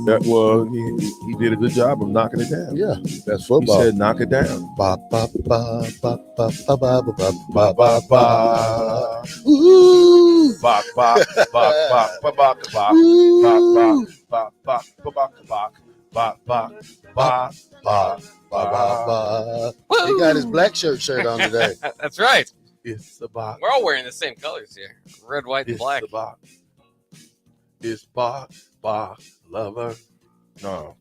That was he did a good job of knocking it down. Yeah, that's He football. said, "Knock it down." Ba ba ba ba ba ba ba ba Ba ba ba ba. ba. Ooh. Bok bok bok bok bok bok bok Ooh. bok bok bok bok bok bok bok Ba ba ba ba. He got his black shirt on today. That's right. It's a bok. We're all wearing the same colors here. Red, white, and It's black. a bok. It's bok lover. No,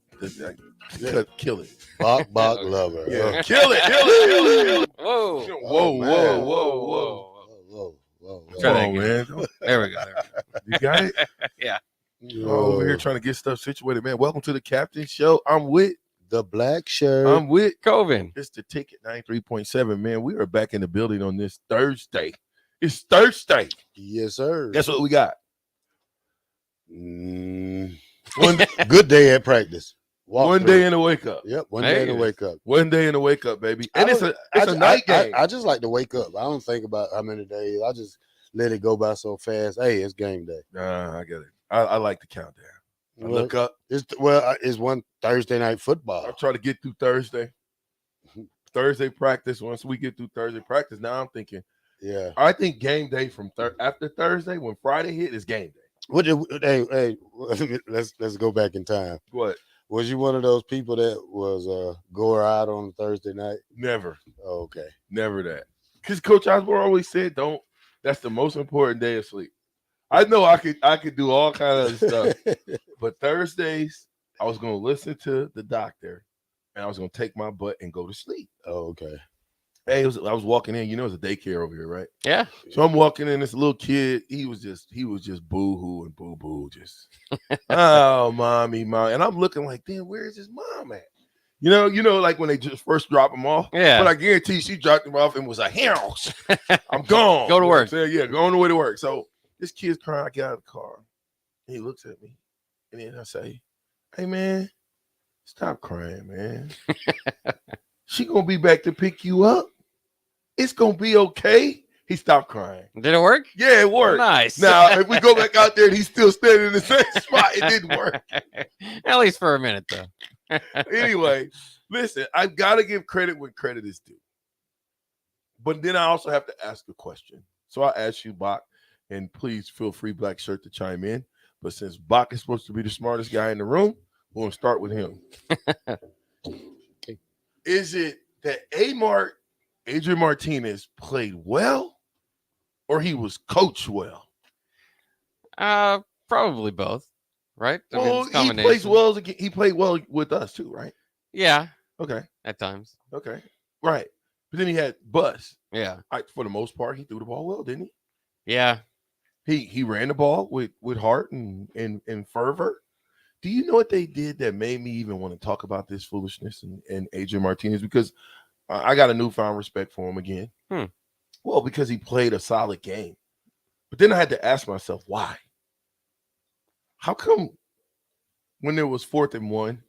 kill it. Bok lover. Yeah, kill it. Whoa. Whoa. Whoa. Come on, man. There we go. You got it? Yeah. Over here trying to get stuff situated, man. Welcome to the Captain Show. I'm with the black shirt. I'm with Coven. It's the Ticket 93.7, man. We are back in the building on this Thursday. It's Thursday. Yes, sir. Guess what we got? One good day at practice. One day in the wake up. Yep, one day in the wake up. One day in the wake up, baby. And it's a night game. I just like to wake up. I don't think about how many days. I just let it go by so fast. Hey, it's game day. I get it. I like the countdown. I look up. It's one Thursday night football. I try to get through Thursday. Thursday practice. Once we get through Thursday practice, now I'm thinking, yeah. I think game day from after Thursday, when Friday hit, is game day. Hey, let's go back in time. What? Was you one of those people that was go out on Thursday night? Never. Oh, okay. Never that. Because Coach Osborne always said, that's the most important day of sleep. I know I could do all kinds of stuff. But Thursdays, I was gonna listen to the doctor and I was gonna take my butt and go to sleep. Oh, okay. Hey, I was walking in, it was a daycare over here, right? Yeah. So I'm walking in, this little kid, he was just boo-hoo and boo-boo, just oh, mommy. And I'm looking like, damn, where is his mom at? You know, like when they just first drop him off. Yeah. But I guarantee she dropped him off and was like, house. I'm gone. Go to work. Yeah, going the way to work. So this kid's crying. I get out of the car. And he looks at me. And then I say, hey, man, stop crying, man. She going to be back to pick you up. It's going to be okay. He stopped crying. Did it work? Yeah, it worked. Nice. Now, if we go back out there and he's still standing in the same spot, it didn't work. At least for a minute, though. Anyway, listen, I've got to give credit when credit is due. But then I also have to ask a question. So I ask you, Bach, and please feel free, Black Shirt, to chime in. But since Bach is supposed to be the smartest guy in the room, we're going to start with him. Is it that Adrian Martinez played well, or he was coached well? Probably both, right? Well, he plays well. He played well with us too, right? Yeah. Okay. At times. Okay. Right. But then he had Bus. Yeah. For the most part, he threw the ball well, didn't he? Yeah. He ran the ball with heart and fervor. Do you know what they did that made me even want to talk about this foolishness and Adrian Martinez? Because I got a newfound respect for him again. Well, because he played a solid game. But then I had to ask myself, why? How come when there was 4th and 1,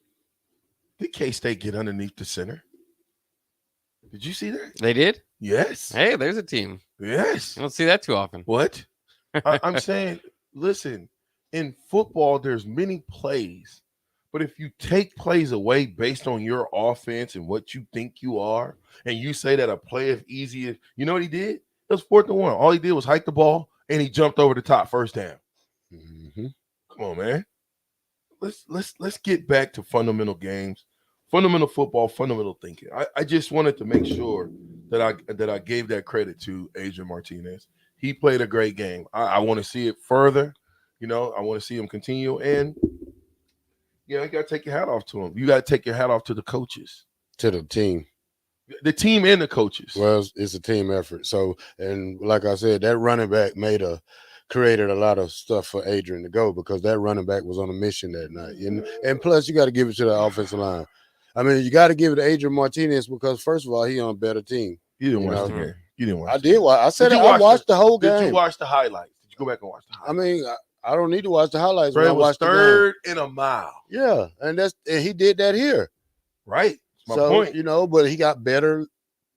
did K-State get underneath the center? Did you see that? They did? Yes. Hey, there's a team. Yes. You don't see that too often. What? I'm saying, listen, in football, there's many plays. But if you take plays away based on your offense and what you think you are, and you say that a play is easy, you know what he did? It was 4th and 1. All he did was hike the ball, and he jumped over the top first down. Mm-hmm. Come on, man. Let's get back to fundamental games, fundamental football, fundamental thinking. I just wanted to make sure that I gave that credit to Adrian Martinez. He played a great game. I want to see it further. I want to see him continue. And you got to take your hat off to him. You got to take your hat off to the coaches. To the team. The team and the coaches. Well, it's a team effort. So, and like I said, that running back created a lot of stuff for Adrian to go because that running back was on a mission that night. And plus, you got to give it to the offensive line. I mean, you got to give it to Adrian Martinez because, first of all, he on a better team. You didn't watch the game. You didn't watch I did watch. I said I watched the whole game. Did you watch the highlights? Did you go back and watch the highlights? I mean, I don't need to watch the highlights. Bro, it was 3rd and a mile. Yeah, and he did that here. Right. That's my point. But he got better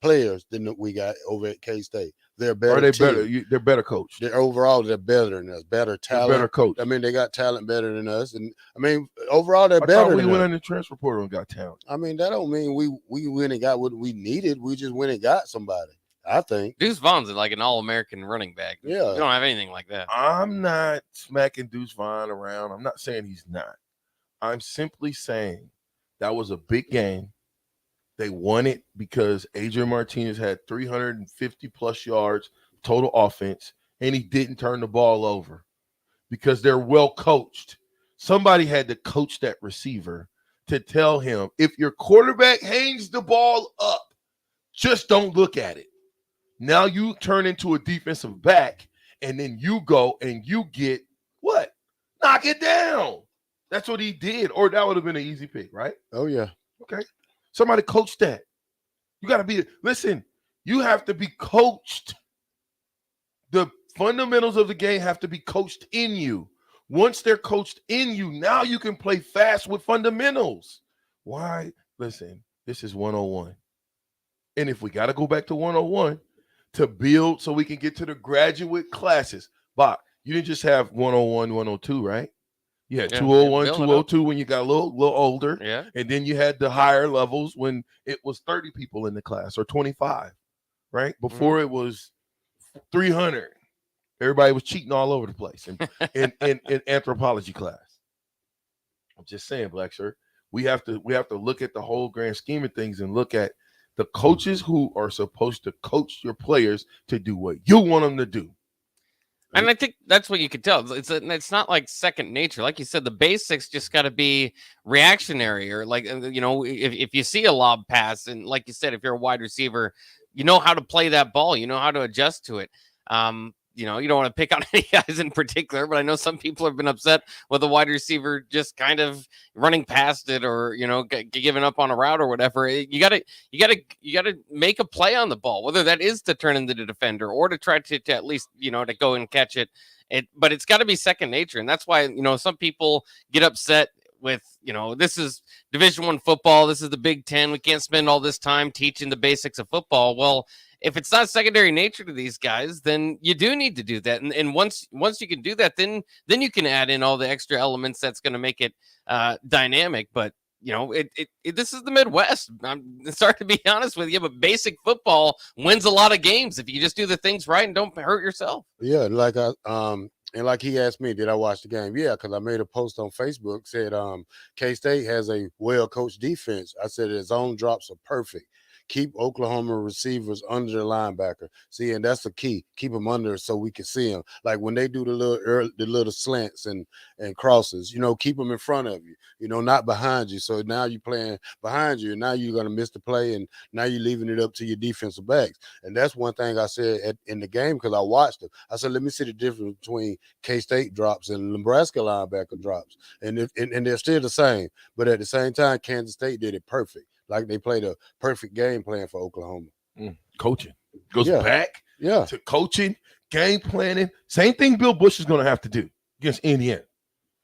players than we got over at K-State. they're Are better they team. better? They're better coached. They're overall they're better than us. Better They're talent. better coached. I mean, they got talent better than us, and I mean, overall they're I better thought we than went us. on the transfer portal and got talent. I mean, that don't mean we went and got what we needed. We just went and got somebody. I think. Deuce Vaughn's like an all-American running back. Yeah. We don't have anything like that. I'm not smacking Deuce Vaughn around. I'm not saying he's not. I'm simply saying that was a big game. They won it because Adrian Martinez had 350 plus yards total offense, and he didn't turn the ball over because they're well coached. Somebody had to coach that receiver to tell him, if your quarterback hangs the ball up, just don't look at it. Now you turn into a defensive back, and then you go and you get what? Knock it down. That's what he did. Or that would have been an easy pick, right? Oh yeah. Okay. Somebody coach that. You got to be, listen, you have to be coached. The fundamentals of the game have to be coached in you. Once they're coached in you, now you can play fast with fundamentals. Why? Listen, this is 101. And if we got to go back to 101 to build so we can get to the graduate classes, Bach, you didn't just have 101, 102, right? You had 201, 202 when you got a little older. Yeah. And then you had the higher levels when it was 30 people in the class or 25, right? Before it was 300. Everybody was cheating all over the place in anthropology class. I'm just saying, Black Shirt, we have to look at the whole grand scheme of things and look at the coaches who are supposed to coach your players to do what you want them to do. And I think that's what you could tell. It's not like second nature. Like you said, the basics just got to be reactionary, or like, if you see a lob pass, and like you said, if you're a wide receiver, you know how to play that ball. You know how to adjust to it. You don't want to pick on any guys in particular, but I know some people have been upset with a wide receiver just kind of running past it, or giving up on a route or whatever. You gotta make a play on the ball, whether that is to turn into the defender or to try to at least to go and catch it. But it's got to be second nature, and that's why some people get upset with this is Division I football, this is the Big Ten. We can't spend all this time teaching the basics of football. Well, if it's not secondary nature to these guys, then you do need to do that. And once you can do that, then you can add in all the extra elements that's going to make it dynamic. But this is the Midwest. I'm sorry to be honest with you, but basic football wins a lot of games if you just do the things right and don't hurt yourself. Yeah, like and like he asked me, did I watch the game? Yeah, because I made a post on Facebook, said K-State has a well-coached defense. I said his zone drops are perfect. Keep Oklahoma receivers under the linebacker. See, and that's the key. Keep them under so we can see them. Like when they do the little slants and crosses, keep them in front of you, not behind you. So now you're playing behind you, and now you're going to miss the play, and now you're leaving it up to your defensive backs. And that's one thing I said in the game, because I watched them. I said, let me see the difference between K-State drops and Nebraska linebacker drops. And they're still the same. But at the same time, Kansas State did it perfect. Like they played a perfect game plan for Oklahoma. Coaching goes back to coaching, game planning. Same thing Bill Bush is going to have to do against Indiana.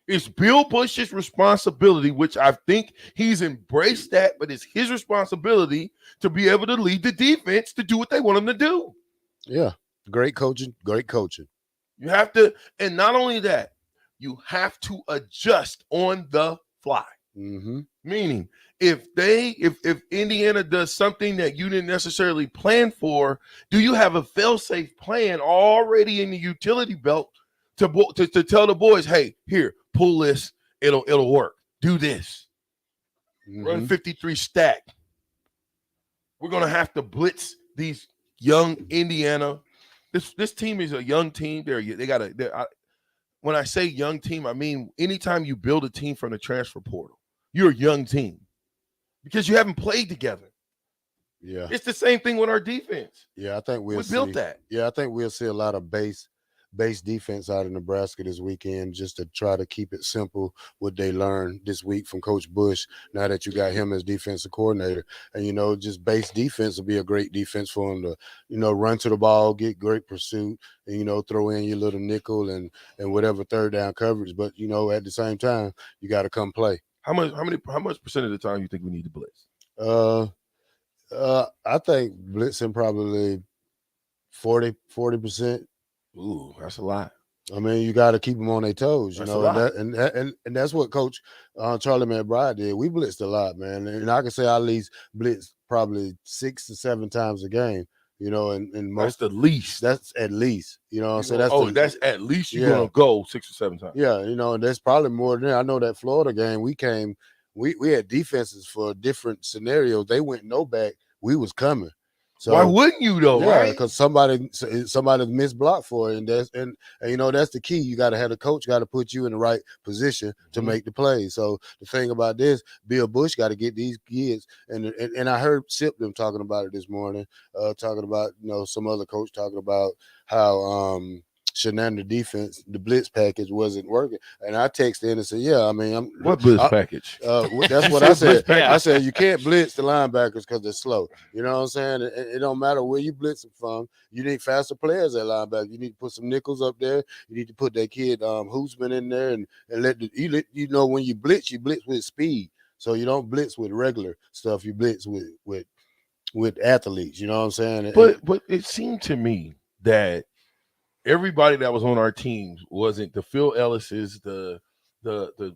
It's Bill Bush's responsibility, which I think he's embraced that, but it's his responsibility to be able to lead the defense to do what they want him to do. Yeah, great coaching, great coaching. You have to, and not only that, you have to adjust on the fly. Mm-hmm. Meaning, if Indiana does something that you didn't necessarily plan for, do you have a fail-safe plan already in the utility belt to tell the boys, hey, here, pull this, it'll work. Do this. Run 53 stack. We're gonna have to blitz these young Indiana. This team is a young team. When I say young team, I mean anytime you build a team from the transfer portal, you're a young team because you haven't played together. Yeah, it's the same thing with our defense. Yeah, I think we built that. Yeah, I think we'll see a lot of base defense out of Nebraska this weekend, just to try to keep it simple. What they learned this week from Coach Bush, now that you got him as defensive coordinator, and just base defense will be a great defense for him to, run to the ball, get great pursuit, and throw in your little nickel and whatever third down coverage. But at the same time, you got to come play. How much percent of the time you think we need to blitz? I think blitzing probably 40%. Ooh, that's a lot. I mean, you got to keep them on their toes, That's you know, a lot. and that's what Coach Charlie McBride did. We blitzed a lot, man, and I can say I at least blitzed probably 6 to 7 times a game, you know, and That's most the least. that's at least, you know, so that's that's at least you're Yeah. gonna go 6 or 7 times. yeah, you know, and that's probably more than that. I know that Florida game we had defenses for different scenarios. They went no back, we was coming. So why wouldn't you though? yeah, Right? because somebody missed block for it, and you know that's the key. You got to have the coach got to put you in the right position to Mhm. make the play. So the thing about this, Bill Bush got to get these kids, and I heard Sip them talking about it this morning, talking about some other coach talking about how Shenandoah defense, the blitz package wasn't working, and I texted in and said, yeah, I mean, What blitz package? that's You what I said blitz said. package? I said you can't blitz the linebackers because they're slow. You know what I'm saying? It don't matter where you blitz them from. You need faster players at linebacker. You need to put some nickels up there. You need to put that kid Hoosman in there and let when you blitz with speed. So you don't blitz with regular stuff. You blitz with athletes. You know what I'm saying? But it seemed to me that everybody that was on our teams wasn't the Phil Ellis's, the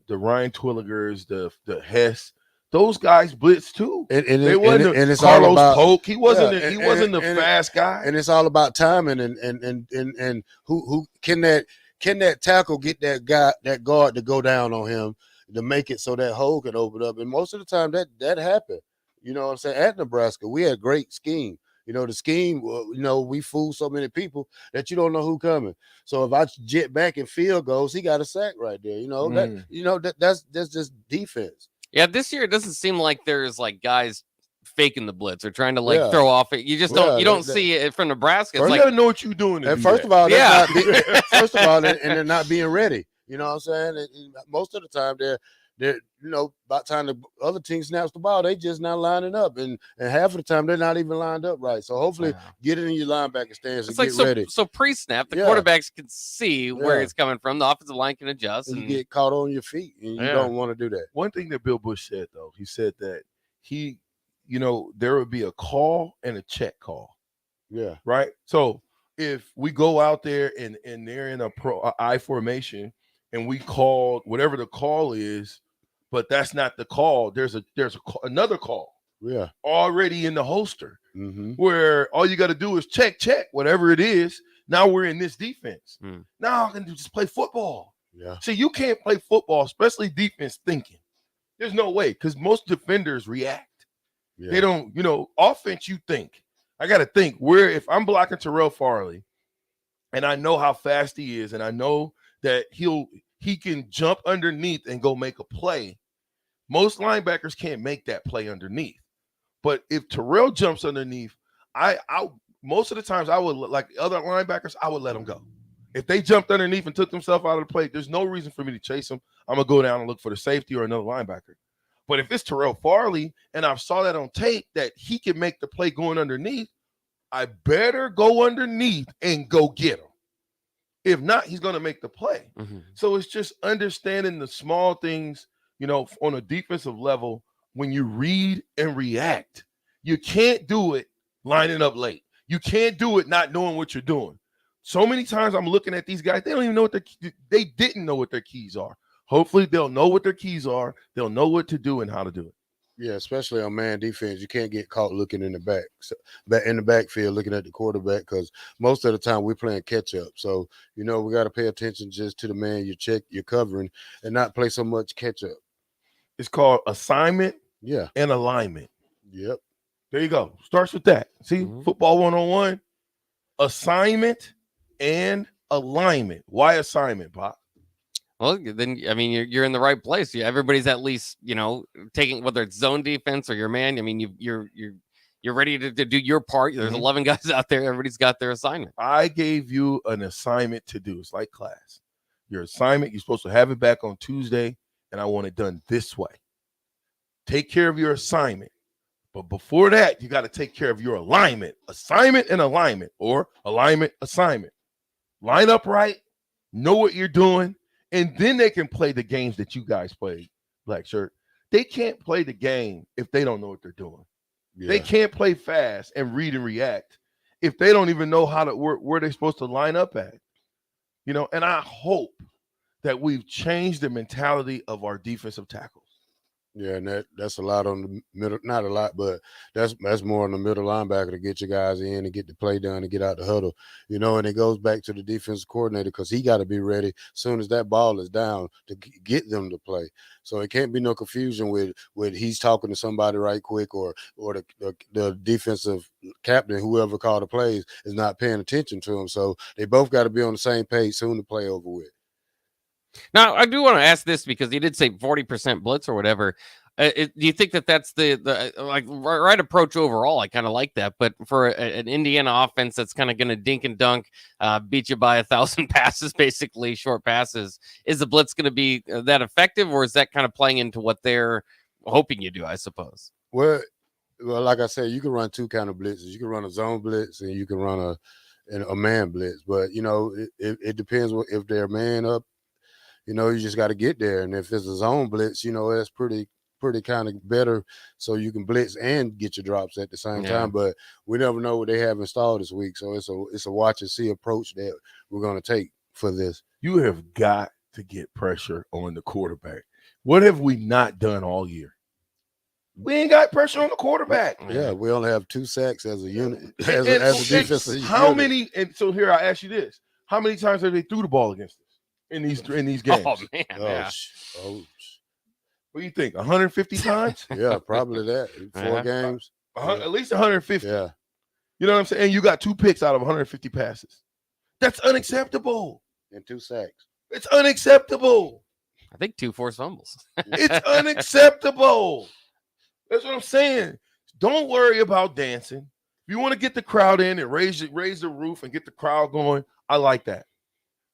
Ryan Twilligers, the Hess. Those guys blitzed too. They wasn't it's Carlos all about Polk. He wasn't yeah, he wasn't the fast guy. and it's all about timing and who can that tackle get that guard to go down on him to make it so that hole can open up. And most of the time that happened. You know what I'm saying? At Nebraska, we had great scheme. You know, the scheme, we fool so many people that you don't know who coming. So if I jet back and field goes, he got a sack right there. That's just defense. Yeah, this year it doesn't seem like there's like guys faking the blitz or trying to throw off it. You just don't see it from Nebraska. You gotta know what you're doing. And first of all, first of all, and they're not being ready. You know what I'm saying? And most of the time they're by the time the other team snaps the ball, they just not lining up, and half of the time they're not even lined up right. So hopefully, get it in your linebacker stance and get ready. So pre-snap, the quarterbacks can see where it's coming from. The offensive line can adjust, and you get caught on your feet, and you don't want to do that. One thing that Bill Bush said though, he said that there would be a call and a check call. Yeah. Right. So if we go out there and they're in a I formation and we called whatever the call is, but that's not the call. There's another call. Yeah. Already in the holster, where all you got to do is check whatever it is. Now we're in this defense. Now I can just play football. Yeah. See, you can't play football, especially defense thinking. There's no way because most defenders react. Yeah. They don't, offense. You think. I got to think if I'm blocking Terrell Farley, and I know how fast he is, and I know that he can jump underneath and go make a play. Most linebackers can't make that play underneath. But if Terrell jumps underneath, I most of the times I would, like other linebackers, I would let them go. If they jumped underneath and took themselves out of the play, there's no reason for me to chase them. I'm going to go down and look for the safety or another linebacker. But if it's Terrell Farley and I saw that on tape that he can make the play going underneath, I better go underneath and go get him. If not, he's going to make the play. So it's just understanding the small things, on a defensive level when you read and react. You can't do it lining up late. You can't do it not knowing what you're doing. So many times I'm looking at these guys, they don't even know they didn't know what their keys are. Hopefully they'll know what their keys are. They'll know what to do and how to do it. Yeah, especially on man defense, you can't get caught looking in the backfield, looking at the quarterback, because most of the time we're playing catch up. So we got to pay attention just to the man you're covering, and not play so much catch up. It's called assignment, and alignment. Yep. There you go. Starts with that. See, football 101, assignment and alignment. Why assignment, Bob? Well, then you're in the right place. Everybody's at least taking, whether it's zone defense or your man. I mean, you're ready to do your part. There's 11 guys out there. Everybody's got their assignment. I gave you an assignment to do. It's like class. Your assignment, you're supposed to have it back on Tuesday, and I want it done this way. Take care of your assignment. But before that, you got to take care of your alignment. Assignment and alignment, or alignment, assignment. Line up right. Know what you're doing. And then they can play the games that you guys play, Black Shirt. They can't play the game if they don't know what they're doing. Yeah. They can't play fast and read and react if they don't even know how to where they're supposed to line up at. And I hope that we've changed the mentality of our defensive tackles. Yeah, and that's a lot on the middle, not a lot, but that's more on the middle linebacker to get your guys in and get the play done and get out the huddle, and it goes back to the defensive coordinator because he got to be ready as soon as that ball is down to get them to play. So it can't be no confusion with he's talking to somebody right quick or the defensive captain, whoever called the plays, is not paying attention to him. So they both got to be on the same page soon to play over with. Now, I do want to ask this because you did say 40% blitz or whatever. Do you think that that's the like right approach overall? I kind of like that, but for an Indiana offense that's kind of going to dink and dunk, beat you by 1,000 passes, basically short passes, is the blitz going to be that effective, or is that kind of playing into what they're hoping you do? I suppose. Well, like I said, you can run two kind of blitzes. You can run a zone blitz and you can run a man blitz, but it depends if they're man up. You just got to get there. And if it's a zone blitz, that's pretty kind of better. So you can blitz and get your drops at the same time. But we never know what they have installed this week. So it's a watch and see approach that we're going to take for this. You have got to get pressure on the quarterback. What have we not done all year? We ain't got pressure on the quarterback. Yeah, we only have 2 sacks as a unit, as a defensive How unit. many? And so here I ask you this: how many times have they threw the ball against us in these games? Oh man, What do you think? 150 times? Yeah, probably that. 4 games. At least 150. Yeah. You know what I'm saying? And you got 2 picks out of 150 passes. That's unacceptable. And 2 sacks. It's unacceptable. I think 2 forced fumbles. It's unacceptable. That's what I'm saying. Don't worry about dancing. If you want to get the crowd in and raise the roof and get the crowd going, I like that.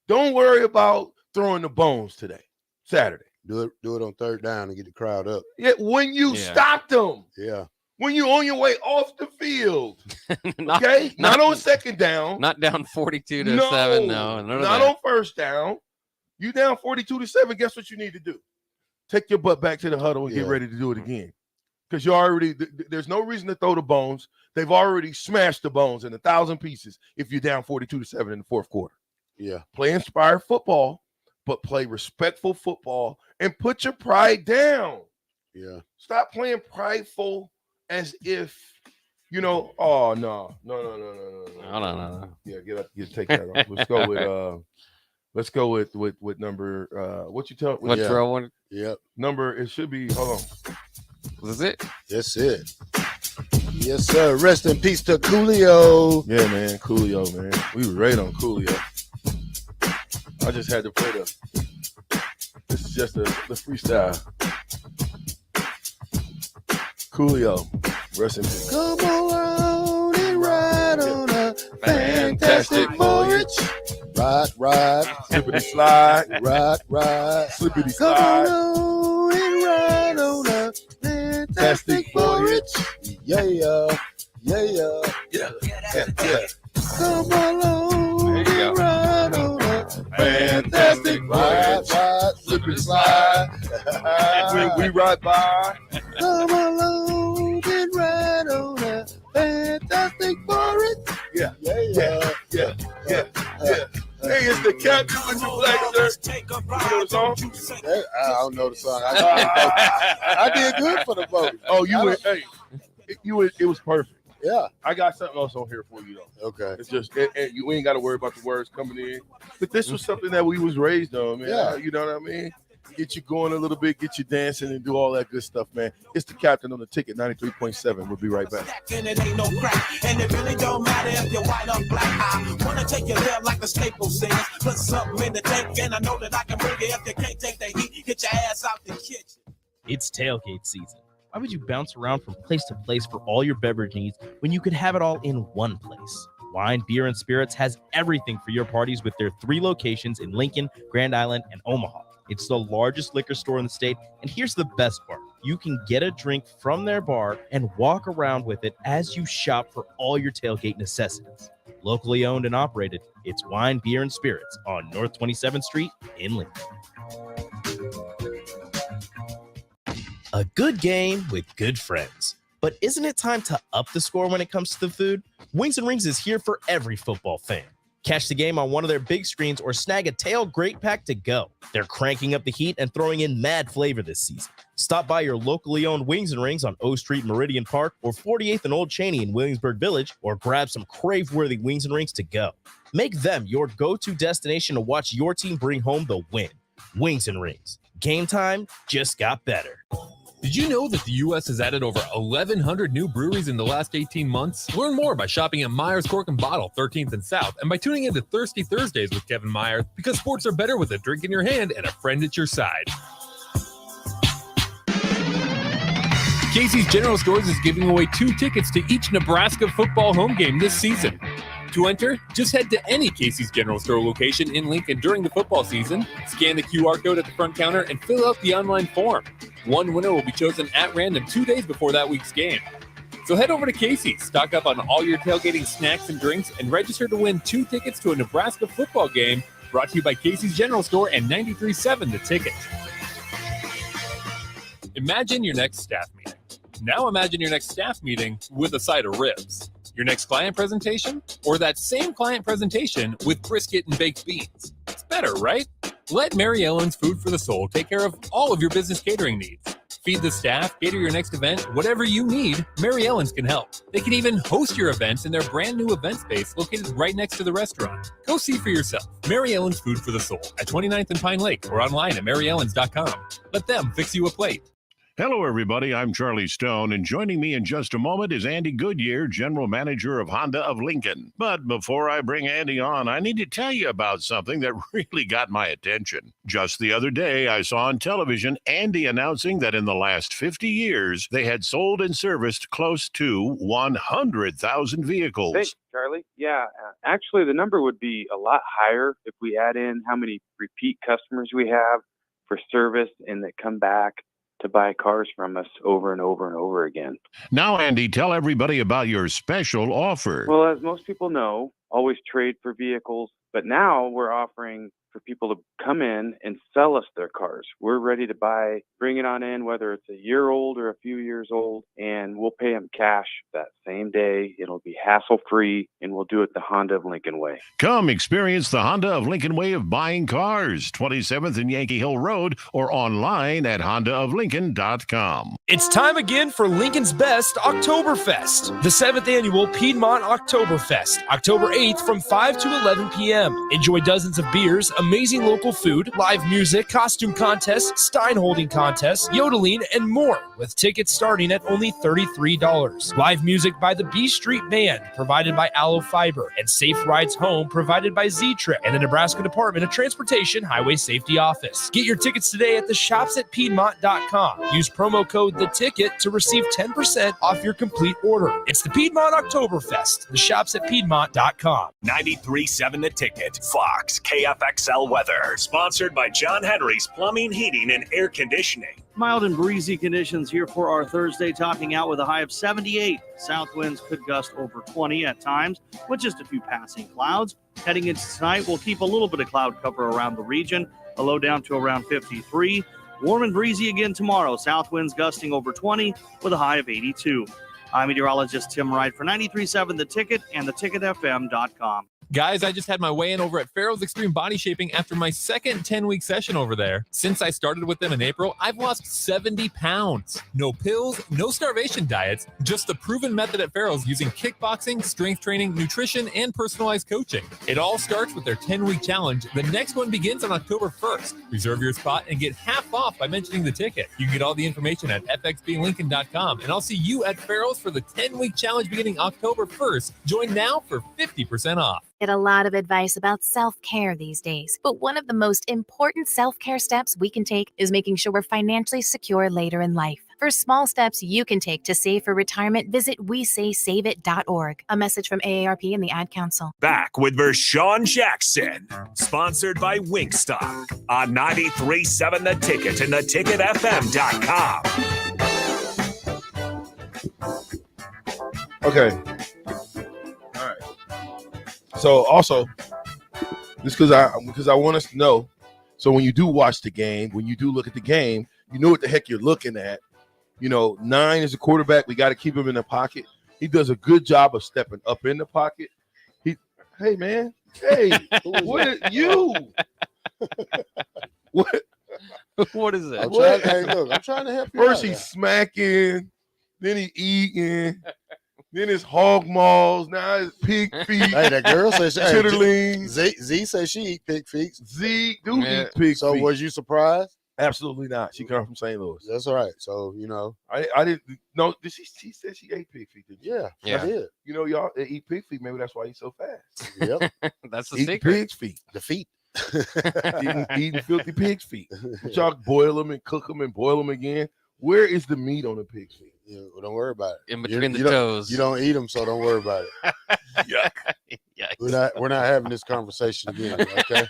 Don't worry about throwing the bones today, Saturday. Do it on 3rd down and get the crowd up. Yeah, when you stop them. Yeah. When you're on your way off the field. not on 2nd down. Not down 42-7. No, not on 1st down. You down 42-7. Guess what you need to do? Take your butt back to the huddle and get ready to do it again. Because there's no reason to throw the bones. They've already smashed the bones in 1,000 pieces if you're down 42-7 in the 4th quarter. Yeah. Play inspired football, but play respectful football and put your pride down. Yeah. Stop playing prideful as if, oh, no. Yeah, get up, take that off. Let's go with number, what you tell? What's row one? Yep. Number, it should be, hold on. Was it? That's it. Yes, sir. Rest in peace to Coolio. Yeah, man. Coolio, man. We were right on Coolio. I just had to play this is just the freestyle. Coolio. Rest in peace. Come on and ride on a fantastic voyage. Ride. Slippity slide. Ride. Slippity slide. Come on and ride on a fantastic voyage. Yeah. Come along and ride on a fantastic voyage. Ride. Slippity slide. We ride by. Come along and ride on a fantastic voyage. Yeah. Hey, it's the captain with your black shirt. You know the song? I don't know the song. I did good for the vote. Oh, it was perfect. Yeah. I got something else on here for you, though. Okay. It's just, we ain't got to worry about the words coming in. But this was something that we was raised on, man. Yeah. You know what I mean? Get you going a little bit, get you dancing, and do all that good stuff, man. It's the captain on the ticket, 93.7. We'll be right back. And it ain't no crack, and it really don't matter if you're white or black. I wanna take you there like a staple sings. Put something in the tank, and I know that I can bring it. If you can't take the heat, get your ass out the kitchen. It's tailgate season. Why would you bounce around from place to place for all your beverage needs when you could have it all in one place? Wine, Beer, and Spirits has everything for your parties with their 3 locations in Lincoln, Grand Island, and Omaha. It's the largest liquor store in the state, and here's the best part. You can get a drink from their bar and walk around with it as you shop for all your tailgate necessities. Locally owned and operated, it's Wine, Beer, and Spirits on North 27th Street in Lincoln. A good game with good friends. But isn't it time to up the score when it comes to the food? Wings and Rings is here for every football fan. Catch the game on one of their big screens or snag a tailgate pack to go. They're cranking up the heat and throwing in mad flavor this season. Stop by your locally owned Wings and Rings on O Street, Meridian Park, or 48th and Old Cheney in Williamsburg Village, or grab some crave-worthy Wings and Rings to go. Make them your go-to destination to watch your team bring home the win. Wings and Rings. Game time just got better. Did you know that the U.S. has added over 1,100 new breweries in the last 18 months? Learn more by shopping at Myers Cork and Bottle, 13th and South, and by tuning into Thirsty Thursdays with Kevin Myers, because sports are better with a drink in your hand and a friend at your side. Casey's General Stores is giving away 2 tickets to each Nebraska football home game this season. To enter, just head to any Casey's General Store location in Lincoln during the football season, scan the QR code at the front counter, and fill out the online form. One winner will be chosen at random 2 days before that week's game. So head over to Casey's, stock up on all your tailgating snacks and drinks, and register to win 2 tickets to a Nebraska football game, brought to you by Casey's General Store and 93.7 The Ticket. Imagine your next staff meeting. Now imagine your next staff meeting with a side of ribs. Your next client presentation, or that same client presentation with brisket and baked beans. It's better, right? Let Mary Ellen's Food for the Soul take care of all of your business catering needs. Feed the staff, cater your next event, whatever you need, Mary Ellen's can help. They can even host your events in their brand new event space located right next to the restaurant. Go see for yourself. Mary Ellen's Food for the Soul at 29th and Pine Lake, or online at maryellens.com. Let them fix you a plate. Hello, everybody. I'm Charlie Stone, and joining me in just a moment is Andy Goodyear, General Manager of Honda of Lincoln. But before I bring Andy on, I need to tell you about something that really got my attention. Just the other day, I saw on television Andy announcing that in the last 50 years, they had sold and serviced close to 100,000 vehicles. Thanks, Charlie. Yeah, actually, the number would be a lot higher if we add in how many repeat customers we have for service and that come back to buy cars from us over and over and over again. Now, Andy, tell everybody about your special offer. Well, as most people know, always trade for vehicles, but now we're offering for people to come in and sell us their cars. We're ready to buy, bring it on in, whether it's a year old or a few years old, and we'll pay them cash that same day. It'll be hassle-free, and we'll do it the Honda of Lincoln way. Come experience the Honda of Lincoln way of buying cars, 27th and Yankee Hill Road, or online at hondaoflincoln.com. It's time again for Lincoln's Best Oktoberfest, the 7th annual Piedmont Oktoberfest, October 8th from 5 to 11 p.m. Enjoy dozens of beers, amazing local food, live music, costume contests, stein holding contests, yodeling, and more, with tickets starting at only $33. Live music by the B Street Band, provided by Aloe Fiber, and safe rides home, provided by Z-Trip and the Nebraska Department of Transportation Highway Safety Office. Get your tickets today at the shops at Piedmont.com. Use promo code THETICKET to receive 10% off your complete order. It's the Piedmont Oktoberfest, the shops at Piedmont.com. 93.7 The Ticket, Fox, KFXL weather. Sponsored by John Henry's Plumbing, Heating, and Air Conditioning. Mild and breezy conditions here for our Thursday, topping out with a high of 78. South winds could gust over 20 at times, with just a few passing clouds. Heading into tonight, we'll keep a little bit of cloud cover around the region, a low down to around 53. Warm and breezy again tomorrow. South winds gusting over 20 with a high of 82. I'm meteorologist Tim Wright for 93.7 The Ticket and theticketfm.com. Guys, I just had my weigh-in over at Farrell's Extreme Body Shaping after my second 10-week session over there. Since I started with them in April, I've lost 70 pounds. No pills, no starvation diets, just the proven method at Farrell's using kickboxing, strength training, nutrition, and personalized coaching. It all starts with their 10-week challenge. The next one begins on October 1st. Reserve your spot and get half off by mentioning the ticket. You can get all the information at fxblincoln.com, and I'll see you at Farrell's for the 10-week challenge beginning October 1st. Join now for 50% off. Get a lot of advice about self-care these days, but one of the most important self-care steps we can take is making sure we're financially secure later in life. For small steps you can take to save for retirement, visit WeSaySaveIt.org. A message from AARP and the Ad Council. Back with Vershawn Jackson, sponsored by Wingstop on 93.7 The Ticket and theticketfm.com. Okay. All right. So also, just because I want us to know, so when you do watch the game, when you do look at the game, you know what the heck you're looking at, You know, 9 is a quarterback. We got to keep him in the pocket. He does a good job of stepping up in the pocket. Hey man, hey, what are you? What? What is that? I'm trying to help you. First he's smacking, then he eating, then it's hog maws. Now it's pig feet. Hey, that girl says chitterlings. Z says she eat pig feet. Z do eat pig feet. So was you surprised? Absolutely not. She come from St. Louis. That's all right. So I didn't know. She said she ate pig feet. Yeah, I did. You know, y'all they eat pig feet. Maybe that's why he's so fast. Yep, that's the eating secret. Pig's feet. The feet. eating filthy pig's feet. But y'all boil them and cook them and boil them again. Where is the meat on the pig's feet? Yeah, well, don't worry about it. In between the toes. You don't eat them, so don't worry about it. Yuck. We're not having this conversation again. Okay.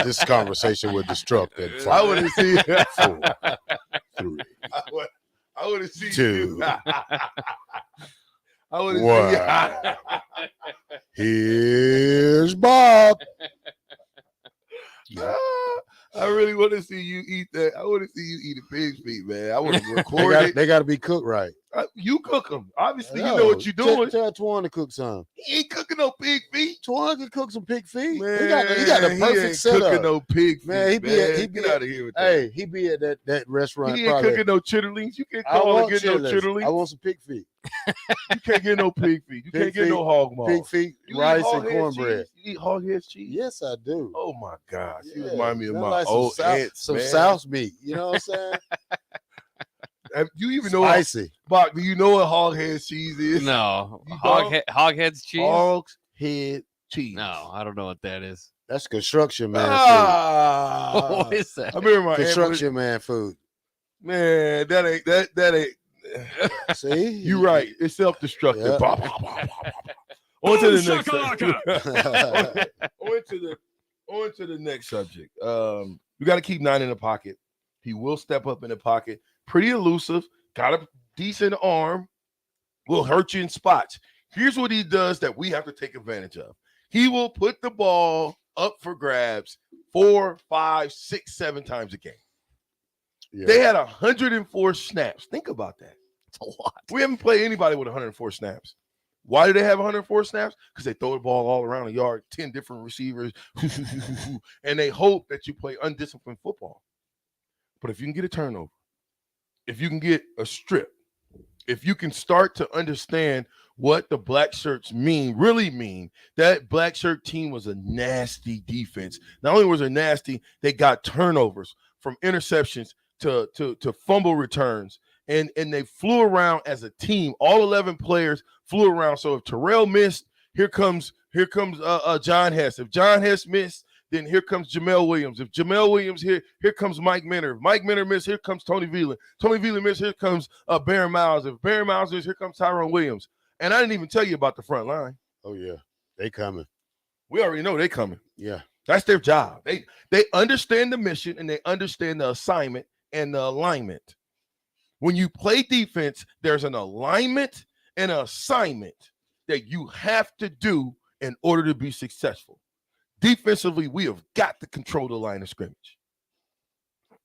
This conversation will destruct at 5. I want to see 4, 3. I want to see 2. I want to see. Here's Bob. I really want to see you eat that. I want to see you eat a pig's feet, man. I want to record it. They got to be cooked right. You cook them. Obviously, you know what you're doing. Tell Twan to cook some. He ain't cooking no pig feet. Twan can cook some pig feet. Man, he got the perfect he ain't setup. cooking no pig feet. Man, he be out of here with that. Hey, he be at that restaurant. He ain't probably. cooking no chitterlings. You can't I call want and get no chitterlings. chitterlings. I want some pig feet. You can't get no pig feet. You can't get feet, no hog maws. Pig feet, You rice, eat hog and head cornbread. cheese? You eat hog head cheese? Yes, I do. Oh my gosh. You Yeah, remind me of I my like old aunts, some man. South meat. You know what I'm saying? You even know Spicy. Bach, do you know what hog head cheese is? No. You Hog head's cheese? Hog's head cheese. No, I don't know what that is. That's construction man What is that? I remember my food. aunt Construction man food. Man, that ain't. See? You right. It's self-destructive. Yeah. Bah, bah, bah, bah, bah. On to the next subject. On to the next subject. We got to keep 9 in the pocket. He will step up in the pocket. Pretty elusive. Got a decent arm. Will hurt you in spots. Here's what he does that we have to take advantage of. He will put the ball up for grabs 4, 5, 6, 7 times a game. Yeah. They had 104 snaps. Think about that. It's a lot. We haven't played anybody with 104 snaps. Why do they have 104 snaps? Because they throw the ball all around the yard, 10 different receivers, and they hope that you play undisciplined football. But if you can get a turnover, if you can get a strip, if you can start to understand what the black shirts really mean, that black shirt team was a nasty defense. Not only was it nasty, they got turnovers from interceptions to fumble returns. And they flew around as a team. All 11 players flew around. So if Terrell missed, here comes John Hess. If John Hess missed, then here comes Jamel Williams. If Jamel Williams here comes Mike Minter. If Mike Minter missed, here comes Tony Veland. Tony Veland missed, here comes Baron Miles. If Baron Miles missed, here comes Tyrone Williams. And I didn't even tell you about the front line. Oh yeah, they coming. We already know they coming. Yeah, that's their job. They understand the mission and they understand the assignment and the alignment. When you play defense, there's an alignment and an assignment that you have to do in order to be successful. Defensively, we have got to control the line of scrimmage.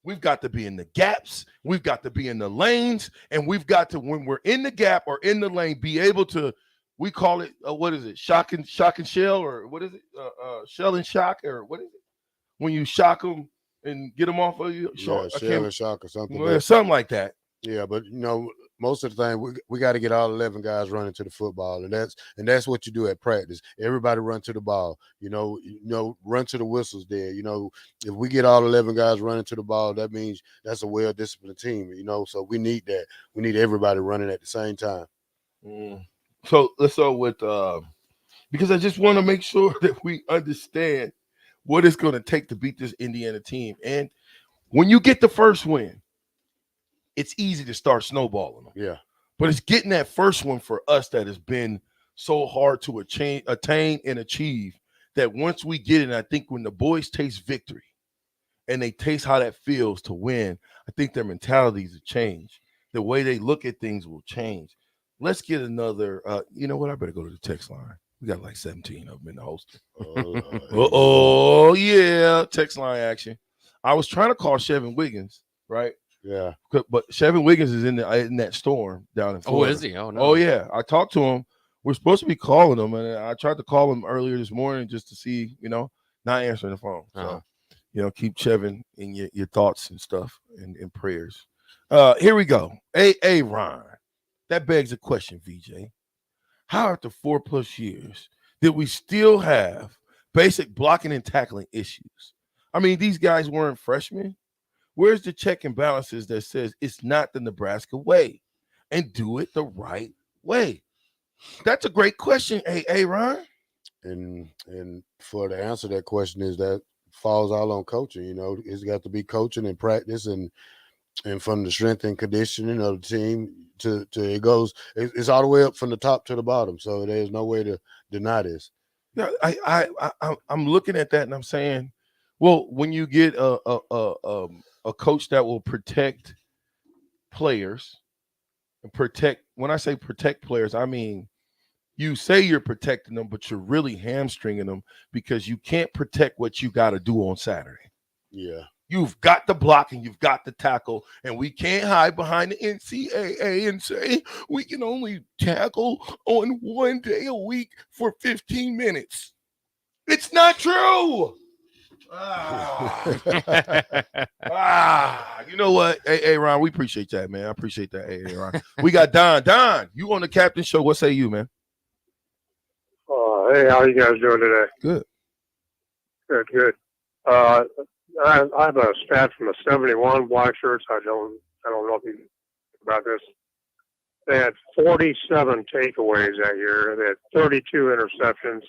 We've got to be in the gaps. We've got to be in the lanes. And we've got to, when we're in the gap or in the lane, be able to, we call it, what is it? Shock and shell, or what is it? Shell and shock, or what is it? When you shock them and get them off of you. Shell and shock or something. Well, something like that. Yeah, but most of the time we got to get all 11 guys running to the football, and that's what you do at practice. Everybody run to the ball, run to the whistles there. If we get all 11 guys running to the ball, that means that's a well-disciplined team. So we need that. We need everybody running at the same time. So let's start with because I just want to make sure that we understand what it's going to take to beat this Indiana team. And when you get the first win, it's easy to start snowballing them. Yeah. But it's getting that first one for us that has been so hard to attain and achieve, that once we get it, and I think when the boys taste victory and they taste how that feels to win, I think their mentalities will change. The way they look at things will change. Let's get another, you know what? I better go to the text line. We got like 17 of them in the holster. Oh, yeah. Text line action. I was trying to call Chevin Wiggins, right? Yeah. But Chevin Wiggins is in that storm down in Florida. Oh, is he? Oh, no. Oh, yeah. I talked to him. We're supposed to be calling him, and I tried to call him earlier this morning just to see, not answering the phone. So, keep Chevin in your thoughts and stuff and prayers. Here we go. Hey, Ron. That begs a question, VJ. How after 4+ years did we still have basic blocking and tackling issues? I mean, these guys weren't freshmen. Where's the check and balances that says it's not the Nebraska way and do it the right way? That's a great question, hey, Ron. And for the answer to that question is that falls all on coaching. It's got to be coaching and practice and from the strength and conditioning of the team to it goes. It's all the way up from the top to the bottom. So there's no way to deny this. Yeah, I'm looking at that and I'm saying, well, when you get a coach that will protect players and protect, when I say protect players, I mean you say you're protecting them, but you're really hamstringing them because you can't protect what you got to do on Saturday. Yeah. You've got the block and you've got the tackle, and we can't hide behind the NCAA and say we can only tackle on one day a week for 15 minutes. It's not true. You know what? Hey, Ron, we appreciate that, man. I appreciate that. Hey, Ron. We got Don. Don, you on the captain show. What say you, man? Hey, how you guys doing today? Good. Good. I have a stat from the 71 Black Shirts. I don't know if you know about this. They had 47 takeaways that year. They had 32 interceptions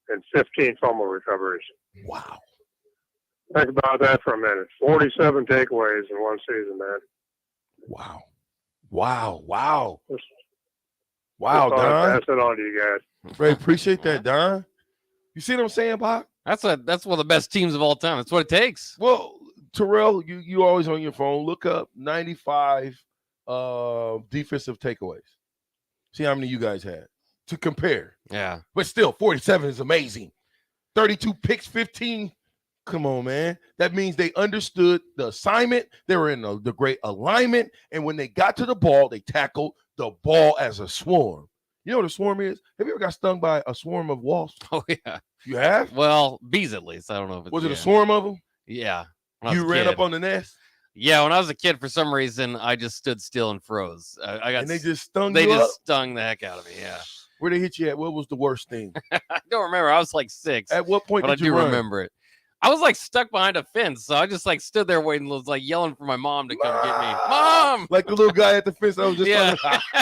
and 15 fumble recoveries. Wow. Think about that for a minute. 47 takeaways in one season, man. Wow. Wow, Just Don. pass it on to you guys. Ray, appreciate that, Don. You see what I'm saying, Bob? That's one of the best teams of all time. That's what it takes. Well, Terrell, you always on your phone. Look up 95 defensive takeaways. See how many you guys had to compare. Yeah. But still, 47 is amazing. 32 picks, 15. Come on, man. That means they understood the assignment. They were in the great alignment. And when they got to the ball, they tackled the ball as a swarm. You know what a swarm is? Have you ever got stung by a swarm of wasps? Oh, yeah. You have? Well, bees at least. I don't know if it's... Was it a swarm of them? Yeah. You ran up on the nest? Yeah, when I was a kid, for some reason, I just stood still and froze. And they just stung They you just up? stung the heck out of me, yeah. Where they hit you at? What was the worst thing? I don't remember. I was like 6. At what point but did you I do run? remember it. I was like stuck behind a fence, so I just like stood there waiting, was like yelling for my mom to come get me. Mom! Like the little guy at the fence. I was just talking.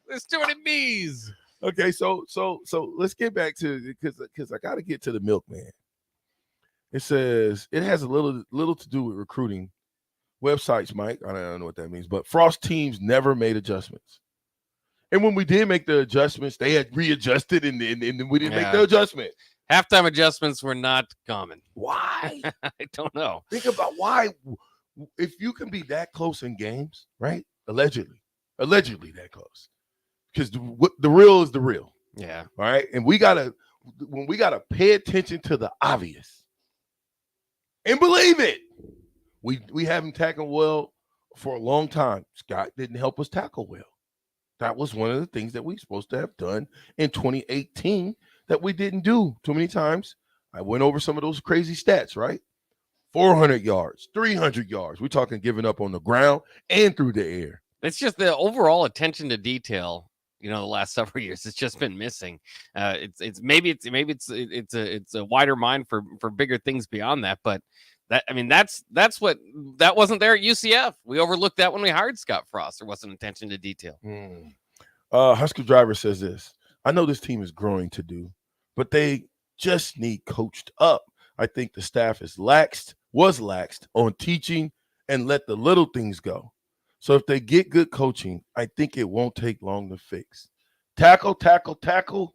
There's too many bees. Okay, so let's get back to, because I got to get to the milkman. It says it has a little to do with recruiting websites, Mike. I don't know what that means, but Frost teams never made adjustments. And when we did make the adjustments, they had readjusted, and we didn't make the adjustment. Halftime adjustments were not common. Why? I don't know. Think about why. If you can be that close in games, right? Allegedly that close. Because the real is the real. Yeah. All right. And we gotta pay attention to the obvious. And believe it. We haven't tackled well for a long time. Scott didn't help us tackle well. That was one of the things that we were supposed to have done in 2018 that we didn't do too many times. I went over some of those crazy stats, right? 400 yards, 300 yards. We're talking giving up on the ground and through the air. It's just the overall attention to detail. The last several years, it's just been missing. It's a wider mind for bigger things beyond that. But that wasn't there at UCF. We overlooked that when we hired Scott Frost. There wasn't attention to detail. Husker Driver says this. I know this team is growing to do, but they just need coached up. I think the staff was laxed on teaching and let the little things go. So if they get good coaching, I think it won't take long to fix. Tackle. Punt.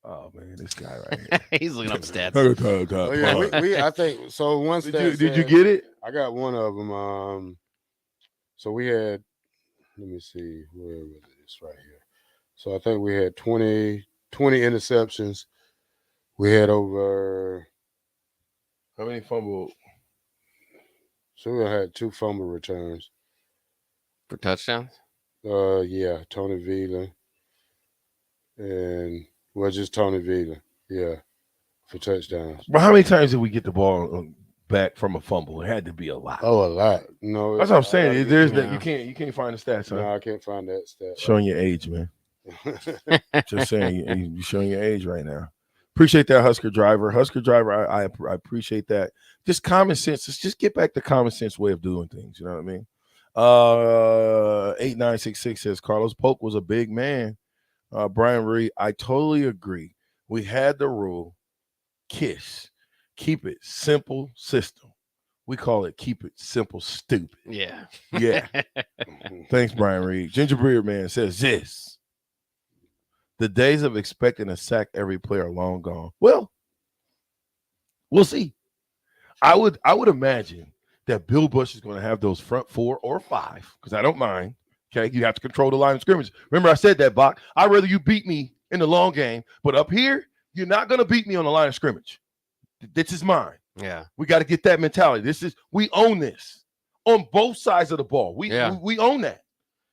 Oh man, this guy right here. He's looking up stats. Oh, yeah, I think so. Once did you get it? I got one of them. So we had. Let me see where was this right here. So I think we had 20 interceptions. We had over. How many fumble? So we had 2 fumble returns. For touchdowns? Yeah, Tony Vila. And just Tony Vila. Yeah, for touchdowns. But how many times did we get the ball back from a fumble? It had to be a lot. Oh, a lot. No, that's what I'm saying. There's that you can't find the stats. Huh? No, I can't find that stat. Showing your age, man. Just saying, you're showing your age right now. Appreciate that, Husker driver. I appreciate that. Just common sense. Let's just get back to common sense way of doing things. You know what I mean? 8966 says Carlos Polk was a big man. Brian Reed, I totally agree. We had the rule, KISS, keep it simple system. We call it keep it simple stupid. Yeah. Yeah. Thanks, Brian Reed. Gingerbeard Man says this. The days of expecting a sack every play are long gone. Well, we'll see. I would imagine that Bill Bush is going to have those front 4 or 5, because I don't mind. Okay, you have to control the line of scrimmage. Remember, I said that, Bach. I'd rather you beat me in the long game, but up here, you're not going to beat me on the line of scrimmage. This is mine. Yeah. We got to get that mentality. We own this on both sides of the ball. We own that.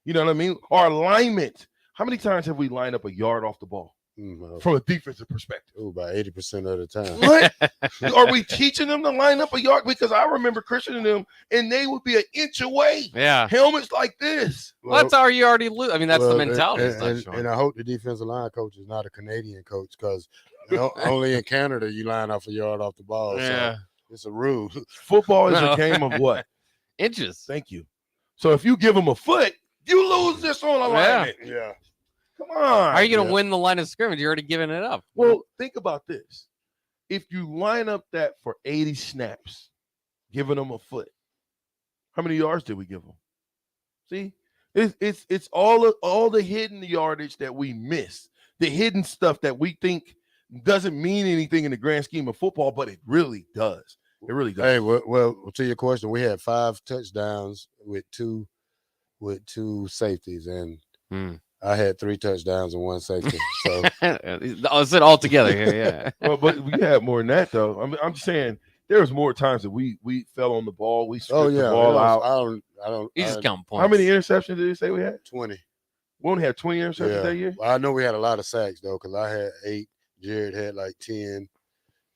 You know what I mean? Our alignment. How many times have we lined up a yard off the ball from a defensive perspective? Oh, about 80% of the time. What? Are we teaching them to line up a yard? Because I remember Christian and them, and they would be an inch away. Yeah. Helmets like this. Well, that's how you already lose. I mean, that's the mentality. And I hope the defensive line coach is not a Canadian coach, because only in Canada you line off a yard off the ball. Yeah. So it's a rule. Football is a game of what? Inches. Thank you. So if you give them a foot, you lose this on alignment. Yeah. Come on. How are you going to win the line of scrimmage? You're already giving it up. Well, think about this. If you line up that for 80 snaps, giving them a foot, how many yards did we give them? See, it's all the hidden yardage that we miss, the hidden stuff that we think doesn't mean anything in the grand scheme of football, but it really does. It really does. Hey, well, to your question, we had 5 touchdowns with two safeties, and I had 3 touchdowns and 1 safety. So I said all together here, yeah. Well, but we had more than that, though. I'm just saying there was more times that we fell on the ball. We stripped the ball out. I don't. You just count points. How many interceptions did you say we had? 20. We only had 20 interceptions that year. Well, I know we had a lot of sacks though, because I had 8. Jared had like 10,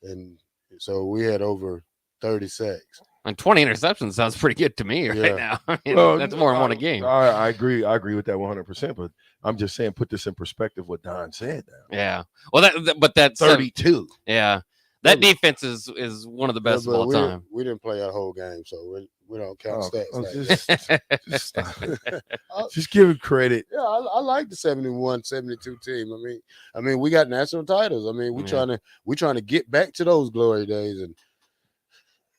and so we had over 30 sacks. And 20 interceptions sounds pretty good to me right now. I mean, that's more than one a game. I agree. I agree with that 100%. But I'm just saying, put this in perspective. What Don said. Now. Yeah. Well, but that's 32. Yeah. That defense is one of the best of all time. We didn't play our whole game, so we don't count stats. Just stop it. Just give it credit. Yeah, I like the 71, 72 team. I mean, we got national titles. I mean, we trying to get back to those glory days. And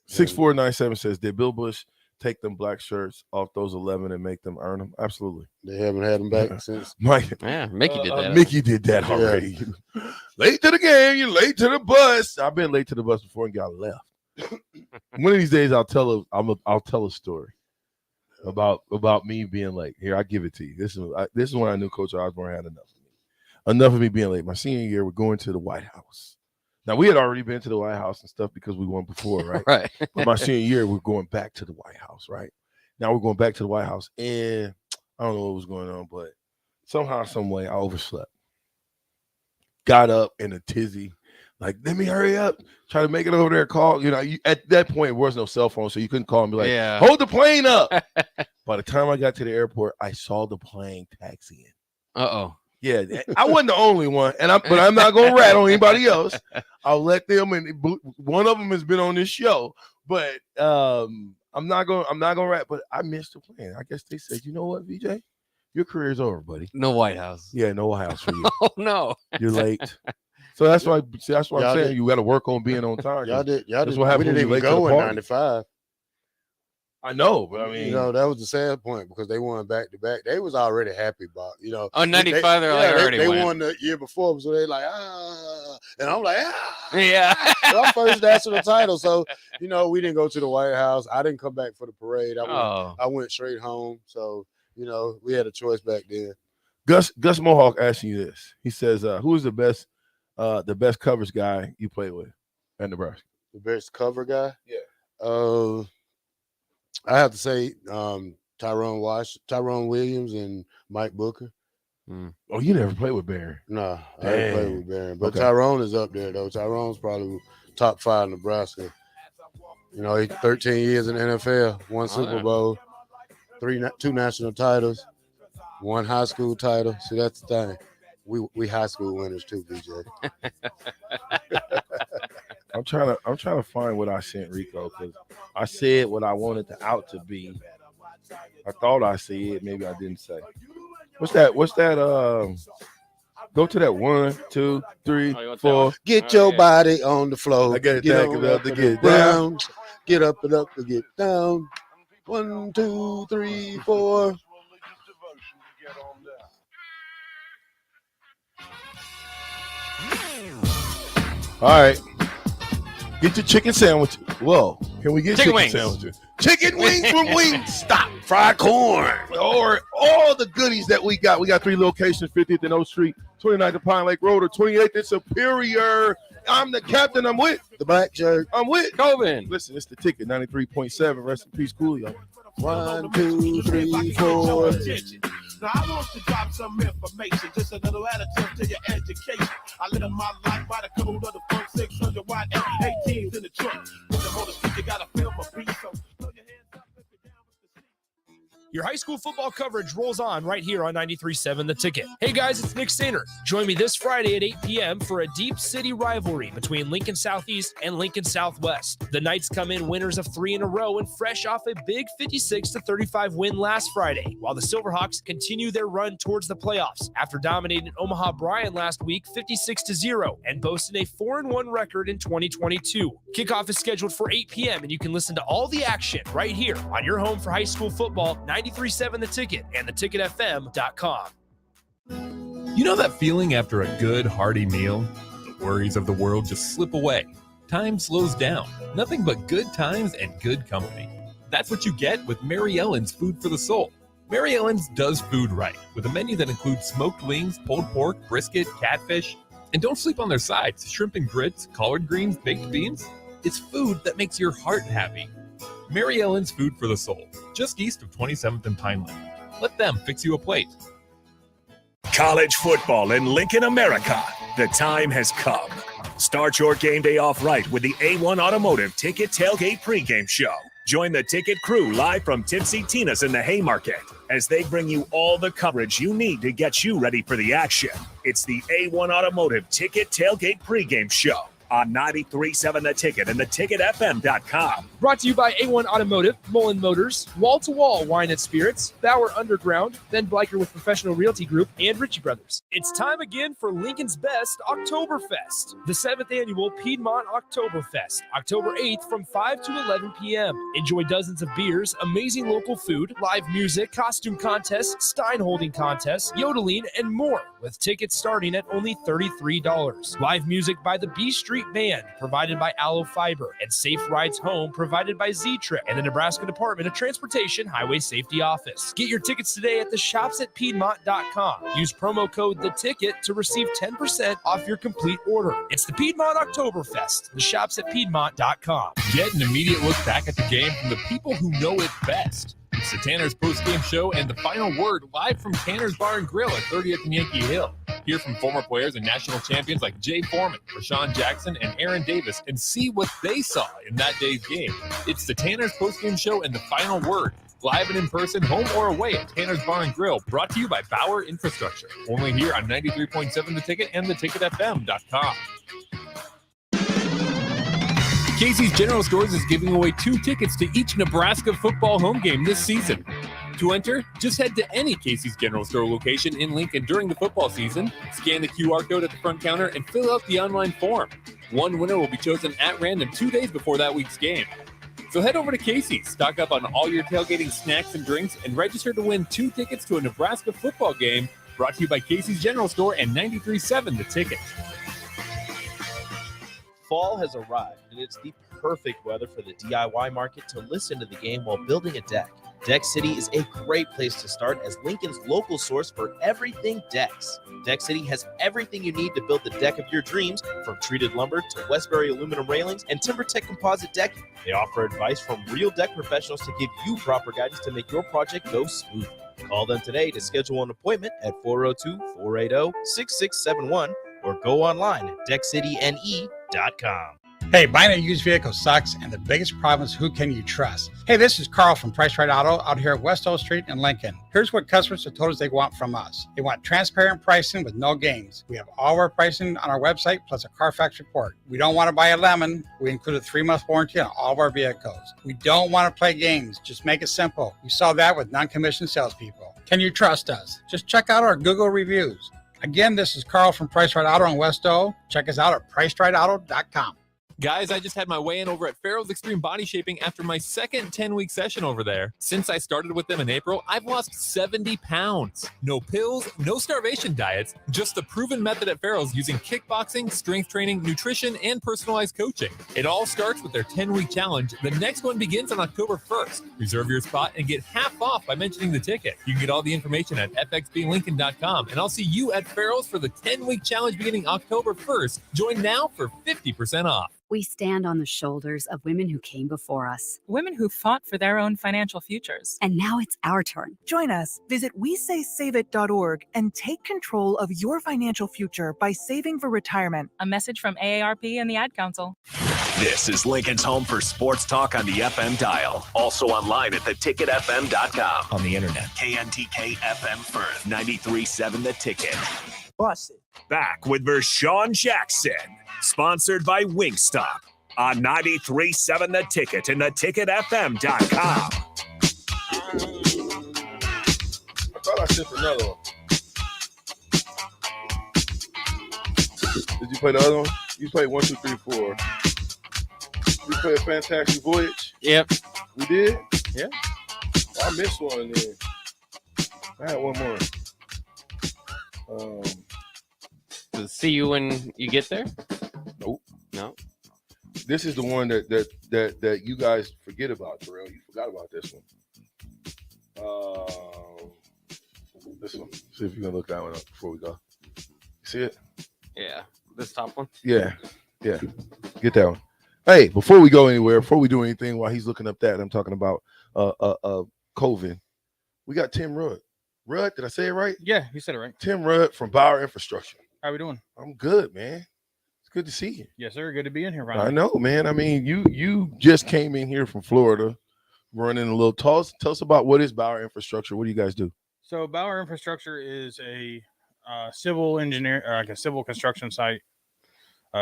6497 says, did Bill Bush take them black shirts off those 11 and make them earn them? Absolutely. They haven't had them back since. Mike, Mickey did that. Mickey did that already. Late to the game, you're late to the bus. I've been late to the bus before and got left. One of these days, I'll tell a story about me being late. Here, I give it to you. This is when I knew Coach Osborne had enough of me. Enough of me being late. My senior year, we're going to the White House. Now, we had already been to the White House and stuff because we won before, right? Right. But my senior year, we're going back to the White House, right? Now we're going back to the White House, and I don't know what was going on, but somehow, some way, I overslept. Got up in a tizzy, like, let me hurry up, try to make it over there, call. You know, at that point, there was no cell phone, so you couldn't call and be like, hold the plane up. By the time I got to the airport, I saw the plane taxiing. Uh-oh. Yeah, I wasn't the only one, but I'm not gonna rat on anybody else. I'll let them, and one of them has been on this show, but I'm not gonna rat. But I missed the plane. I guess they said, you know what, VJ, your career's over, buddy. No White House. Yeah, no White House for you. Oh no, you're late. So that's why I'm saying you got to work on being on time. Y'all did. That's what happened. We didn't even go in '95. I know, but I mean, you know, that was the sad point because they won back to back. They was already happy about, you know. Oh, 95, they're like already they won. won the year before, so they like and I'm like yeah. Our first national title. So you know, we didn't go to the White House. I didn't come back for the parade. I went straight home. So you know, we had a choice back then. Gus Mohawk asking you this. He says, "Who is the best covers guy you played with at Nebraska?" The best cover guy? Yeah. I have to say Tyrone Williams, and Mike Booker. Oh, you never played with Barry? No, I didn't play Dang. with Barry. But Okay. Tyrone is up there, though. Tyrone's probably top 5 in Nebraska. You know, he's 13 years in the NFL, 1 Super Bowl, 2 national titles, 1 high school title. See, that's the thing. We high school winners too, BJ. I'm trying to find what I sent Rico, because I said what I wanted the out to be. I thought I said, maybe I didn't say. What's that? Go to that 1, 2, 3, 4. Get your body on the floor. I got it. Get Get up to and get down. Get up and up to get down. 1, 2, 3, 4. All right. Get your chicken sandwich. Whoa. Can we get chicken wings. sandwiches? Chicken wings from Wingstop. Fried corn. Or all the goodies that we got. We got 3 locations, 50th and O Street, 29th and Pine Lake Road, or 28th and Superior. I'm the captain. I'm with the black shirt. I'm with Coven. Listen, it's the ticket, 93.7. Rest in peace, Coolio. 1, 2, 3, 4. Now I want to drop some information, just a little additive to your education. I live my life by the code of the funk 600 watt 18s in the truck. With the motor stick, you gotta feel my beat. So throw your hands up if you're down with the seat. Your high school football coverage rolls on right here on 93.7 The Ticket. Hey guys, it's Nick Stainer. Join me this Friday at 8 p.m. for a deep city rivalry between Lincoln Southeast and Lincoln Southwest. The Knights come in winners of 3 in a row and fresh off a big 56-35 win last Friday, while the Silverhawks continue their run towards the playoffs after dominating Omaha Bryan last week 56-0 and boasting a 4-1 record in 2022. Kickoff is scheduled for 8 p.m. and you can listen to all the action right here on your home for high school football, 93.7 The Ticket and theticketfm.com. You know that feeling after a good, hearty meal? The worries of the world just slip away. Time slows down. Nothing but good times and good company. That's what you get with Mary Ellen's Food for the Soul. Mary Ellen's does food right, with a menu that includes smoked wings, pulled pork, brisket, catfish. And don't sleep on their sides, shrimp and grits, collard greens, baked beans. It's food that makes your heart happy. Mary Ellen's Food for the Soul, just east of 27th and Pineland. Let them fix you a plate. College football in Lincoln, America. The time has come. Start your game day off right with the A1 Automotive Ticket Tailgate pregame show. Join the Ticket crew live from Tipsy Tina's in the Haymarket as they bring you all the coverage you need to get you ready for the action. It's the A1 Automotive Ticket Tailgate pregame show on 93.7 The Ticket and theticketfm.com. Brought to you by A1 Automotive, Mullen Motors, Wall to Wall Wine and Spirits, Bauer Underground, Ben Bleicher with Professional Realty Group, and Ritchie Brothers. It's time again for Lincoln's Best Oktoberfest, the 7th annual Piedmont Oktoberfest, October 8th from 5 to 11 p.m. Enjoy dozens of beers, amazing local food, live music, costume contests, Stein holding contests, yodeling, and more, with tickets starting at only $33. Live music by the B Street Band, provided by Aloe Fiber, and safe rides home, provided by Z-Trip and the Nebraska Department of Transportation Highway Safety Office. Get your tickets today at the shopsatpiedmont.com. Use promo code THETICKET to receive 10% off your complete order. It's the Piedmont Oktoberfest, the shopsatpiedmont.com. Get an immediate look back at the game from the people who know it best. It's the Tanner's post-game show and the final word live from Tanner's Bar and Grill at 30th and Yankee Hill. Hear from former players and national champions like Jay Foreman, Rashawn Jackson, and Aaron Davis and see what they saw in that day's game. It's the Tanner's post-game show and the final word, live and in person, home or away at Tanner's Bar and Grill, brought to you by Bauer Infrastructure. Only here on 93.7 The Ticket and theticketfm.com. Casey's General Stores is giving away 2 tickets to each Nebraska football home game this season. To enter, just head to any Casey's General Store location in Lincoln during the football season, scan the QR code at the front counter, and fill out the online form. One winner will be chosen at random 2 days before that week's game. So head over to Casey's, stock up on all your tailgating snacks and drinks, and register to win 2 tickets to a Nebraska football game, brought to you by Casey's General Store and 93.7 The Ticket. Fall has arrived, and it's the perfect weather for the DIY market to listen to the game while building a deck. Deck City is a great place to start as Lincoln's local source for everything decks. Deck City has everything you need to build the deck of your dreams, from treated lumber to Westbury aluminum railings and TimberTech composite decking. They offer advice from real deck professionals to give you proper guidance to make your project go smooth. Call them today to schedule an appointment at 402-480-6671 or go online at deckcityne.com. Hey, buying a used vehicle sucks, and the biggest problem is who can you trust? Hey, this is Carl from Price Right Auto out here at West O Street in Lincoln. Here's what customers have told us they want from us. They want transparent pricing with no games. We have all of our pricing on our website, plus a Carfax report. We don't want to buy a lemon. We include a 3-month warranty on all of our vehicles. We don't want to play games. Just make it simple. You saw that with non-commissioned salespeople. Can you trust us? Just check out our Google reviews. Again, this is Carl from Price Right Auto in West O. Check us out at pricerightauto.com. Guys, I just had my weigh-in over at Farrell's Extreme Body Shaping after my second 10-week session over there. Since I started with them in April, I've lost 70 pounds. No pills, no starvation diets, just the proven method at Farrell's using kickboxing, strength training, nutrition, and personalized coaching. It all starts with their 10-week challenge. The next one begins on October 1st. Reserve your spot and get half off by mentioning the ticket. You can get all the information at fxblincoln.com, and I'll see you at Farrell's for the 10-week challenge beginning October 1st. Join now for 50% off. We stand on the shoulders of women who came before us. Women who fought for their own financial futures. And now it's our turn. Join us. Visit WeSaySaveIt.org and take control of your financial future by saving for retirement. A message from AARP and the Ad Council. This is Lincoln's home for sports talk on the FM dial. Also online at theticketfm.com. On the internet. KNTK FM Firth, 93.7 The Ticket. Bust it. Back with Vershawn Jackson. Sponsored by Wingstop on 93.7 The Ticket and theticketfm.com. I thought I sent another one. Did you play the other one? You played 1, 2, 3, 4. We played Fantastic Voyage. Yep. We did? Yeah. Oh, I missed one then. I had one more. See you when you get there? Nope. No. This is the one that you guys forget about, Terrell. You forgot about this one. This one. See if you can look that one up before we go. You see it? Yeah. This top one? Yeah. Yeah. Get that one. Hey, before we go anywhere, before we do anything while he's looking up that, I'm talking about COVID. We got Tim Rudd. Rudd, did I say it right? Yeah, you said it right. Tim Rudd from Bauer Infrastructure. How we doing? I'm good, man. It's good to see you. Yes, sir. Good to be in here, Ryan. I know, man. I mean, you just came in here from Florida, running a little. Tell us about what is Bauer Infrastructure. What do you guys do? So Bauer Infrastructure is a civil engineer, like a civil construction site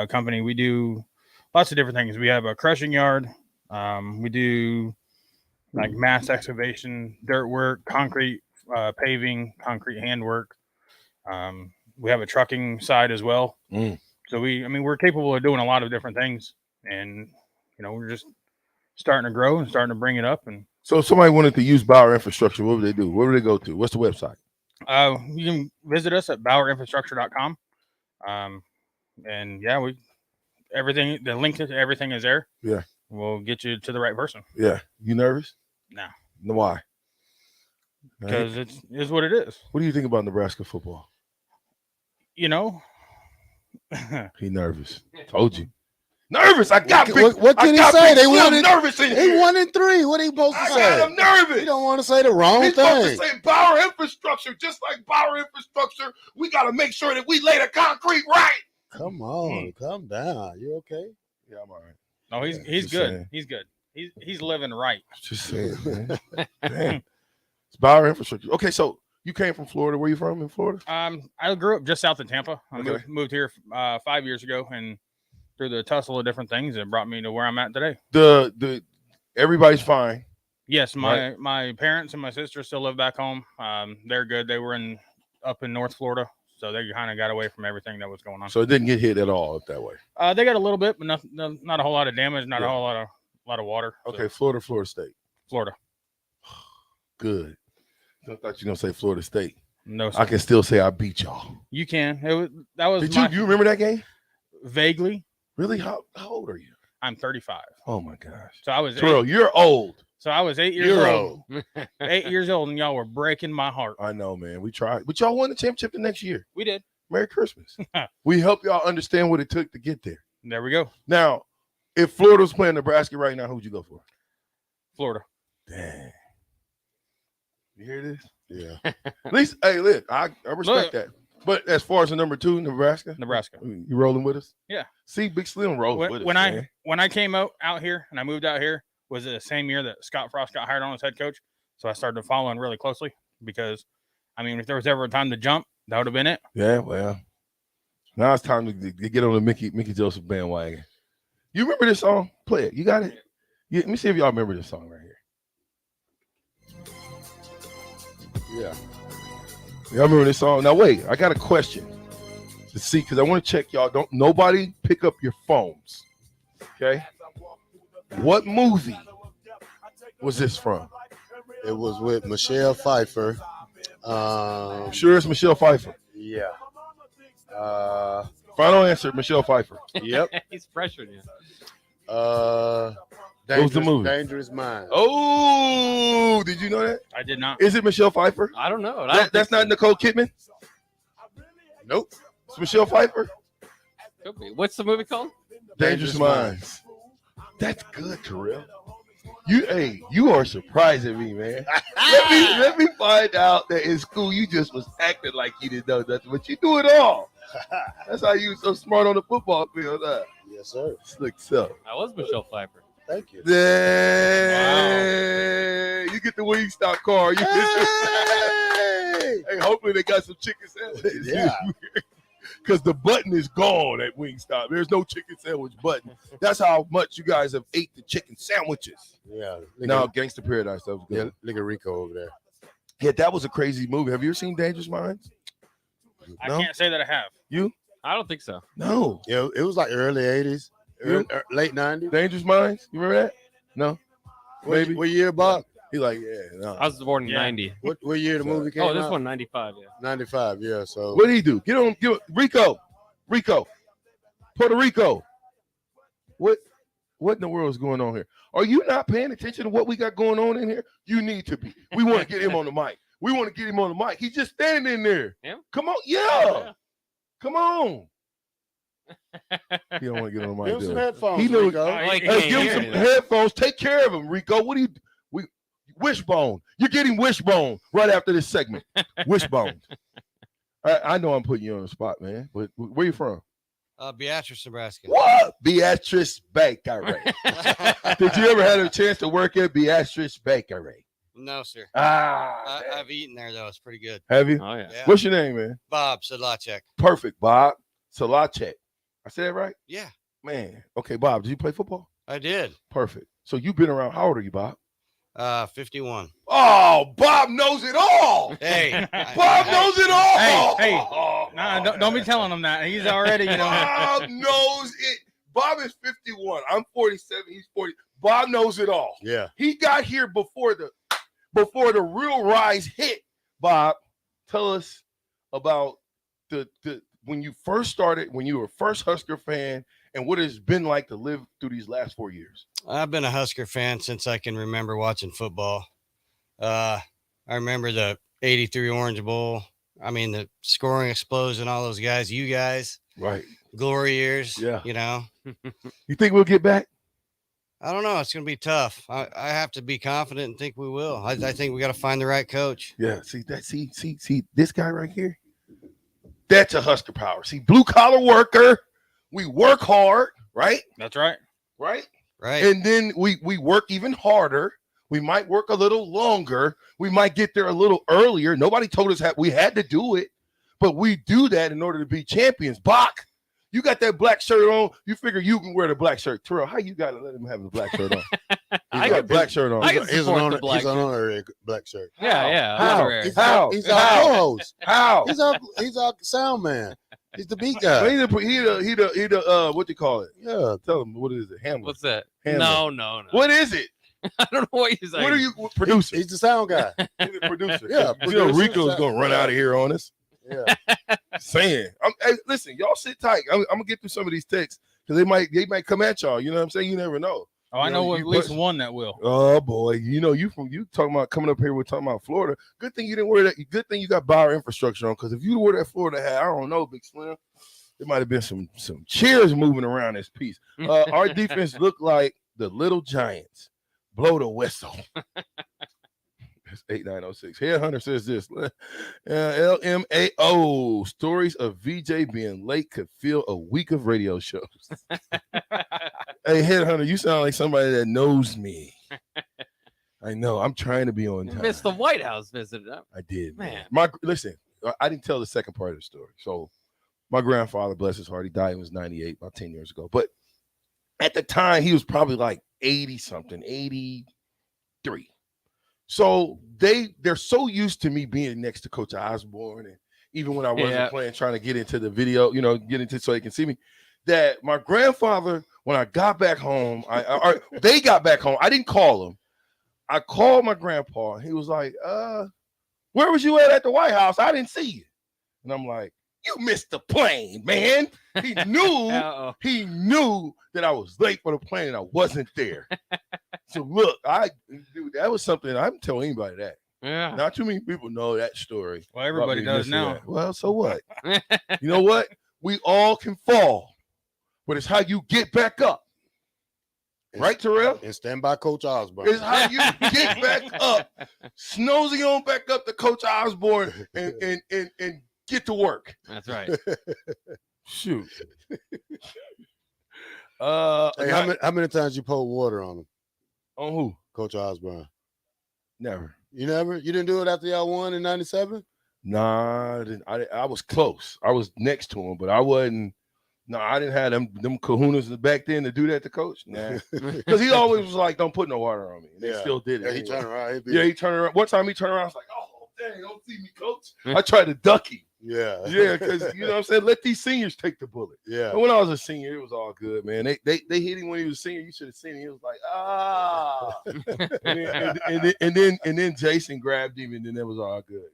company. We do lots of different things. We have a crushing yard. We do like mass excavation, dirt work, concrete paving, concrete handwork. We have a trucking side as well. So we're capable of doing a lot of different things, and we're just starting to grow and starting to bring it up. And so if somebody wanted to use Bauer Infrastructure, what would they do? Where would they go to? What's the website? You can visit us at bauerinfrastructure.com. And yeah, everything, the link to everything is there. Yeah. We'll get you to the right person. Yeah. You nervous? No. Why? Because it is what it is. What do you think about Nebraska football? He nervous. Told you. Nervous. I got what can he say? They won nervous in They here. 1-3. What are you supposed to say? I'm nervous. You don't want to say the wrong He's thing. supposed to say Bauer Infrastructure. Just like Bauer Infrastructure, we got to make sure that we lay the concrete right. Come on, calm down. You okay? Yeah, I'm all right. No, he's just good. saying. He's good. He's living right. Just saying, man. Damn. It's Bauer Infrastructure. Okay, so you came from Florida. Where you from in Florida? I grew up just south of Tampa. I Okay. moved here 5 years ago, and through the tussle of different things, it brought me to where I'm at today. The everybody's fine. Yes, my parents and my sister still live back home. They're good. They were up in North Florida, so they kind of got away from everything that was going on. So it didn't get hit at all up that way. They got a little bit, but not a whole lot of damage, not a whole lot of water. Okay, So, Florida State. Florida. Good. I thought you were gonna say Florida State. No, sir. I can still say I beat y'all. You can. That was. Did you remember that game? Vaguely. Really? How old are you? I'm 35. Oh my gosh. So I was. Terrell, you're old. So I was 8 years old. 8 years old, and y'all were breaking my heart. I know, man. We tried, but y'all won the championship the next year. We did. Merry Christmas. We helped y'all understand what it took to get there. There we go. Now, if Florida was playing Nebraska right now, who'd you go for? Florida. Dang. You hear this? Yeah. At least, hey, look, I respect that. But as far as the number 2, Nebraska, you rolling with us? Yeah. See, Big Slim rolls with us. When I came out here and I moved out here, was it the same year that Scott Frost got hired on as head coach? So I started following really closely because, I mean, if there was ever a time to jump, that would have been it. Yeah, well, now it's time to get on the Mickey Joseph bandwagon. You remember this song? Play it. You got it? Yeah, let me see if y'all remember this song right here. Yeah. Y'all remember this song? Now, wait, I got a question to see because I want to check y'all. Don't nobody pick up your phones. Okay. What movie was this from? It was with Michelle Pfeiffer. Sure, it's Michelle Pfeiffer. Yeah. Final answer, Michelle Pfeiffer. Yep. He's pressuring you. What was the movie? Dangerous Minds. Oh, did you know that? I did not. Is it Michelle Pfeiffer? I don't know. That's not Nicole Kidman? Nope. It's Michelle Pfeiffer? Could be. What's the movie called? Dangerous Minds. That's good, Terrell. You are surprising me, man. let me find out that in school you just was acting like you didn't know nothing, but you do it all. That's how you so smart on the football field. Yes, sir. Slick self. I was Michelle Pfeiffer. Thank you. Hey, you get the Wingstop car. You hey, hopefully they got some chicken sandwiches. Yeah. Because the button is gone at Wingstop. There's no chicken sandwich button. That's how much you guys have ate the chicken sandwiches. Yeah. Now, Gangsta Paradise. That was good. Yeah, look at Rico over there. Yeah, that was a crazy movie. Have you ever seen Dangerous Minds? I can't say that I have. You? I don't think so. No. Yeah, it was like early 80s, late 90s. Dangerous Minds? You remember that? No? Maybe. What year, Bob? He like, yeah, no. I was born in 90. What year the movie came out? Oh, this one, 95, yeah. 95, yeah. So What did he do? Get Rico. Puerto Rico. What in the world is going on here? Are you not paying attention to what we got going on in here? You need to be. We want to get him on the mic. He's just standing in there. Yeah. Come on. Yeah. Come on. He don't want to get on the mic. give him some do headphones, he knew. Rico. Like, Hey, give him some headphones. Take care of him, Rico. What do you? Wishbone. You're getting wishbone right after this segment. Wishbone. I know I'm putting you on the spot, man. But where you from? Beatrice, Nebraska. What? Beatrice Bakery. Did you ever have a chance to work at Beatrice Bakery? No, sir. I've eaten there, though. It's pretty good. Have you? Oh, yeah. What's your name, man? Bob Sedlacek. Perfect, Bob. Salacek. I said it right? Yeah, Man. Okay, Bob, did you play football? I did. Perfect. So you've been around. How old are you, Bob? 51. Oh, Bob knows it all. Hey. Bob knows it all. Hey. Nah, don't be telling him that. He's already, Bob knows it. Bob is 51. I'm 47. He's 40. Bob knows it all. Yeah. He got here before the real rise hit. Bob, tell us about the when you first started, when you were first Husker fan, and what it's been like to live through these last 4 years. I've been a Husker fan since I can remember watching football. I remember the 83 Orange Bowl. I mean, the scoring explosion, all those guys, you guys. Right. Glory years. Yeah. You know. You think we'll get back? I don't know. It's going to be tough. I have to be confident and think we will. I think we got to find the right coach. Yeah. See that? See this guy right here? That's a Husker power. See, blue collar worker. We work hard, right? That's right. Right? Right. And then we work even harder. We might work a little longer. We might get there a little earlier. Nobody told us we had to do it, but we do that in order to be champions. Bach, you got that black shirt on. You figure you can wear the black shirt. Terrell, how you got to let him have the black shirt on? He's got a black shirt on. He's an honorary black shirt. Yeah. He's our co-host. How? He's our sound man. He's the beat guy. He the what do you call it? Yeah, tell him what is it? Hamlet. What's that? Hamlet. No. What is it? I don't know what you're saying. What are you producer? He's the sound guy. He's the producer. Yeah, you know Rico's gonna run out of here on us. Yeah. Saying, hey, listen, y'all sit tight. I'm gonna get through some of these texts because they might come at y'all. You know what I'm saying? You never know. Oh, I know at least one that will. Oh boy, you talking about coming up here. We're talking about Florida. Good thing you didn't wear that. Good thing you got Bauer infrastructure on. Because if you wore that Florida hat, I don't know, Big Slim. There might have been some cheers moving around this piece. Our defense looked like the Little Giants. Blow the whistle. That's 8906. Headhunter says this. LMAO. Stories of VJ being late could fill a week of radio shows. Hey, Headhunter, you sound like somebody that knows me. I know. I'm trying to be on time. You missed the White House visit. I did, man. Listen, I didn't tell the second part of the story. So my grandfather, bless his heart, he died when he was 98, about 10 years ago. But at the time, he was probably like 80-something, 83. So they're so used to me being next to Coach Osborne, and even when I wasn't playing, trying to get into the video, get into so they can see me, that my grandfather, when I got back home, they got back home. I didn't call him. I called my grandpa, and he was like, where was you at the White House? I didn't see you. And I'm like, you missed the plane, man. He knew he knew that I was late for the plane and I wasn't there. So look, dude, that was something I didn't tell anybody that. Yeah. Not too many people know that story. Well, everybody does now. That. Well, so what? You know what? We all can fall, but it's how you get back up. Right, Terrell? And stand by Coach Osborne. It's how you get back up. Snosing on back up to Coach Osborne and get to work. That's right. Shoot. Hey, how many times you poured water on him? On who? Coach Osborne. Never. You never? You didn't do it after y'all won in 97? Nah, I was close. I was next to him, but I wasn't. No, I didn't have them kahunas back then to do that to Coach. Nah, because he always was like, "Don't put no water on me." And they still did it. Yeah, anyway. he turned around. He turned around. One time he turned around. I was like, "Oh, dang, don't see me, Coach." I tried to duck him. Yeah, because you know what I'm saying. Let these seniors take the bullet. Yeah. But when I was a senior, it was all good, man. They hit him when he was a senior. You should have seen him. He was like, and then Jason grabbed him, and then it was all good.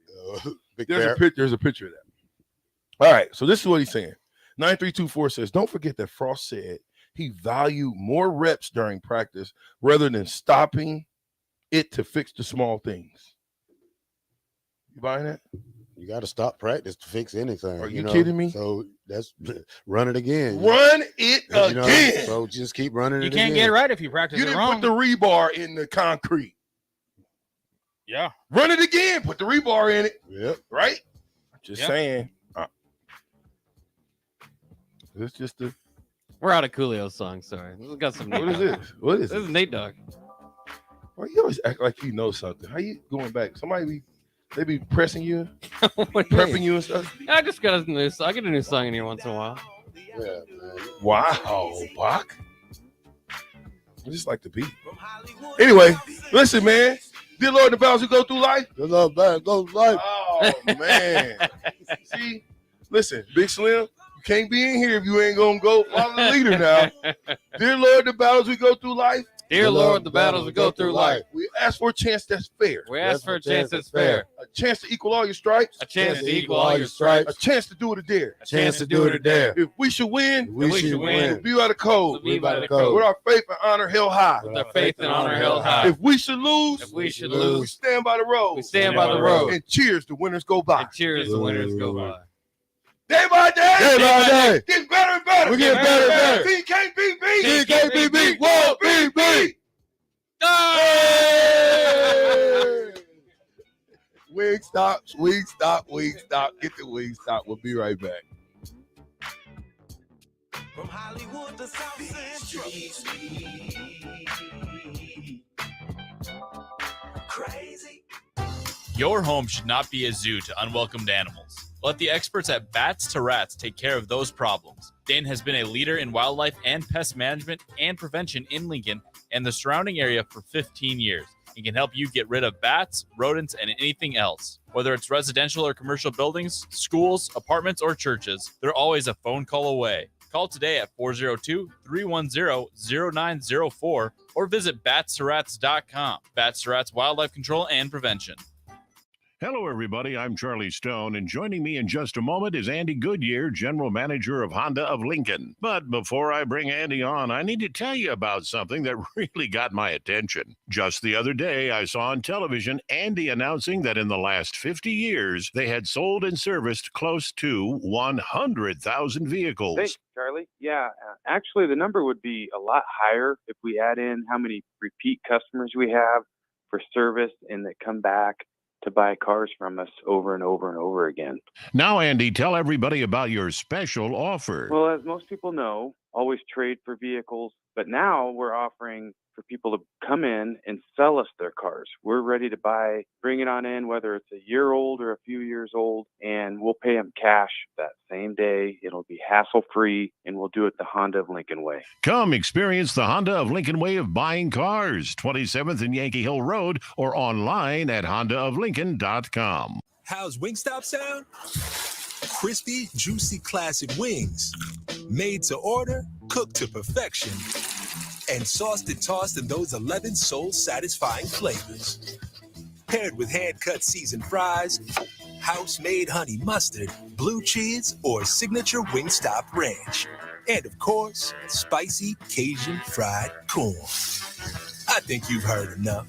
There's a picture of that. All right, so this is what he's saying. 9324 says, don't forget that Frost said he valued more reps during practice rather than stopping it to fix the small things. You buying that? You got to stop practice to fix anything. Are you kidding me? So that's run it again. Run it again. So just keep running You it can't again. get right if you practice You it didn't wrong. put the rebar in the concrete. Yeah. Run it again. Put the rebar in it. Yep. Right? Just saying. It's just a. We're out of Coolio's song. Sorry, we got some. What is this? What is this? Is Nate Dogg. Why you always act like you know something? How you going back? They be pressing you, prepping you and stuff. I just got a new. I get a new song in here once in a while. Yeah, man. Wow, Bach. I just like the beat. Anyway, listen, man. Dear Lord, the battles we go through life. Good Lord, battles go through life. Oh man. See, listen, Big Slim. Can't be in here if you ain't gonna go follow the leader now. Dear Lord, the battles we go through life. Dear Lord, the battles we go through life. We ask for a chance that's fair. We ask for a chance that's fair. A chance to equal all your stripes. A chance to equal all your stripes. A chance to do it or dare. A chance to do it or dare. If we should win, we should win. We'll be by the code. We'll be by the code. With our faith and honor held high. With our faith and honor held high. If we should lose, we stand by the road. We stand by the road. And cheers, the winners go by. And cheers, the winners go by. Day by day. Day by day. Getting better and better. We getting better and better. Team can't be beat. Team can't be beat. Won't be beat. Wing stop. Get the wing stop. We'll be right back. From Hollywood to South Central. Crazy. Your home should not be a zoo to unwelcomed animals. Let the experts at Bats to Rats take care of those problems. Dane has been a leader in wildlife and pest management and prevention in Lincoln and the surrounding area for 15 years. He can help you get rid of bats, rodents, and anything else. Whether it's residential or commercial buildings, schools, apartments, or churches, they're always a phone call away. Call today at 402-310-0904 or visit batsterats.com. Bats to Rats Wildlife Control and Prevention. Hello, everybody. I'm Charlie Stone, and joining me in just a moment is Andy Goodyear, General Manager of Honda of Lincoln. But before I bring Andy on, I need to tell you about something that really got my attention. Just the other day, I saw on television Andy announcing that in the last 50 years, they had sold and serviced close to 100,000 vehicles. Thanks, Charlie. Yeah, actually, the number would be a lot higher if we add in how many repeat customers we have for service and that come back to buy cars from us over and over and over again. Now, Andy, tell everybody about your special offer. Well, as most people know, always trade for vehicles, but now we're offering for people to come in and sell us their cars. We're ready to buy, bring it on in, whether it's a year old or a few years old, and we'll pay them cash that same day. It'll be hassle-free, and we'll do it the Honda of Lincoln way. Come experience the Honda of Lincoln way of buying cars, 27th and Yankee Hill Road, or online at hondaoflincoln.com. How's Wingstop sound? Crispy, juicy, classic wings. Made to order, cooked to perfection. And sauced and tossed in those 11 soul-satisfying flavors. Paired with hand-cut seasoned fries, house-made honey mustard, blue cheese, or signature Wingstop ranch. And, of course, spicy Cajun fried corn. I think you've heard enough.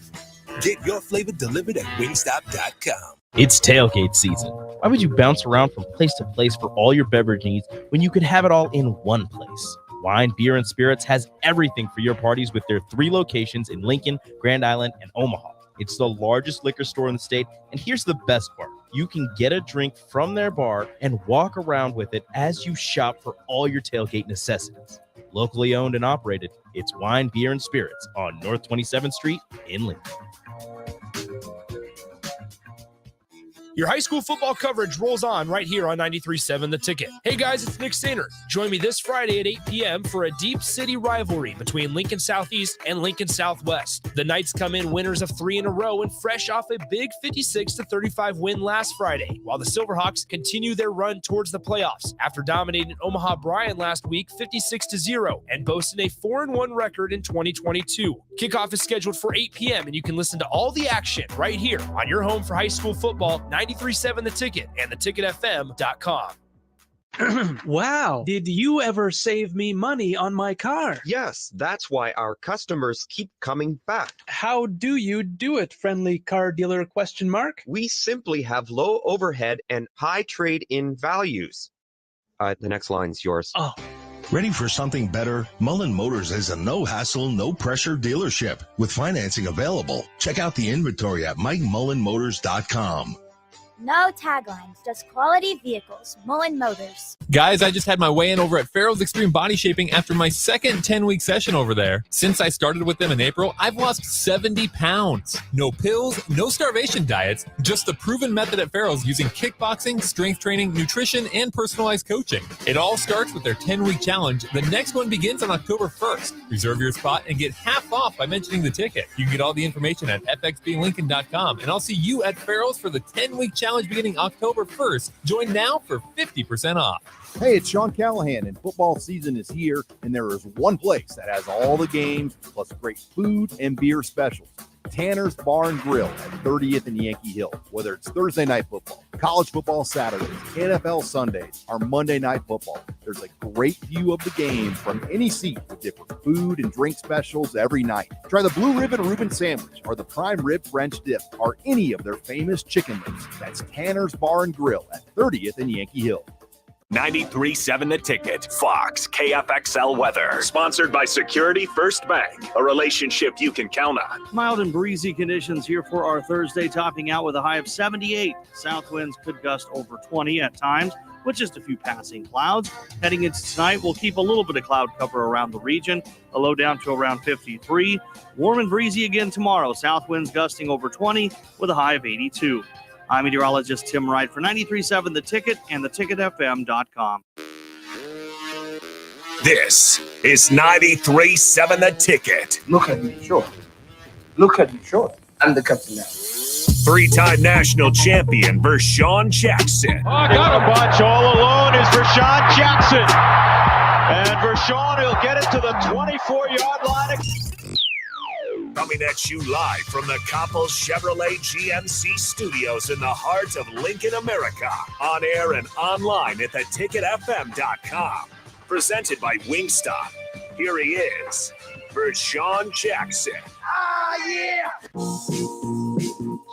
Get your flavor delivered at wingstop.com. It's tailgate season. Why would you bounce around from place to place for all your beverage needs when you could have it all in one place? Wine, Beer, and Spirits has everything for your parties with their 3 locations in Lincoln, Grand Island, and Omaha. It's the largest liquor store in the state, and here's the best part. You can get a drink from their bar and walk around with it as you shop for all your tailgate necessities. Locally owned and operated, it's Wine, Beer, and Spirits on North 27th Street in Lincoln. Your high school football coverage rolls on right here on 93.7 The Ticket. Hey guys, it's Nick Sainer. Join me this Friday at 8 p.m. for a deep city rivalry between Lincoln Southeast and Lincoln Southwest. The Knights come in winners of 3 in a row and fresh off a big 56-35 win last Friday, while the Silverhawks continue their run towards the playoffs after dominating Omaha Bryan last week 56-0 and boasting a 4-1 record in 2022. Kickoff is scheduled for 8 p.m. and you can listen to all the action right here on your home for high school football, 93.7 The Ticket and theticketfm.com. Wow. Did you ever save me money on my car? Yes, that's why our customers keep coming back. How do you do it, friendly car dealer ? We simply have low overhead and high trade-in values. The next line's yours. Oh. Ready for something better? Mullen Motors is a no-hassle, no-pressure dealership with financing available. Check out the inventory at MikeMullenMotors.com. No taglines, just quality vehicles. Mullen Motors. Guys, I just had my weigh-in over at Farrell's Extreme Body Shaping after my second 10-week session over there. Since I started with them in April, I've lost 70 pounds. No pills, no starvation diets, just the proven method at Farrell's using kickboxing, strength training, nutrition, and personalized coaching. It all starts with their 10-week challenge. The next one begins on October 1st. Reserve your spot and get half off by mentioning the ticket. You can get all the information at fxblincoln.com, and I'll see you at Farrell's for the 10-week challenge beginning October 1st. Join now for 50% off. Hey, it's Sean Callahan, and football season is here, and there is one place that has all the games, plus great food and beer specials. Tanner's Bar and Grill at 30th and Yankee Hill. Whether it's Thursday night football, college football Saturdays, NFL Sundays, or Monday night football, there's a great view of the game from any seat with different food and drink specials every night. Try the Blue Ribbon Reuben Sandwich or the Prime Rib French Dip or any of their famous chicken wings. That's Tanner's Bar and Grill at 30th and Yankee Hill. 93.7 The Ticket, Fox, KFXL weather. Sponsored by Security First Bank, a relationship you can count on. Mild and breezy conditions here for our Thursday, topping out with a high of 78. South winds could gust over 20 at times, with just a few passing clouds. Heading into tonight, we'll keep a little bit of cloud cover around the region, a low down to around 53. Warm and breezy again tomorrow. South winds gusting over 20 with a high of 82. I'm meteorologist Tim Wright for 93.7 The Ticket and theticketfm.com. This is 93.7 The Ticket. Look at me, sure. Look at me, sure. I'm the captain now. 3-time national champion Vershawn Jackson. Oh, got a bunch all alone is Vershawn Jackson. And Vershawn will get it to the 24-yard line. Coming at you live from the Coppel Chevrolet GMC studios in the heart of Lincoln, America. On air and online at theticketfm.com. Presented by Wingstop. Here he is, Vershawn Jackson. Ah, yeah!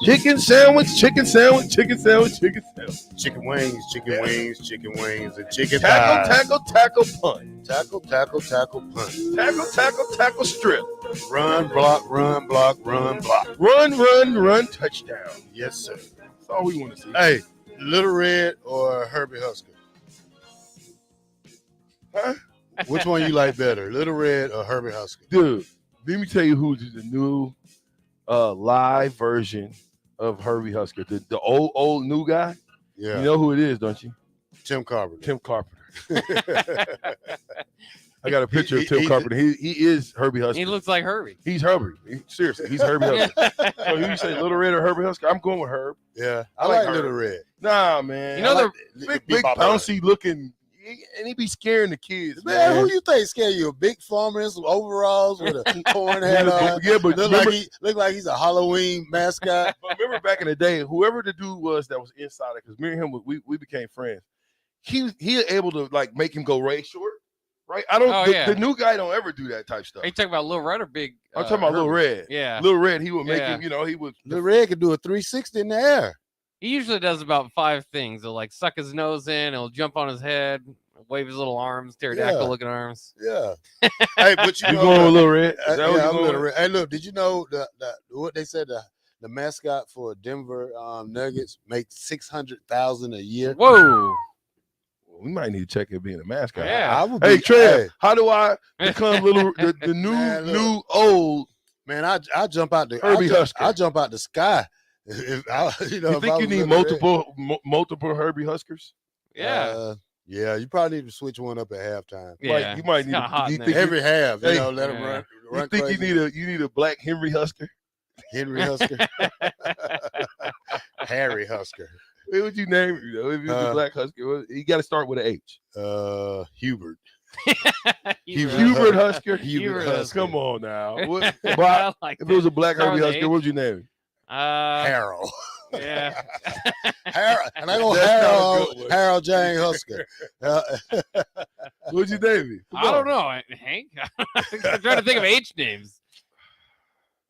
Chicken sandwich, chicken sandwich, chicken sandwich, chicken sandwich. Chicken wings, and chicken tackle, thighs. tackle, punt. Tackle, punt. Tackle, strip. Run, block, run, block, run, block. Run, touchdown. Yes, sir. That's all we want to see. Hey, Little Red or Herbie Husker? Huh? Which one you like better, Little Red or Herbie Husker? Dude, let me tell you who's the new live version of Herbie Husker. The old new guy. Yeah. You know who it is, don't you? Tim Carpenter. I got a picture of Tim Carpenter. He is Herbie Husker. He looks like Herbie. He's Herbie. Seriously, he's Herbie Husker. So you say Little Red or Herbie Husker? I'm going with Herb. Yeah, I like Herb. Little Red. Nah, man. You know big bouncy looking, and he be scaring the kids. Man, who you think scared you? A big farmer in some overalls with a corn hat on? Yeah, but look like he's a Halloween mascot. But remember back in the day, whoever the dude was that was inside it, because me and him, we became friends. He able to like make him go race short. Right, I don't. The new guy don't ever do that type stuff. Are you talking about Lil Red or Big? I'm talking about Lil Red. Yeah, Lil Red. He would make him. You know, he would. Lil Red could do a 360 in the air. He usually does about 5 things. He'll like suck his nose in. He'll jump on his head, wave his little arms, pterodactyl looking arms. Yeah. Hey, but you know, going with Lil Red? I'm Lil Red. Hey, look, did you know what they said? The mascot for Denver Nuggets makes $600,000 a year. Whoa. We might need to check it being a mascot. Yeah. Hey, Trey, how do I become the new old man? I jump out the Herbie Husker. I jump out the sky. You think you need multiple Herbie Huskers? Yeah. Yeah, you probably need to switch one up at halftime. Yeah, you might need every half. You know, let them run. You think crazy. you need a black Henry Husker? Henry Husker. Harry Husker. What would you name it? You know, if it's a black Husker, you got to start with an H. Hubert. Hubert Husker. Hubert Husker. Come on now. If it was a black Herbie Husker, what would you name it? Harold. Yeah. Harold. And I go Harold Jane Husker. What'd you name it? I don't know, Hank. I'm trying to think of H names.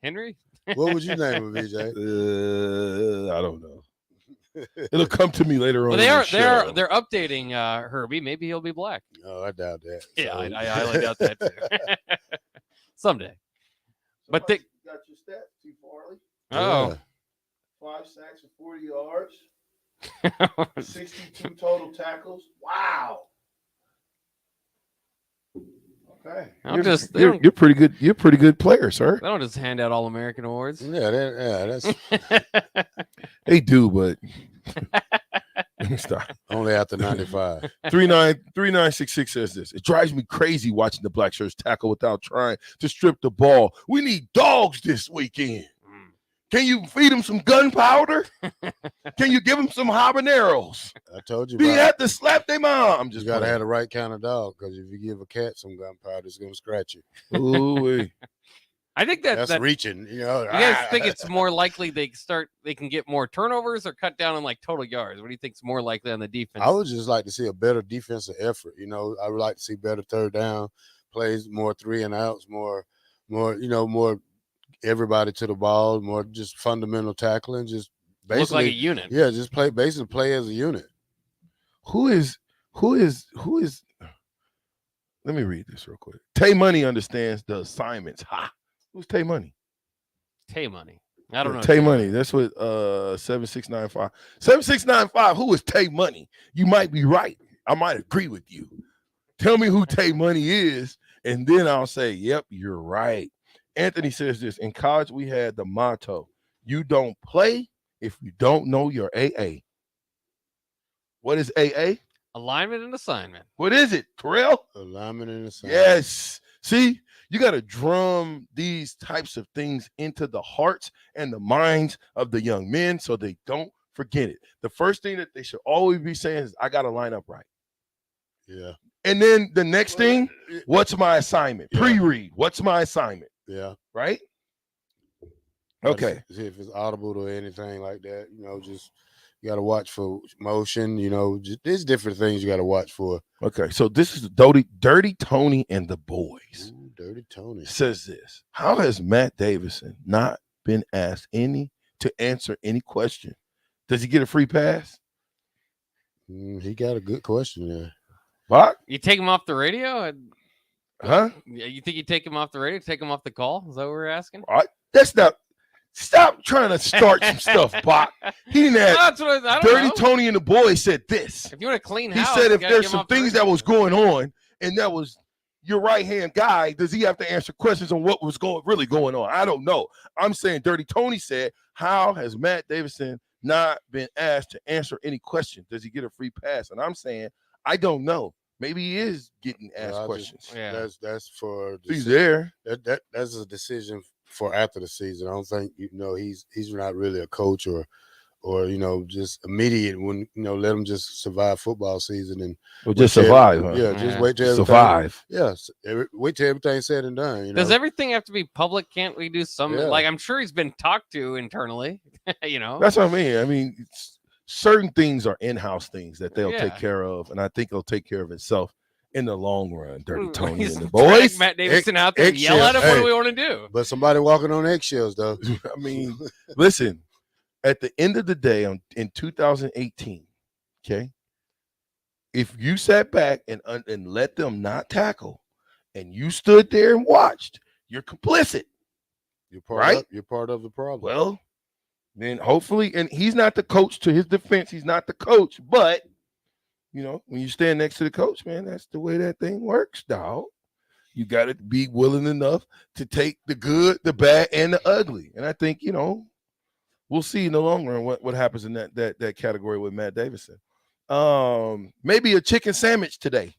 Henry? What would you name him, VJ? I don't know. It'll come to me later on. Well, they're updating Herbie. Maybe he'll be black. Oh, I doubt that. Yeah, I highly doubt that too. Someday. But they got your stats, T. Farley. Oh. Yeah. 5 sacks and 40 yards. 62 total tackles. Wow. Okay. You're pretty good. You're a pretty good player, sir. They don't just hand out All-American awards. Yeah, that's they do, but stop. Only after 95. 3966 says this. It drives me crazy watching the black shirts tackle without trying to strip the ball. We need dogs this weekend. Can you feed them some gunpowder? Can you give them some habaneros? I told you. Do you have to slap their mom? I'm just you gotta have the right kind of dog, because if you give a cat some gunpowder, it's gonna scratch you. Ooh, I think that's reaching. You know, you guys think it's more likely they can get more turnovers or cut down on like total yards? What do you think is more likely on the defense? I would just like to see a better defensive effort. You know, I would like to see better third down plays, more 3 and outs, more everybody to the ball, more just fundamental tackling, just basically look like a unit. Yeah, just play as a unit. Who is let me read this real quick. Tay Money understands the assignments. Ha! Who's Tay Money? Tay Money. I don't know. Tay Money. That's what 7695. 7695. Who is Tay Money? You might be right. I might agree with you. Tell me who Tay Money is, and then I'll say, yep, you're right. Anthony says this. In college, we had the motto, you don't play if you don't know your AA. What is AA? Alignment and assignment. What is it, Terrell? Alignment and assignment. Yes. See, you got to drum these types of things into the hearts and the minds of the young men so they don't forget it. The first thing that they should always be saying is, I got to line up right. Yeah. And then the next thing, what's my assignment? Pre-read. What's my assignment? Yeah. Right? Okay. See if it's audible or anything like that. You know, just you got to watch for motion. You know, there's different things you got to watch for. Okay, so this is Dirty Tony and the Boys. Ooh, Dirty Tony says this: how has Matt Davison not been asked to answer any question? Does he get a free pass? He got a good question there. Bach? You take him off the radio? Huh? You think you take him off the radio? Take him off the call? Is that what we're asking? That's not. Stop trying to start some stuff, Bach. He didn't ask. I don't Dirty know. Tony and the Boys said this. If you want to clean He house, said you if gotta there's get him some off the things radio. that was going on, and that was your right-hand guy, does he have to answer questions on what was really going on? I don't know. I'm saying Dirty Tony said, how has Matt Davison not been asked to answer any question? Does he get a free pass? And I'm saying, I don't know. Maybe he is getting asked questions. That's for he's there. That's a decision for after the season. I don't think he's not really a coach or just immediate when let him just survive football season and just survive. Just wait till survive. Yes, wait till everything's said and done. Does everything have to be public? Can't we do some? Yeah. Like I'm sure he's been talked to internally. That's what I mean. I mean, certain things are in-house things that they'll take care of, and I think it'll take care of itself in the long run. Dirty Tony and the Boys. Matt Davison out there, yell at him. What do we want to do? But somebody walking on eggshells, though. I mean, listen. At the end of the day, in 2018, okay, if you sat back and let them not tackle, and you stood there and watched, you're complicit. You're part of the problem. Well, then hopefully, and he's not the coach. To his defense, he's not the coach. But when you stand next to the coach, man, that's the way that thing works, dog. You got to be willing enough to take the good, the bad, and the ugly. And I think we'll see in the long run what happens in that category with Matt Davison. Maybe a chicken sandwich today.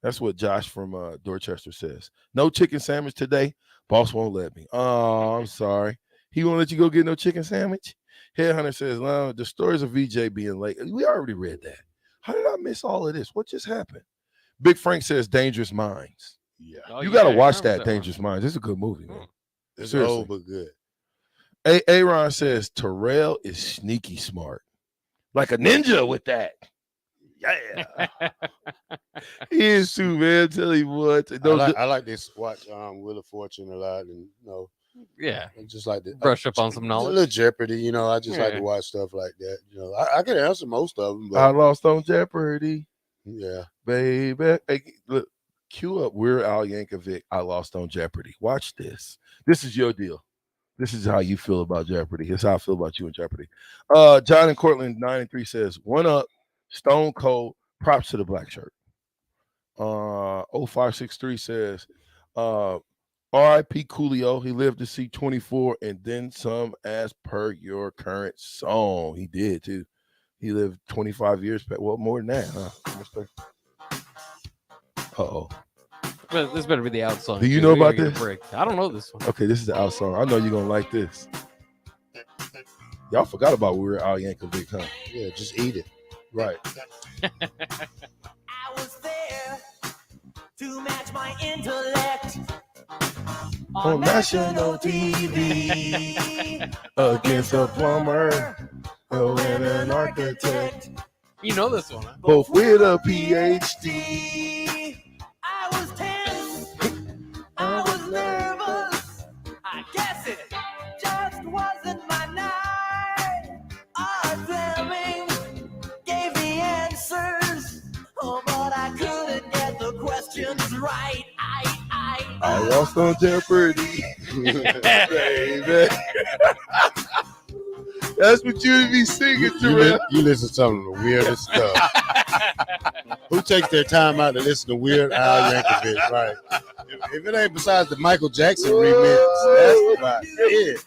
That's what Josh from Dorchester says. No chicken sandwich today. Boss won't let me. Oh, I'm sorry. He won't let you go get no chicken sandwich? Headhunter says, well, the stories of VJ being late. We already read that. How did I miss all of this? What just happened? Big Frank says Dangerous Minds. Yeah. You got to watch that Dangerous Minds. It's a good movie, man. It's Seriously. old but good. Aaron says Terrell is sneaky smart. Like a ninja with that. Yeah. He is too, man. Tell you what. I like this watch Wheel of Fortune a lot, and yeah, I just like to brush up on some knowledge. A little Jeopardy, I just like to watch stuff like that. I can answer most of them. But I lost on Jeopardy. Yeah, baby. Hey, look, cue up Weird Al Yankovic. I lost on Jeopardy. Watch this. This is your deal. This is how you feel about Jeopardy. It's how I feel about you and Jeopardy. John and Cortland 9-3 says, 1 up, Stone Cold, props to the black shirt. 0563 says, R.I.P. Coolio. He lived to see 24 and then some as per your current song. He did too. He lived 25 years back. Well, more than that, huh? Uh-oh. But this better be the out song. Do you know about this? I don't know this one. Okay, this is the out song. I know you're gonna like this. Y'all forgot about Weird Al Yankovic, huh? Yeah, just eat it. Right. I was there to match my intellect on national TV against a plumber and an architect. You know this one, huh? Both with a PhD. I was tense. I was nervous. I guess it just wasn't my night. Fleming gave the answers, but I couldn't get the questions right. I lost on Jeopardy, baby. That's what you be singing, Terrell. You listen to some of the weirdest stuff. Who takes their time out to listen to Weird Al Yankovic? Right. If it ain't besides the Michael Jackson remix, that's about it.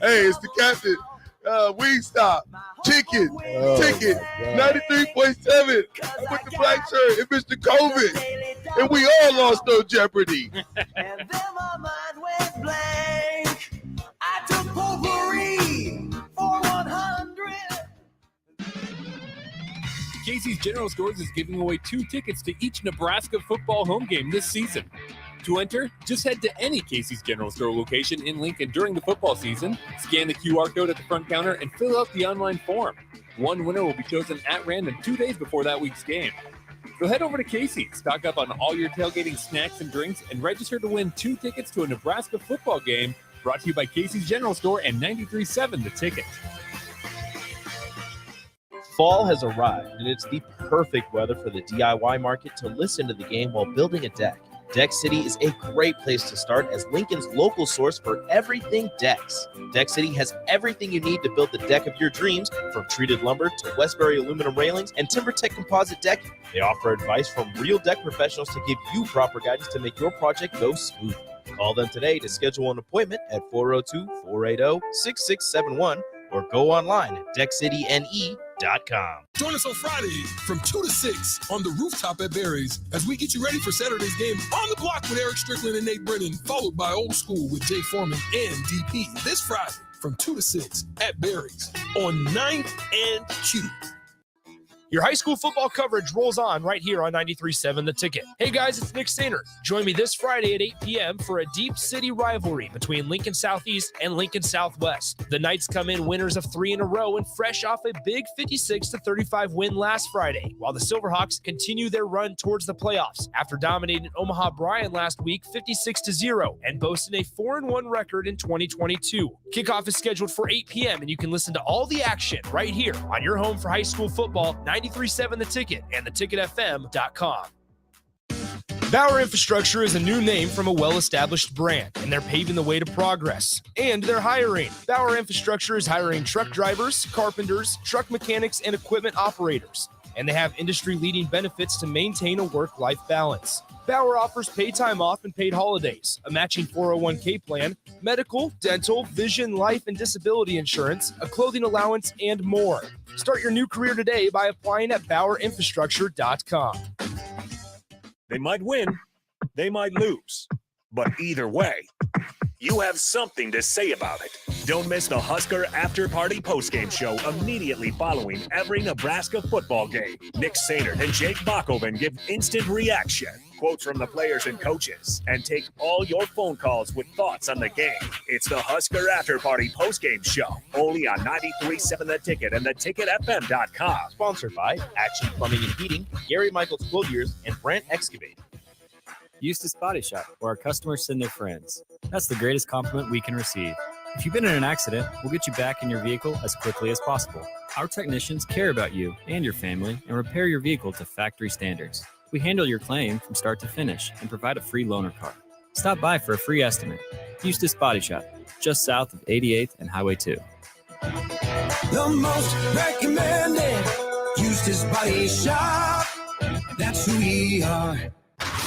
Hey, it's the captain. Wingstop, Chicken, Ticket, 93.7 with the black shirt and Mr. COVID. And we all lost on Jeopardy. And then my mind went blank. I took potpourri for 100. Casey's General Stores is giving away 2 tickets to each Nebraska football home game this season. To enter, just head to any Casey's General Store location in Lincoln during the football season, scan the QR code at the front counter, and fill out the online form. One winner will be chosen at random 2 days before that week's game. So head over to Casey's, stock up on all your tailgating snacks and drinks, and register to win 2 tickets to a Nebraska football game, brought to you by Casey's General Store and 93.7 The Ticket. Fall has arrived, and it's the perfect weather for the DIY market to listen to the game while building a deck. Deck City is a great place to start as Lincoln's local source for everything decks. Deck City has everything you need to build the deck of your dreams, from treated lumber to Westbury aluminum railings and TimberTech composite decking. They offer advice from real deck professionals to give you proper guidance to make your project go smooth. Call them today to schedule an appointment at 402-480-6671 or go online at deckcityne.com. Join us on Friday from 2 to 6 on the rooftop at Barry's as we get you ready for Saturday's game on the block with Eric Strickland and Nate Brennan, followed by Old School with Jay Foreman and DP this Friday from 2 to 6 at Barry's on 9th and Q. Your high school football coverage rolls on right here on 93.7 The Ticket. Hey guys, it's Nick Sainer. Join me this Friday at 8 p.m. for a deep city rivalry between Lincoln Southeast and Lincoln Southwest. The Knights come in winners of 3 in a row and fresh off a big 56-35 win last Friday, while the Silverhawks continue their run towards the playoffs after dominating Omaha Bryan last week 56-0 and boasting a 4-1 record in 2022. Kickoff is scheduled for 8 p.m. and you can listen to all the action right here on your home for high school football, 93.7 The Ticket and theticketfm.com. Bauer Infrastructure is a new name from a well-established brand, and they're paving the way to progress. And they're hiring. Bauer Infrastructure is hiring truck drivers, carpenters, truck mechanics, and equipment operators. And they have industry-leading benefits to maintain a work-life balance. Bauer offers paid time off and paid holidays, a matching 401k plan, medical, dental, vision, life, and disability insurance, a clothing allowance, and more. Start your new career today by applying at BauerInfrastructure.com. They might win, they might lose, but either way, you have something to say about it. Don't miss the Husker After Party postgame show immediately following every Nebraska football game. Nick Sainert and Jake Bachhoven give instant reaction, quotes from the players and coaches, and take all your phone calls with thoughts on the game. It's the Husker After Party postgame show, only on 93.7 The Ticket and theticketfm.com. Sponsored by Action Plumbing and Heating, Gary Michaels Clothiers, and Brent Excavate. Eustace Body Shop, where our customers send their friends. That's the greatest compliment we can receive. If you've been in an accident, we'll get you back in your vehicle as quickly as possible. Our technicians care about you and your family and repair your vehicle to factory standards. We handle your claim from start to finish and provide a free loaner car. Stop by for a free estimate. Eustace Body Shop, just south of 88th and Highway 2. The most recommended Eustace Body Shop. That's who we are.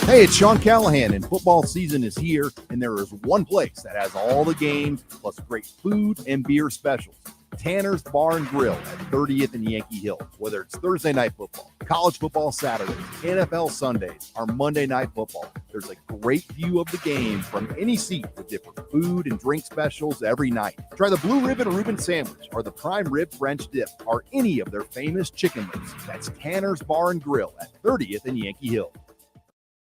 Hey, it's Sean Callahan, and football season is here, and there is one place that has all the games, plus great food and beer specials. Tanner's Bar and Grill at 30th and Yankee Hill. Whether it's Thursday night football, college football Saturdays, NFL Sundays, or Monday night football, there's a great view of the game from any seat with different food and drink specials every night. Try the Blue Ribbon Reuben Sandwich or the Prime Rib French Dip or any of their famous chicken wings. That's Tanner's Bar and Grill at 30th and Yankee Hill.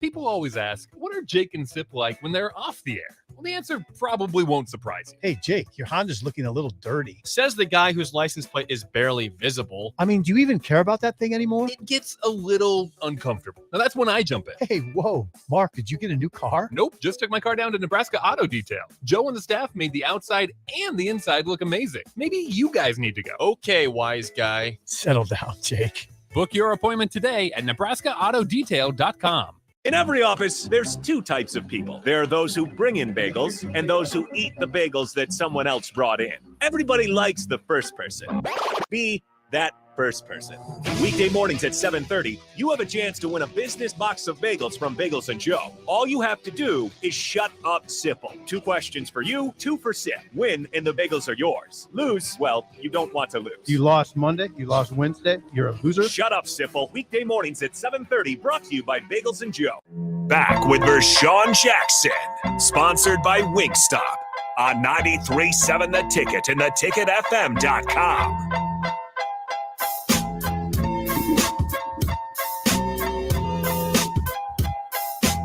People always ask, what are Jake and Sip like when they're off the air? Well, the answer probably won't surprise you. Hey, Jake, your Honda's looking a little dirty. Says the guy whose license plate is barely visible. I mean, do you even care about that thing anymore? It gets a little uncomfortable. Now, that's when I jump in. Hey, whoa. Mark, did you get a new car? Nope, just took my car down to Nebraska Auto Detail. Joe and the staff made the outside and the inside look amazing. Maybe you guys need to go. Okay, wise guy. Settle down, Jake. Book your appointment today at NebraskaAutoDetail.com. In every office, there's two types of people. There are those who bring in bagels and those who eat the bagels that someone else brought in. Everybody likes the first person. Be that first person. Weekday mornings at 7:30, you have a chance to win a business box of bagels from Bagels & Joe. All you have to do is shut up, Sipple. 2 questions for you, 2 for Sip. Win, and the bagels are yours. Lose, well, you don't want to lose. You lost Monday, you lost Wednesday, you're a loser. Shut up, Sipple. Weekday mornings at 7:30, brought to you by Bagels & Joe. Back with Vershawn Jackson, sponsored by Wingstop on 93.7 The Ticket and theticketfm.com.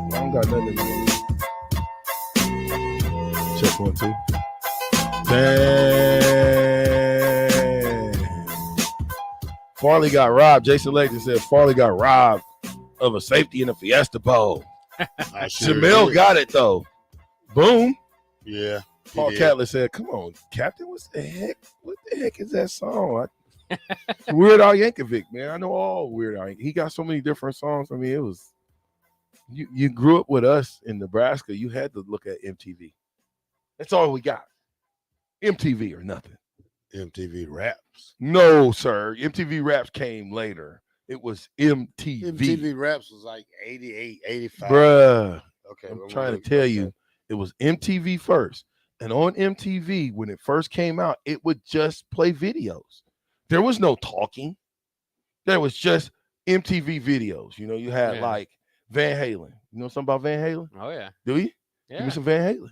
I don't got nothing to do. Check 1, 2. Dang. Farley got robbed. Jason Legend said Farley got robbed of a safety in the Fiesta Bowl. Jamel got it though. Boom. Yeah. Paul Catlett said, "Come on, Captain. What the heck is that song?" Weird Al Yankovic, man. I know all Weird Al. He got so many different songs. I mean, it was you grew up with us in Nebraska. You had to look at MTV. That's all we got. MTV or nothing. MTV Raps. No, sir. MTV Raps came later. It was MTV. MTV Raps was like 88, 85. Bruh. Okay. I'm trying to tell you, it was MTV first. And on MTV, when it first came out, it would just play videos. There was no talking. There was just MTV videos. You know, you had like Van Halen. You know something about Van Halen? Oh, yeah. Do you? Yeah. Give me some Van Halen.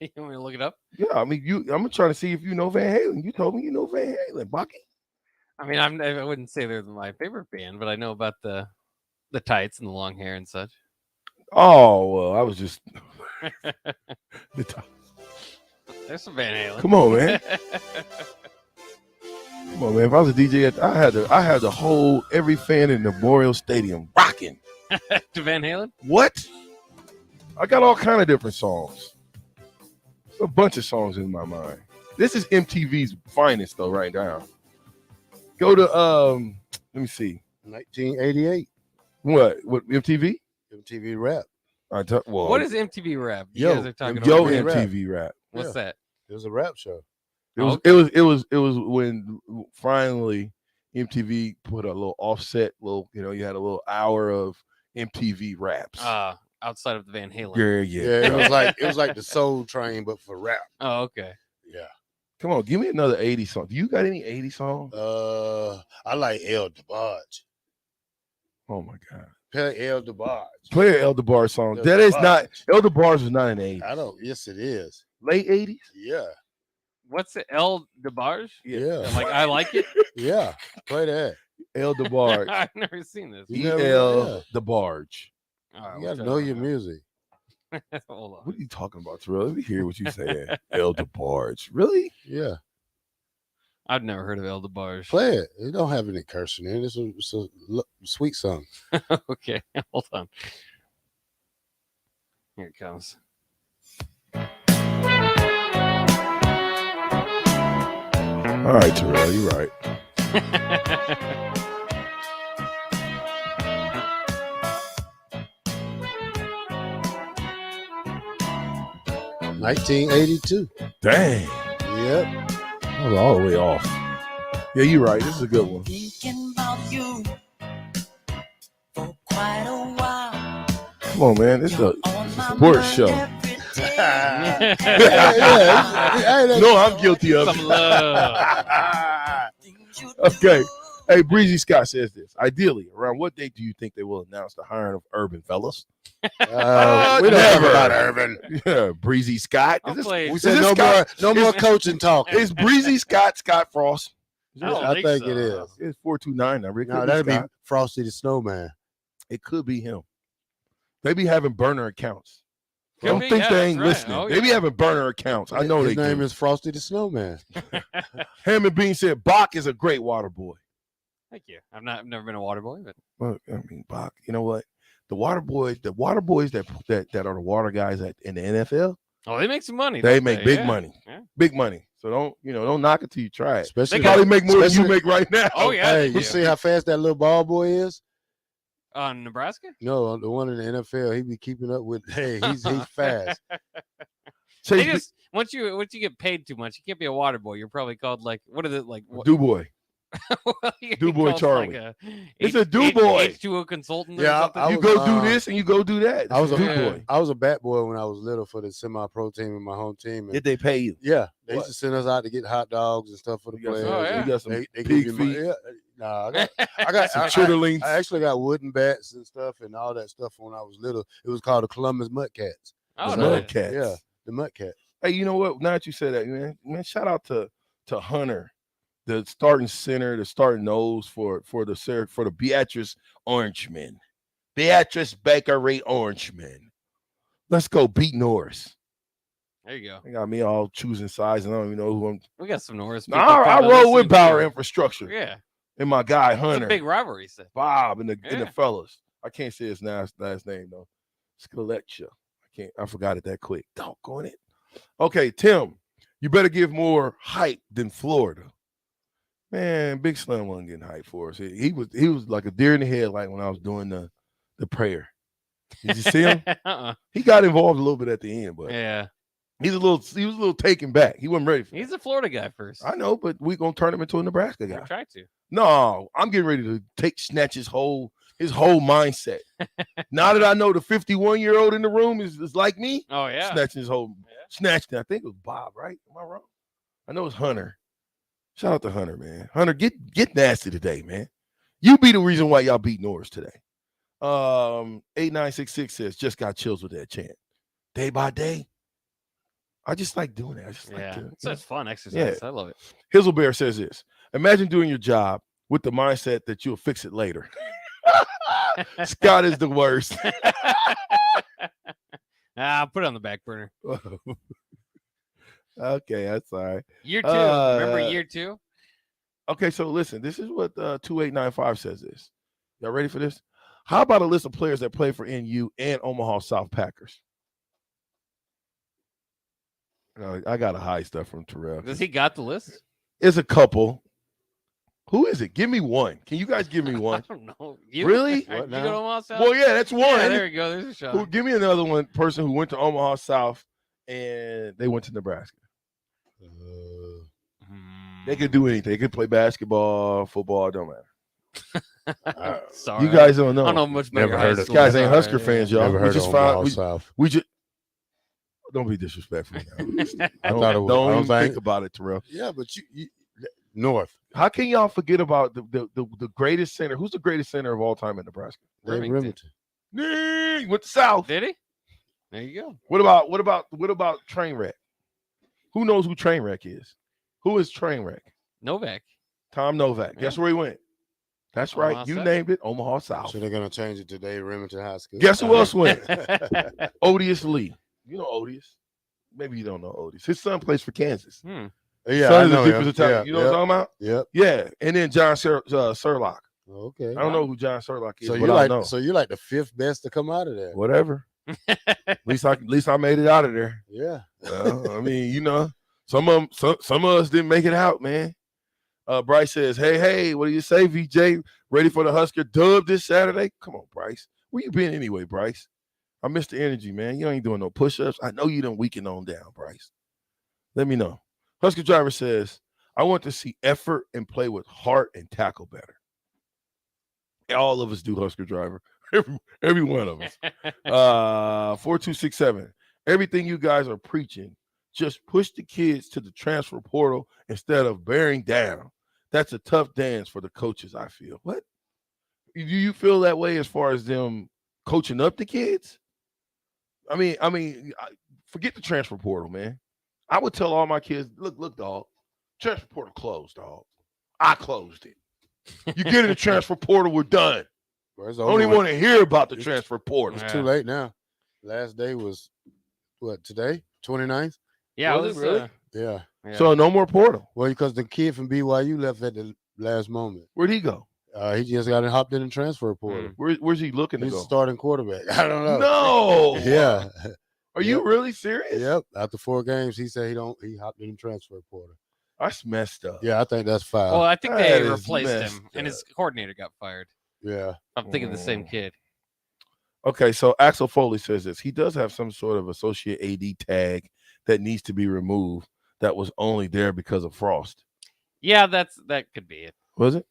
You want me to look it up? Yeah, I mean, I'm trying to see if you know Van Halen. You told me you know Van Halen, Bucky. I mean, I wouldn't say they're my favorite band, but I know about the tights and the long hair and such. Oh, well, I was just There's some Van Halen. Come on, man. Come on, man. If I was a DJ, I had the whole every fan in the Memorial Stadium rocking. To Van Halen? What? I got all kind of different songs. A bunch of songs in my mind. This is MTV's finest, though, right now. Go to let me see. 1988. What MTV? MTV Rap. What is MTV Rap? You guys are talking Yo about MTV Rap. What's that? It was a rap show. It was when finally MTV put a little offset, you had a little hour of MTV Raps. Outside of the Van Halen. Yeah. It was like the Soul Train, but for rap. Oh, okay. Yeah. Come on, give me another 80s song. Do you got any 80s songs? I like El DeBarge. Oh my God. Play El DeBarge. Play an El DeBarge song. That is not El DeBarge was not in the 80s. I don't. Yes, it is. Late 80s? Yeah. What's it? El DeBarge? Yeah. Like I like it. Yeah. Play that. El DeBarge. I've never seen this. El DeBarge. Right, you gotta know your music. Hold on. What are you talking about, Terrell? Let me hear what you saying. El DeBarge. Really? Yeah. I've never heard of El DeBarge. Play it. It don't have any cursing in it. It's a sweet song. Okay, hold on. Here it comes. All right, Terrell, you're right. $1982. Dang. Yep. I was all the way off. Yeah, you're right. This is a good one. Thinking about you for quite a while. Come on, man. This is a sports show. No, I'm guilty of Some love. Okay. Hey, Breezy Scott says this. Ideally, around what date do you think they will announce the hiring of Urban Fellas? We don't talk about Urban. Yeah, Breezy Scott. We said no more coaching talk. Is Breezy Scott Frost? I think it is. It's 429 now. No, that'd be Frosty the Snowman. It could be him. They be having burner accounts. I don't be, think yeah, they ain't that's right. listening. Oh, they be yeah. having burner accounts. I know His they name do. is Frosty the Snowman. Hammond Bean said Bach is a great water boy. Thank you. I've never been a water boy, but Well, I mean, Bach. You know what? The water boys that are the water guys in the NFL. they make some money. They don't make big Yeah. money. Yeah. Big money. So don't knock it till you try it. Especially They probably make more than you make right now. Oh yeah. Hey, you see how fast that little ball boy is? Nebraska? No, the one in the NFL, he be keeping up with. Hey, he's fast. They just once you get paid too much, you can't be a water boy. You're probably called like what is it like? Du Boy. Du Boy Charlie. It's a Du Boy. H2O consultant. Yeah, or something? I You was, go do this and you go do that. I was Du a Boy. I was a bat boy when I was little for the semi-pro team in my home team. And Did they pay you? yeah, they What? used to send us out to get hot dogs and stuff for the You got players. some, Oh, yeah. you got some They pig give you money. feet. Yeah, nah, I got Some chitterlings. I actually got wooden bats and stuff and all that stuff when I was little. It was called the Columbus Mudcats. Oh, The nice. Mudcats. Yeah, the Mudcats. Hey, you know what? Now that you said that, man, shout out to Hunter, the starting center, the starting nose for the Beatrice Orangemen. Beatrice Bakery Orangemen. Let's go beat Norris. There you go. They got me all choosing sides, and I don't even know who I'm. We got some Norris. No, I roll with Power Infrastructure. Yeah. And my guy It's Hunter. a big rivalry set. Bob and the fellas. I can't say his last name though. Skeletia. I forgot it that quick. Doggone it. Okay, Tim, you better give more hype than Florida. Man, Big Slim wasn't getting hype for us. He was like a deer in the headlight when I was doing the prayer. Did you see him? He got involved a little bit at the end, but yeah. He was a little taken back. He wasn't ready for He's a Florida guy first. I know, but we're gonna turn him into a Nebraska guy. Try to. No, I'm getting ready to snatch his whole mindset. Now that I know the 51-year-old in the room is like me, oh yeah, snatching his whole snatched. I think it was Bob, right? Am I wrong? I know it's Hunter. Shout out to Hunter, man. Hunter, get nasty today, man. You be the reason why y'all beat Norris today. 8966 says just got chills with that chant. Day by day. I just like doing that. I just like doing it. It's fun exercise. I love it. Hizzlebear says this. Imagine doing your job with the mindset that you'll fix it later. Scott is the worst. Put it on the back burner. Okay, that's all right. Year 2. Remember year 2? Okay, so listen. This is what 2895 says this. Y'all ready for this? How about a list of players that play for NU and Omaha South Packers? I got to hide stuff from Terrell. Does he got the list? It's a couple. Who is it? Give me one. Can you guys give me one? I don't know. Really? What, you go to Omaha South? Well, yeah, that's one. Yeah, there you go. There's a shot. Give me another one person who went to Omaha South and they went to Nebraska. They could do anything. They could play basketball, football, don't matter. Sorry. You guys don't know. I don't know much about Never heard of guys ain't Husker fans, y'all. Never heard of Omaha South. We just don't be disrespectful. I thought it was. Don't even think about it, Terrell. Yeah, but you North. How can y'all forget about the greatest center? Who's the greatest center of all time in Nebraska? Remington. Went to South. Did he? There you go. What about Trainwreck? Who knows who Trainwreck is? Who is Trainwreck? Novak. Tom Novak. Yeah. Guess where he went? That's Omaha right. You South. named it. Omaha South. So they're gonna change it today. Remington High School. Guess who else went? Odious Lee. You know Odious. Maybe you don't know Odious. His son plays for Kansas. Yeah, Son I is know a defensive tackle. You know what I'm talking about? Yep. Yeah. And then John Surlock. Okay. I don't know who John Surlock is. So but you I like know. so you like the 5th best to come out of there. Whatever. At least I made it out of there. Yeah. I mean, you know, some of us didn't make it out, man. Bryce says, hey, what do you say, VJ? Ready for the Husker dub this Saturday? Come on, Bryce. Where you been anyway, Bryce? I missed the energy, man. You ain't doing no push-ups. I know you done weakened on down, Bryce. Let me know. Husker Driver says, I want to see effort and play with heart and tackle better. All of us do, Husker Driver. Every one of us. 4267. Everything you guys are preaching, just push the kids to the transfer portal instead of bearing down. That's a tough dance for the coaches, I feel. What? Do you feel that way as far as them coaching up the kids? I mean, forget the transfer portal, man. I would tell all my kids, look, dog, transfer portal closed, dog. I closed it. You get in the transfer portal, we're done. Well, I don't even want to hear about the transfer portal. It's too late now. Last day was what, today? 29th? Yeah, Was it really? Yeah. So no more portal. Well, because the kid from BYU left at the last moment. Where'd he go? He just got hopped in the transfer portal. Where's he looking to He's go? a starting quarterback. I don't know. No. Yeah. Are you really serious? Yep. After 4 games, he said he hopped in the transfer portal. That's messed up. Yeah, I think that's foul. Well, I think That they is replaced messed him, and his coordinator got fired. Yeah. I'm thinking the same kid. Okay, so Axel Foley says this. He does have some sort of associate AD tag that needs to be removed that was only there because of Frost. Yeah, that could be it. Was it?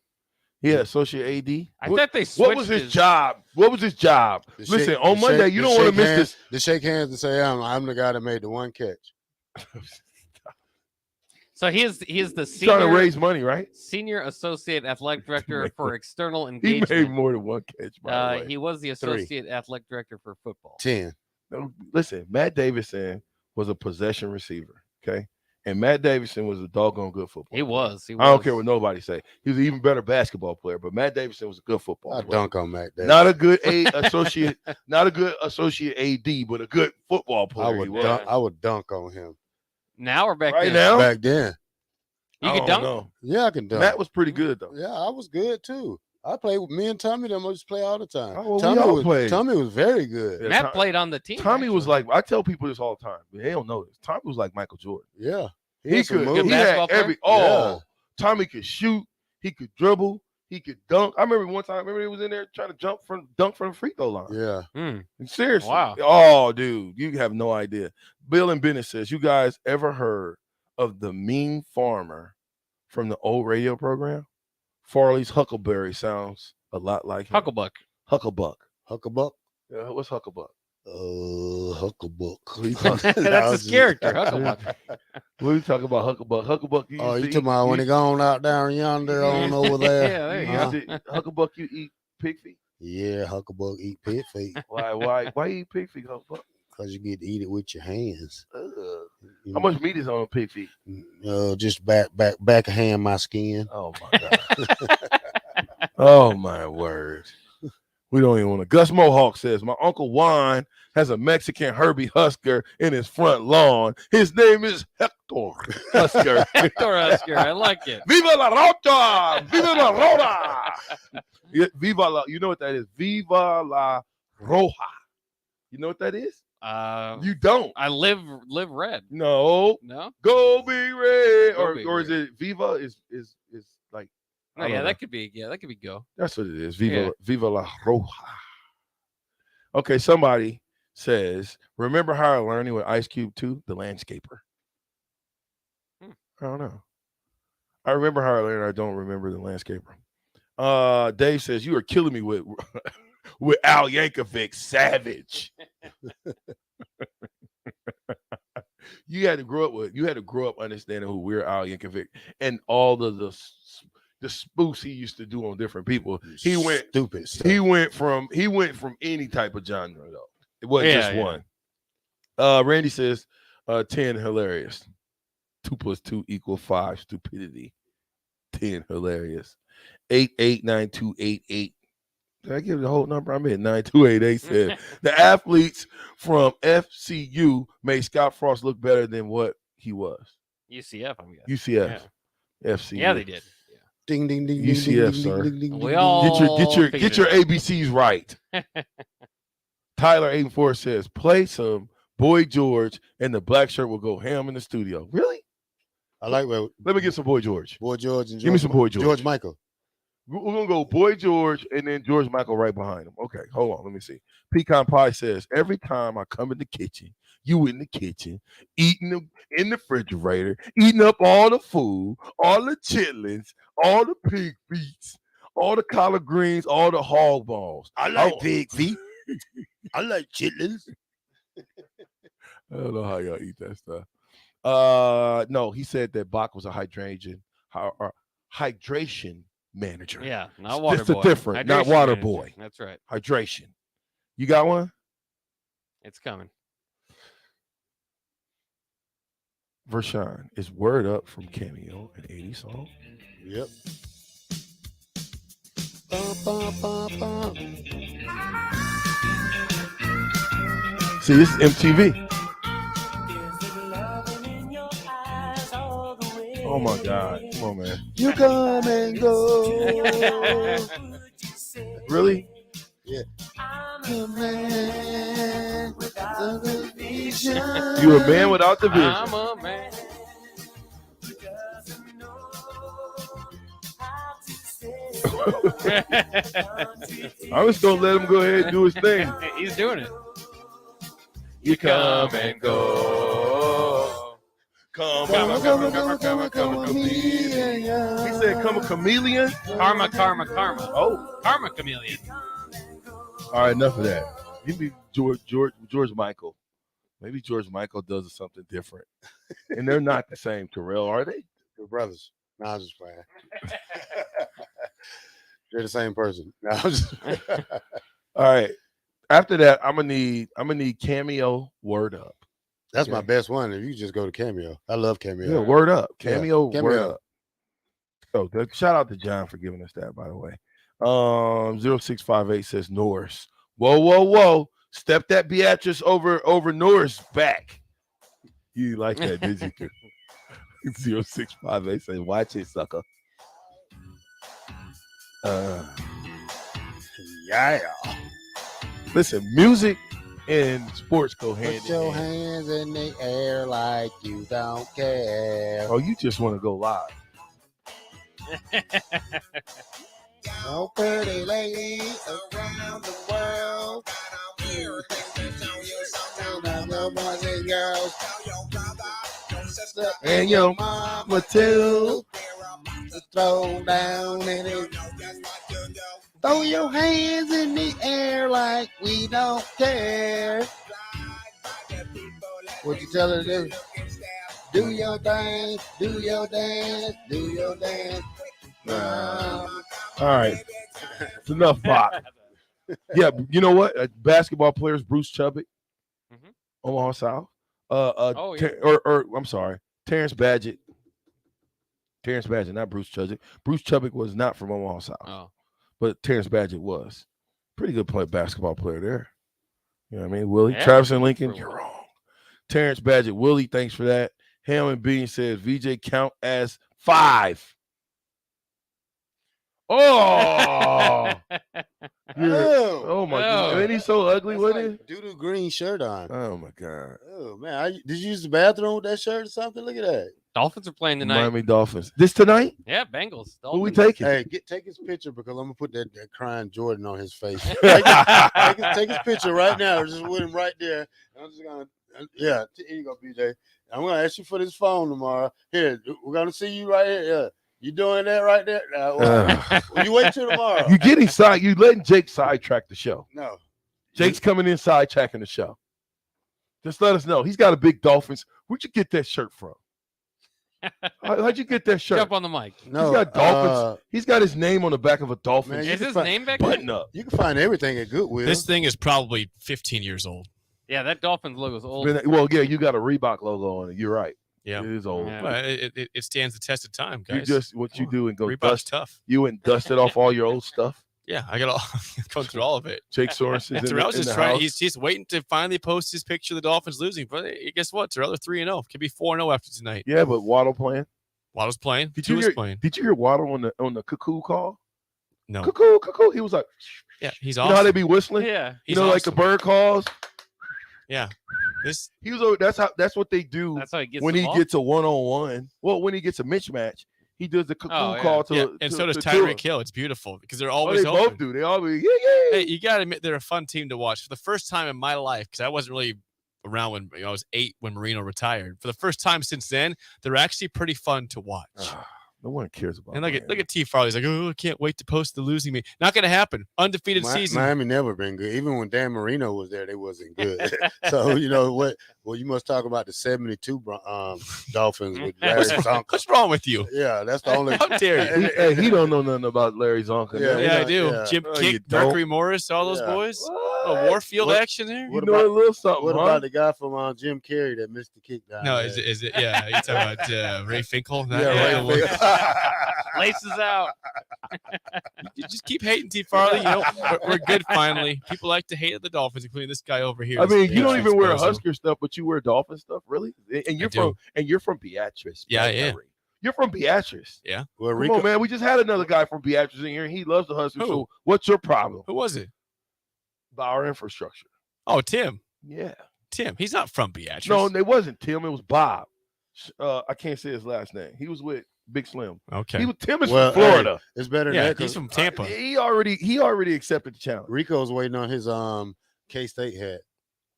Yeah, associate AD. I thought they What was switched his job? What was his job? Listen, on Monday, you don't want to miss this. To shake hands and say, I'm the guy that made the one catch. So he is the He's senior, trying to raise money, right? senior associate athletic director for external He engagement. made more than one catch, by the way. He was the associate athletic director for football. 10. No, listen, Matt Davison was a possession receiver, okay? And Matt Davidson was a doggone good football He was. player. I don't care what nobody say. He was an even better basketball player, but Matt Davidson was a good football I player. dunk on Matt Davidson. Not a good associate, not a good associate AD, but a good football player. I would dunk on him. Now or back Right then? now? Back then. You I can don't dunk? know. Yeah, I can dunk. Matt was pretty good though. Yeah, I was good too. I played with me and Tommy. Them used to play all the time. Oh, well, we all played. Tommy was very good. Yeah, Matt played on the team. Tommy was like, I tell people this all the time, but they don't know this. Tommy was like Michael Jordan. Yeah, He had some could. moves. He basketball had every. player? Oh, Tommy could shoot. He could dribble. He could dunk. I remember one time. Remember he was in there trying to dunk from the free throw line. Yeah. Seriously. Wow. Oh, dude, you have no idea. Bill and Bennett says, you guys ever heard of the mean farmer from the old radio program? Farley's Huckleberry sounds a lot like him. Hucklebuck. Hucklebuck. Yeah, what's Hucklebuck? Hucklebuck. That's his character, Hucklebuck. What are you talking about, Hucklebuck? Hucklebuck. You talking about when he gone out down yonder on over there? Yeah, there you go. Hucklebuck, you eat pig feet? Yeah, Hucklebuck eat pig feet. Why you eat pig feet, Hucklebuck? Because you get to eat it with your hands. How much meat is on a pig feet? Just back of hand my skin. Oh my God. Oh my word. We don't even want to. Gus Mohawk says, my Uncle Juan has a Mexican Herbie Husker in his front lawn. His name is Hector Husker. Hector Husker. I like it. Viva la Rota! Viva la Rota! Yeah, Viva la, you know what that is? Viva la Roja. You know what that is? You don't. I live red. No. No. Go be red. Go be Or is red. it Viva is like Oh, I yeah, don't know. that could be go. That's what it is. Viva Yeah. Viva la Roja. Okay, somebody says, remember how I learned with Ice Cube 2, the landscaper? I don't know. I remember how I learned. I don't remember the landscaper. Dave says, you are killing me with with Al Yankovic, savage. You had to grow up understanding who Weird Al Yankovic and all of the spoofs he used to do on different people. He went stupid stuff. He went from any type of genre though. It wasn't just one. Randy says 10 hilarious. 2 + 2 = 5 stupidity. 10 hilarious. 889288. Did I give the whole number? I meant 9288 said the athletes from FCU made Scott Frost look better than what he was. UCF, I'm guessing. UCF. FCU. Yeah, they did. Ding ding ding. UCF, ding, sir. ding, ding, ding, We ding, all Get your ABCs right. Tyler 84 says, play some Boy George and the black shirt will go ham in the studio. Really? I like that. Let me get some Boy George. Boy George and Give me some Boy George. George Michael. We're gonna go Boy George and then George Michael right behind him. Okay, hold on. Let me see. Pecan Pie says, every time I come in the kitchen, you in the kitchen, eating in the refrigerator, eating up all the food, all the chitlins, all the pig feet, all the collard greens, all the hog balls. I like pig feet. I like chitlins. I don't know how y'all eat that stuff. No, he said that Bach was a hydration manager. Yeah, not water Just boy. a different, not Hydration water manager. boy. That's right. Hydration. You got one? It's coming. Vershawn, is Word Up from Cameo an 80s song? Yep. See, this is MTV. Oh my God. Come on, man. You come and go. Really? Yeah. You a man without the vision. I'm a man. I'm just gonna let him go ahead and do his thing. He's doing it. You come and go. Come a chameleon. He said, come a chameleon? Karma. Oh. Karma chameleon. All right, enough of that. Give me George Michael. Maybe George Michael does something different. And they're not the same, Terrell, are they? They're brothers. No, I'm just playing. They're the same person. No, I'm just... All right. After that, I'm gonna need Cameo Word Up. That's my best one. If you just go to Cameo, I love Cameo. Yeah, word up. Yeah, Cameo, Cameo. word up. So shout out to John for giving us that, by the way. 0658 says Norris. Whoa. Step that Beatrice over Norris back. You like that, did you? 0658 says, watch it, sucker. Yeah. Listen, music and sports go hand Put in your hand. hands in the air like you don't care. Oh, you just want to go live. Oh, pretty ladies around the world. And your mama too. Throw down and throw your hands in the air like we don't care. What you tell her to do? Do your thing, do your dance, do your dance. All right. It's enough pop. Yeah, you know what? Basketball players, Bruce Chubbuck, Omaha South. I'm sorry, Terrence Badgett. Terrence Badgett, not Bruce Chubbuck. Bruce Chubbuck was not from Omaha South, but Terrence Badgett was. Pretty good basketball player there. You know what I mean? Willie, Travis and Lincoln, you're wrong. Terrence Badgett, Willie, thanks for that. Ham and Bean says VJ count as 5. Oh, oh my God! Ain't he so ugly with it? Doo-doo green shirt on. Oh my God! Oh man, did you use the bathroom with that shirt or something? Look at that. Dolphins are playing tonight. Miami Dolphins. This tonight? Yeah, Bengals. Who we Dolphins. taking? Hey, take his picture because I'm gonna put that crying Jordan on his face. take his picture right now. Just with him right there. I'm just gonna, here you go, BJ. I'm gonna ask you for this phone tomorrow. Here, we're gonna see you right here. Yeah. You doing that right there? Well, you wait till tomorrow. You getting side? You letting Jake sidetrack the show? No. Jake's coming in sidetracking the show. Just let us know. He's got a big Dolphins. Where'd you get that shirt from? How'd you get that shirt? Jump on the mic. He's got Dolphins. He's got his name on the back of a Dolphin. Is his name back there? button up? You can find everything at Goodwill. This thing is probably 15 years old. Yeah, that Dolphins logo is old. Well, yeah, you got a Reebok logo on it. You're right. Yeah, it is old. Yeah. Well, it stands the test of time, guys. You just what you do and go Reebok's dust. tough. You went and dusted off all your old stuff. Yeah, I got all going through all of it. Jake Sorensen's Terrell's in just the trying. house. He's waiting to finally post his picture of the Dolphins losing. But guess what? Terrell are 3-0. Could be 4-0 after tonight. Yeah, but Waddle playing. Waddle's playing. Did you hear Waddle on the cuckoo call? No. Cuckoo. He was like, yeah, he's you awesome. know how they be whistling? Yeah. You He's know, like the awesome. bird calls. Yeah. He was. That's what they do. That's how he gets when the he ball? gets a 1-on-1. Well, when he gets a mismatch, he does the cuckoo call to. Yeah, and so does Tyreek Hill. It's beautiful because they're always they open. both do. They always Hey, you got to admit they're a fun team to watch. For the first time in my life, because I wasn't really around when I was 8 when Marino retired. For the first time since then, they're actually pretty fun to watch. No one cares about. And look at T. Farley's like, oh, I can't wait to post the losing me. Not going to happen. Undefeated season. Miami never been good. Even when Dan Marino was there, they wasn't good. So you know what? Well, you must talk about the '72 Dolphins with Larry Zonka. What's wrong with you? Yeah, that's the only. How dare you? Hey, he don't know nothing about Larry Zonka. Yeah, I do. yeah. Jim Oh, you Kick, don't? Mercury Morris, all those Yeah. boys. A Warfield What- action there. You know a little something. What huh? about the guy from Jim Carrey that missed the kick down? No, there? is it? Yeah, you talking about Ray Finkel? Yeah, Ray Finkel. Laces out. You just keep hating T. Farley. You know, we're good finally. People like to hate the Dolphins, including this guy over here. I mean, you don't even wear Bozo. Husker stuff, but you wear Dolphin stuff, really? And you're from Beatrice. Yeah, I am. Larry. You're from Beatrice. Yeah. Well, Come on, man. We just had another guy from Beatrice in here, and he loves the Huskers. Who? So what's your problem? Who was it? About our infrastructure. Oh, Tim. Yeah. Tim. He's not from Beatrice. No, it wasn't Tim. It was Bob. I can't say his last name. He was with Big Slim. Okay. Tim is Well, from Florida. hey, it's better than Yeah, that. he's 'cause from Tampa. He already accepted the challenge. Rico's waiting on his K-State hat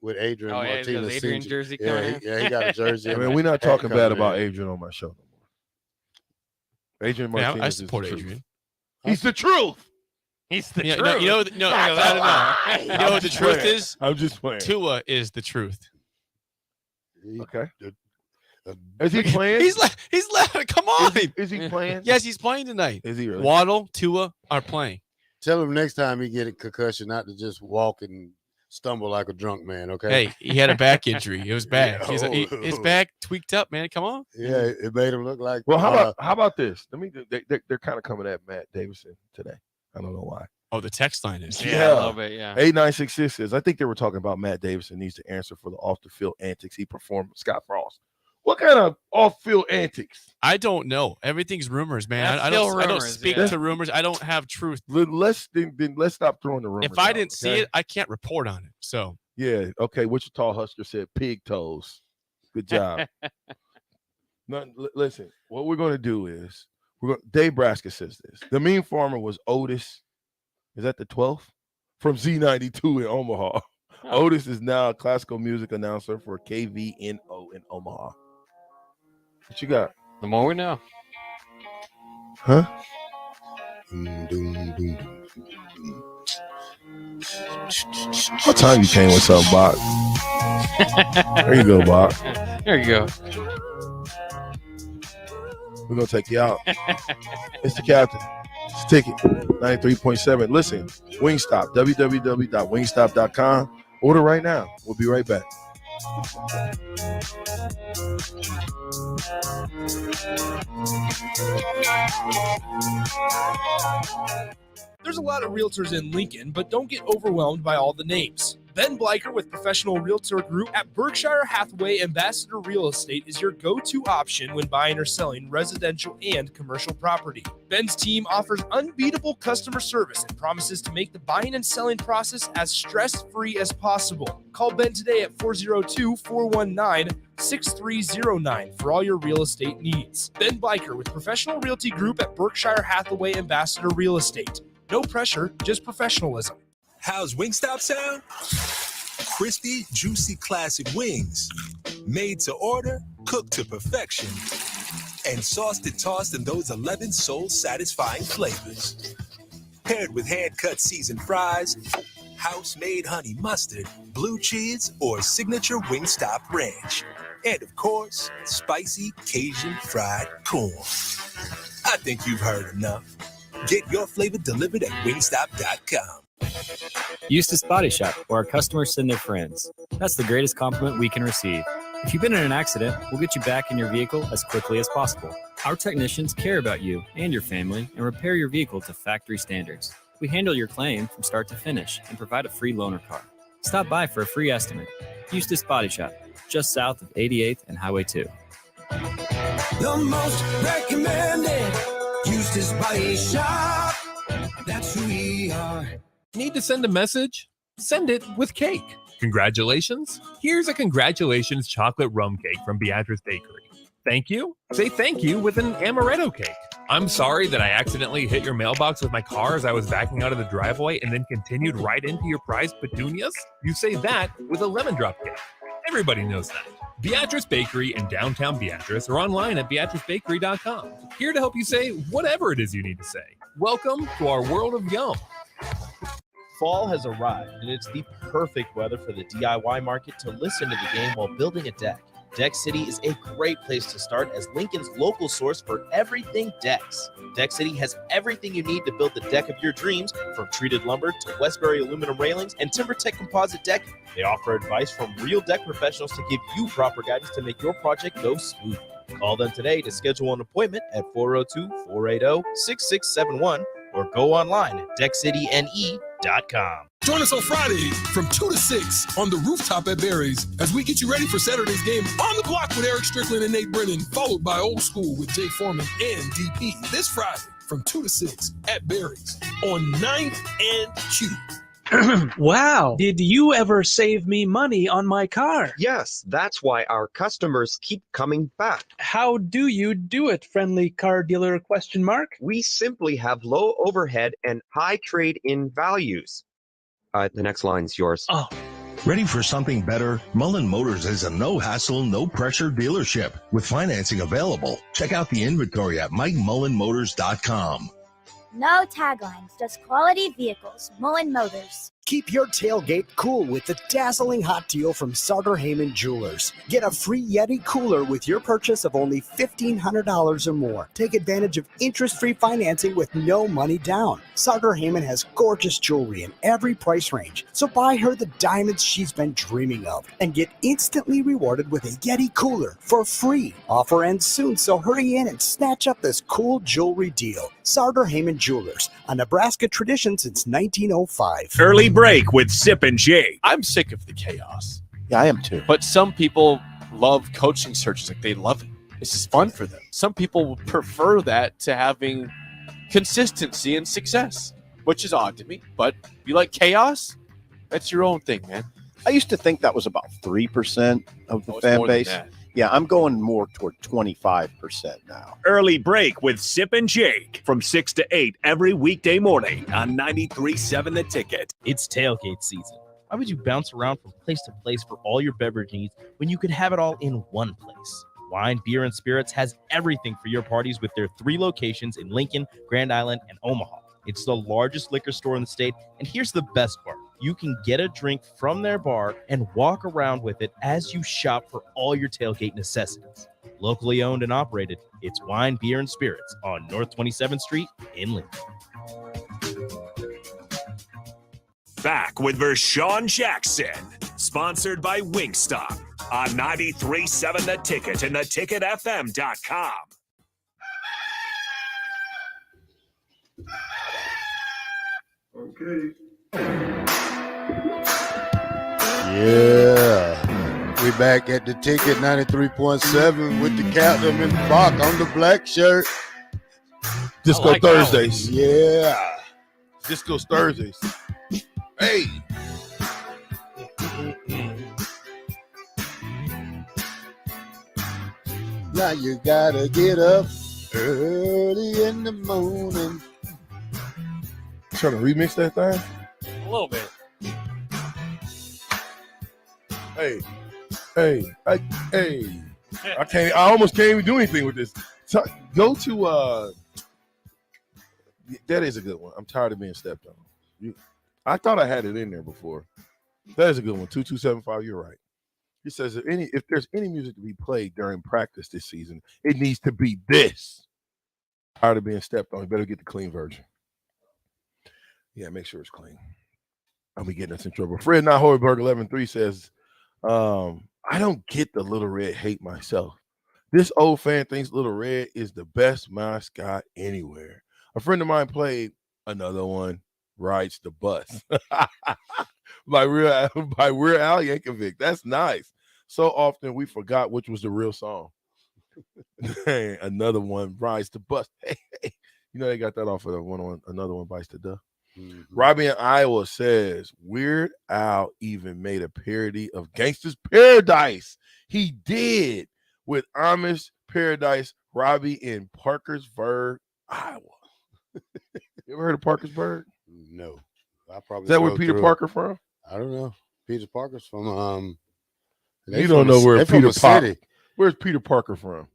with Adrian Oh, yeah, he's got Martinez. his Adrian Senior. jersey Yeah, coming in. he got a jersey. I and mean, a we're not hat talking bad coming about in. Adrian on my show no more. Adrian Yeah, Martinez I is support the truth. Adrian. He's the truth. He's the Yeah, truth. no, I don't know. You know what the truth is? I'm just playing. Tua is the truth. Okay. Is he playing? He's laughing. Come on. Is he playing? Yes, he's playing tonight. Is he really? Waddle, Tua are playing. Tell him next time he get a concussion not to just walk and stumble like a drunk man. Okay. Hey, he had a back injury. It was bad. Yeah. His back tweaked up, man. Come on. Yeah, it made him look like. Well, how about this? They're kind of coming at Matt Davison today. I don't know why. Oh, the text line is. Yeah, a little bit, yeah. 8966 says, I think they were talking about Matt Davison needs to answer for the off the field antics he performed with Scott Frost. What kind of off field antics? I don't know. Everything's rumors, man. I don't speak to rumors. I don't have truth. Let's stop throwing the rumors. If I out, didn't see it, I can't report on it. So yeah, okay. Wichita Husker said pig toes. Good job. Listen, what we're going to do is NEBRASKA says this. The meme farmer was Otis. Is that the 12th? From Z92 in Omaha. Oh. Otis is now a classical music announcer for KVNO in Omaha. What you got? The more we know. Huh? What time you came with something, Bach? There you go, Bach. There you go. We're going to take you out. It's the captain. It's Ticket 93.7. Listen, Wingstop, www.wingstop.com. Order right now. We'll be right back. There's a lot of realtors in Lincoln, but don't get overwhelmed by all the names. Ben Bleicher with Professional Realtor Group at Berkshire Hathaway Ambassador Real Estate is your go-to option when buying or selling residential and commercial property. Ben's team offers unbeatable customer service and promises to make the buying and selling process as stress-free as possible. Call Ben today at 402-419-6309 for all your real estate needs. Ben Bleicher with Professional Realty Group at Berkshire Hathaway Ambassador Real Estate. No pressure, just professionalism. How's Wingstop sound? Crispy, juicy, classic wings. Made to order, cooked to perfection. And sauced and tossed in those 11 soul-satisfying flavors. Paired with hand-cut seasoned fries, house-made honey mustard, blue cheese, or signature Wingstop ranch. And, of course, spicy Cajun fried corn. I think you've heard enough. Get your flavor delivered at wingstop.com. Eustace Body Shop, where our customers send their friends. That's the greatest compliment we can receive. If you've been in an accident, we'll get you back in your vehicle as quickly as possible. Our technicians care about you and your family and repair your vehicle to factory standards. We handle your claim from start to finish and provide a free loaner car. Stop by for a free estimate. Eustace Body Shop, just south of 88th and Highway 2. The most recommended Eustace Body Shop. That's who we are. Need to send a message? Send it with cake. Congratulations. Here's a congratulations chocolate rum cake from Beatrice Bakery. Thank you. Say thank you with an amaretto cake. I'm sorry that I accidentally hit your mailbox with my car as I was backing out of the driveway and then continued right into your prized petunias. You say that with a lemon drop cake. Everybody knows that. Beatrice Bakery in downtown Beatrice or online at beatricebakery.com. Here to help you say whatever it is you need to say. Welcome to our world of yum. Fall has arrived, and it's the perfect weather for the DIY market to listen to the game while building a deck. Deck City is a great place to start as Lincoln's local source for everything decks. Deck City has everything you need to build the deck of your dreams, from treated lumber to Westbury aluminum railings and TimberTech composite decking. They offer advice from real deck professionals to give you proper guidance to make your project go smooth. Call them today to schedule an appointment at 402-480-6671 or go online at deckcityne.com. Join us on Friday from 2 to 6 on the rooftop at Barry's as we get you ready for Saturday's game on the block with Eric Strickland and Nate Brennan, followed by Old School with Jay Foreman and DP this Friday from 2 to 6 at Barry's on 9th and Q. Wow. Did you ever save me money on my car? Yes, that's why our customers keep coming back. How do you do it, friendly car dealer ? We simply have low overhead and high trade-in values. The next line's yours. Oh. Ready for something better? Mullen Motors is a no-hassle, no-pressure dealership with financing available. Check out the inventory at MikeMullenMotors.com. No taglines, just quality vehicles. Mullen Motors. Keep your tailgate cool with the dazzling hot deal from Sartor Heyman Jewelers. Get a free Yeti cooler with your purchase of only $1,500 or more. Take advantage of interest-free financing with no money down. Sartor Heyman has gorgeous jewelry in every price range, so buy her the diamonds she's been dreaming of and get instantly rewarded with a Yeti cooler for free. Offer ends soon, so hurry in and snatch up this cool jewelry deal. Sartor Heyman Jewelers, a Nebraska tradition since 1905. Early break with Sip and Jake. I'm sick of the chaos. Yeah, I am too. But some people love coaching searches. Like, they love it. This is fun for them. Some people would prefer that to having consistency and success, which is odd to me. But you like chaos? That's your own thing, man. I used to think that was about 3% of the fan base. Yeah, I'm going more toward 25% now. Early break with Sip and Jake from 6 to 8 every weekday morning on 93.7 The Ticket. It's tailgate season. Why would you bounce around from place to place for all your beverage needs when you could have it all in one place? Wine, Beer, and Spirits has everything for your parties with their 3 locations in Lincoln, Grand Island, and Omaha. It's the largest liquor store in the state, and here's the best part. You can get a drink from their bar and walk around with it as you shop for all your tailgate necessities. Locally owned and operated, it's Wine, Beer, and Spirits on North 27th Street in Lincoln. Back with Vershawn Jackson, sponsored by Wingstop on 93.7 The Ticket and theticketfm.com. Okay. Yeah. We back at the Ticket 93.7 with the captain in the box on the black shirt. Disco like Thursdays. Yeah. Disco's Thursdays. Hey. Now you gotta get up early in the morning. Trying to remix that thing? A little bit. Hey. I almost can't even do anything with this. So, go to that is a good one. I'm tired of being stepped on. I thought I had it in there before. That is a good one. 2275, you're right. He says if there's any music to be played during practice this season, it needs to be this. Tired of being stepped on. You better get the clean version. Yeah, make sure it's clean. I'll be getting us in trouble. Fred Hoiberg 11-3 says, I don't get the Little Red hate myself. This old fan thinks Little Red is the best mascot anywhere. A friend of mine played Another One Rides the Bus by Real Al Yankovic. That's nice. So often we forgot which was the real song. Another One Rides the Bus. Hey, you know they got that off of the one Another One Bites the Dust. Mm-hmm. Robbie in Iowa says Weird Al even made a parody of Gangsta's Paradise. He did with Amish Paradise. Robbie in Parkersburg, Iowa. You ever heard of Parkersburg? No. I probably Is that where Peter Parker from? I don't know. Peter Parker's from you don't know where Peter Parker. Where's Peter Parker from?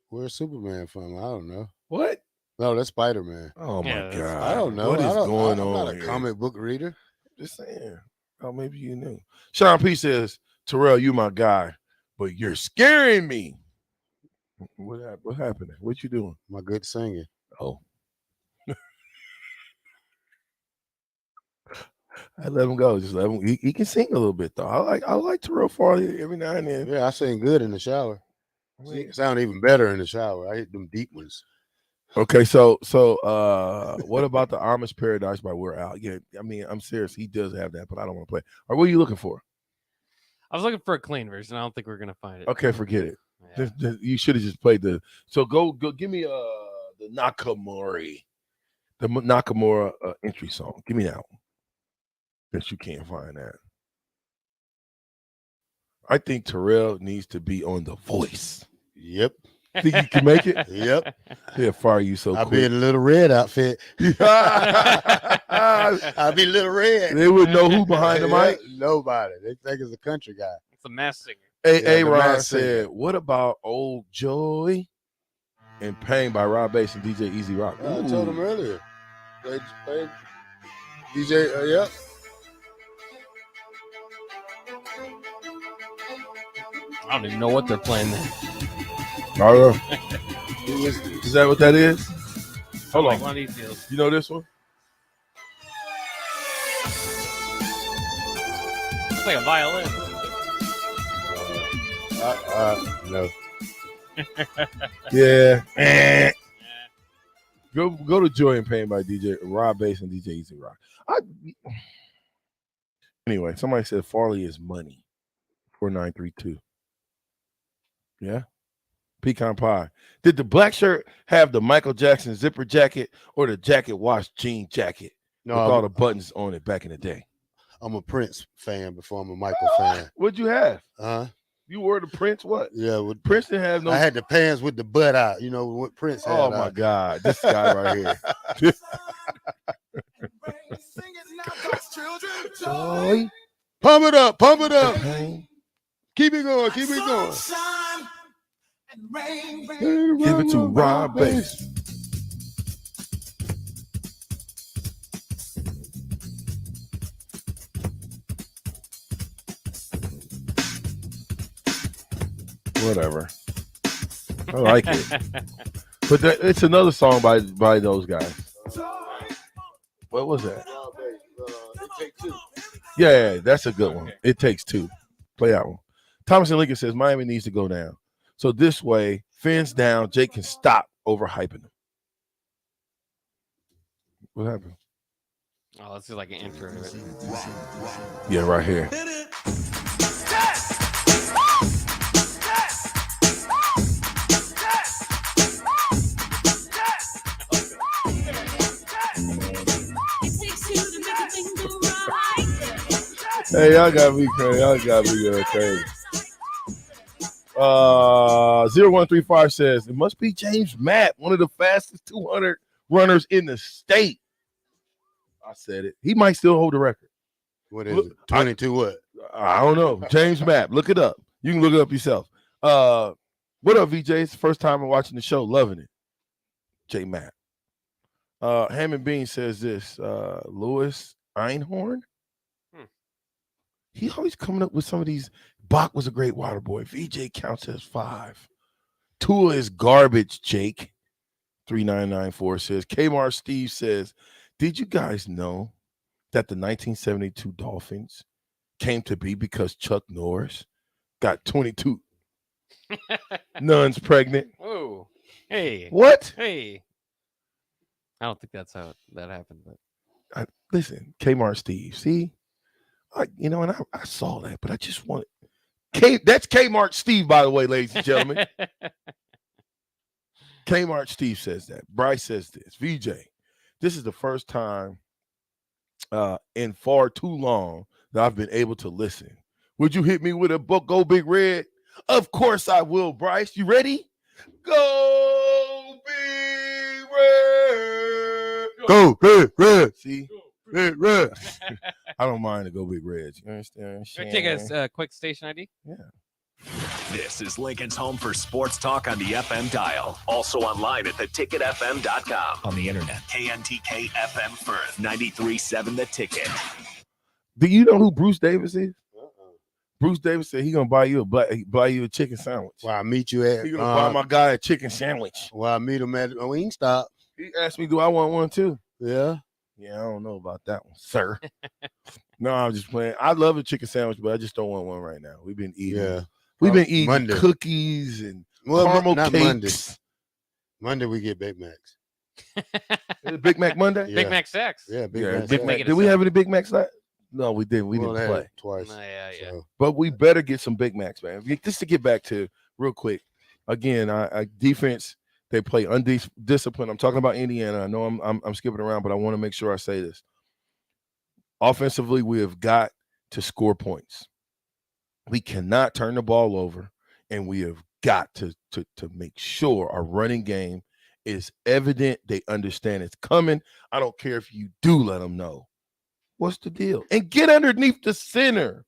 Where's Superman from? I don't know. What? No, that's Spider-Man. Oh my God! I don't know. What is going on? I'm not a comic book reader. Just saying. Oh, maybe you knew. Sean P says, Terrell, you my guy, but you're scaring me. What happened? What you doing? My good singing. Oh. I let him go. Just let him. He can sing a little bit though. I like Terrell Farley every now and then. Yeah, I sing good in the shower. I sound even better in the shower. I hit them deep ones. Okay, so what about the Amish Paradise by Weird Al? Yeah, I mean, I'm serious. He does have that, but I don't want to play. Or what are you looking for? I was looking for a clean version. I don't think we're gonna find it. Okay, forget it. Yeah. You should have just played the. So go give me the Nakamura entry song. Give me that one. Guess you can't find that. I think Terrell needs to be on The Voice. Yep. Think you can make it? Yep. He'll fire you so I'll quick. be in a Little Red outfit. I'll be Little Red. They wouldn't know who behind the mic. Nobody. They think it's a country guy. It's a mass singer. Ron said, what about Old Joy and Pain by Rob Bass and DJ Easy Rock? I told him earlier. They DJ, yep. I don't even know what they're playing there. I don't know. Is that what that is? Hold Like on. one of these deals. You know this one? It's like a violin. No. Yeah. Go to Joy and Pain by DJ Rob Bass and DJ Easy Rock. Anyway, somebody said Farley is money. 4932. Yeah. Pecan pie. Did the black shirt have the Michael Jackson zipper jacket or the jacket wash jean jacket No, with all the buttons on it back in the day? I'm a Prince fan before I'm a Michael fan. What'd you have? You wore the Prince what? Yeah, with Prince didn't have no. I had the pants with the butt out. You know what Prince had. Oh my God, this guy right here. Joy. Pump it up, pump it up. Keep it going, keep it going. Give it to Rob Bass. Whatever. I like it. But it's another song by those guys. What was that? Yeah, that's a good one. It Takes Two. Play that one. Thomas and Lincoln says Miami needs to go down. So this way, Finn's down, Jake can stop overhyping them. What happened? Oh, this is like an intro to it. Yeah, right here. Hey, y'all got me crazy. Y'all got me crazy. 0135 says it must be James Matt, one of the fastest 200 runners in the state. I said it. He might still hold the record. What is it? 22 what? I don't know. James Matt. Look it up. You can look it up yourself. What up, VJ? It's the first time I'm watching the show. Loving it. J Matt. Hammond Bean says this. Louis Einhorn. He always coming up with some of these. Bach was a great water boy. VJ counts as 5. Tua is garbage, Jake. 3994 says. Kmart Steve says, did you guys know that the 1972 Dolphins came to be because Chuck Norris got 22 nuns pregnant? Whoa. Hey. What? Hey. I don't think that's how that happened, but Listen, Kmart Steve. See? And I saw that, but I just want that's Kmart Steve, by the way, ladies and gentlemen. Kmart Steve says that. Bryce says this. VJ, this is the first time in far too long that I've been able to listen. Would you hit me with a book, Go Big Red? Of course I will, Bryce. You ready? Go Big Red. Go Big Red. See? Big Red. I don't mind to Go Big Reds. You understand? Can I take a quick station ID? Yeah. This is Lincoln's home for sports talk on the FM dial. Also online at theticketfm.com. On the internet. KNTK FM Firth. 93.7 The Ticket. Do you know who Bruce Davis is? Bruce Davis said he's gonna buy you a chicken sandwich. Well, I meet you at. He's gonna buy my guy a chicken sandwich. Well, I meet him at Wingstop. He asked me, "Do I want one too?" Yeah. Yeah, I don't know about that one, sir. No, I'm just playing. I love a chicken sandwich, but I just don't want one right now. We've been eating. Yeah. We've been eating Monday. cookies and caramel not cakes. Monday we get Big Macs. Is it Big Mac Monday? Yeah. Big Mac sex. Yeah, Big Yeah, Mac. Big Mac. Did we have any Big Macs last? No, we didn't. We Well, didn't had play. it twice. Yeah. So, But we better get some Big Macs, man. Just to get back to real quick. Again, I defense, they play undisciplined. I'm talking about Indiana. I know I'm skipping around, but I want to make sure I say this. Offensively, we have got to score points. We cannot turn the ball over, and we have got to make sure our running game is evident. They understand it's coming. I don't care if you do let them know. What's the deal? And get underneath the center.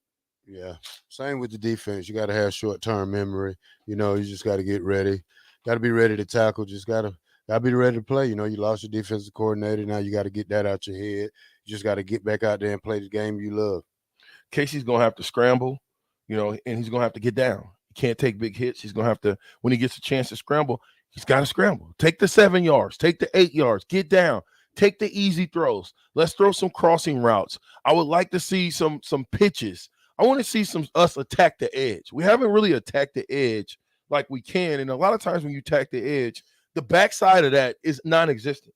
yeah. Same with the defense. You got to have short-term memory. You just got to get ready. Got to be ready to tackle. Just got to be ready to play. You lost your defensive coordinator. Now you got to get that out your head. You just got to get back out there and play the game you love. Casey's going to have to scramble, and he's going to have to get down. He can't take big hits. He's going to have to, when he gets a chance to scramble, he's got to scramble. Take the 7 yards. Take the 8 yards. Get down. Take the easy throws. Let's throw some crossing routes. I would like to see some pitches. I want to see us attack the edge. We haven't really attacked the edge like we can. And a lot of times when you attack the edge, the backside of that is non-existent.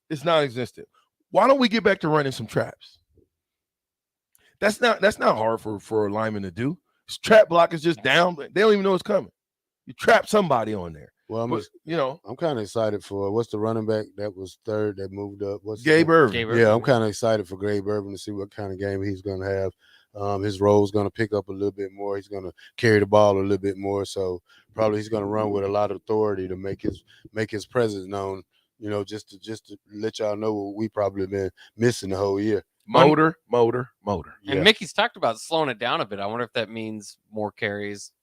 It's non-existent. Why don't we get back to running some traps? That's not hard for a lineman to do. Trap block is just down. They don't even know it's coming. You trap somebody on there. Well, I'm kind of excited for what's the running back that was third that moved up? What's Gabe Irvin? Yeah, I'm kind of excited for Gabe Irvin to see what kind of game he's going to have. His role is going to pick up a little bit more. He's going to carry the ball a little bit more. So probably he's going to run with a lot of authority to make his presence known. Just to let y'all know what we probably been missing the whole year. Motor. And Mickey's talked about slowing it down a bit. I wonder if that means more carries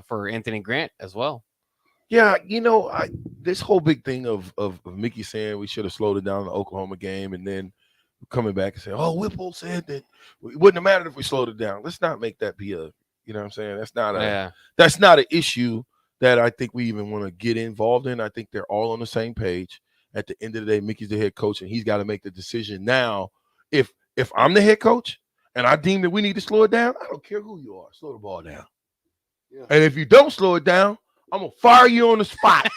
for Anthony Grant as well. Yeah, this whole big thing of Mickey saying we should have slowed it down in the Oklahoma game, and then coming back and saying, "Oh, Whipple said that it wouldn't have mattered if we slowed it down." Let's not make that be a, you know what I'm saying? That's not an issue that I think we even want to get involved in. I think they're all on the same page. At the end of the day, Mickey's the head coach, and he's got to make the decision now. If I'm the head coach and I deem that we need to slow it down, I don't care who you are, slow the ball down. Yeah. And if you don't slow it down, I'm gonna fire you on the spot,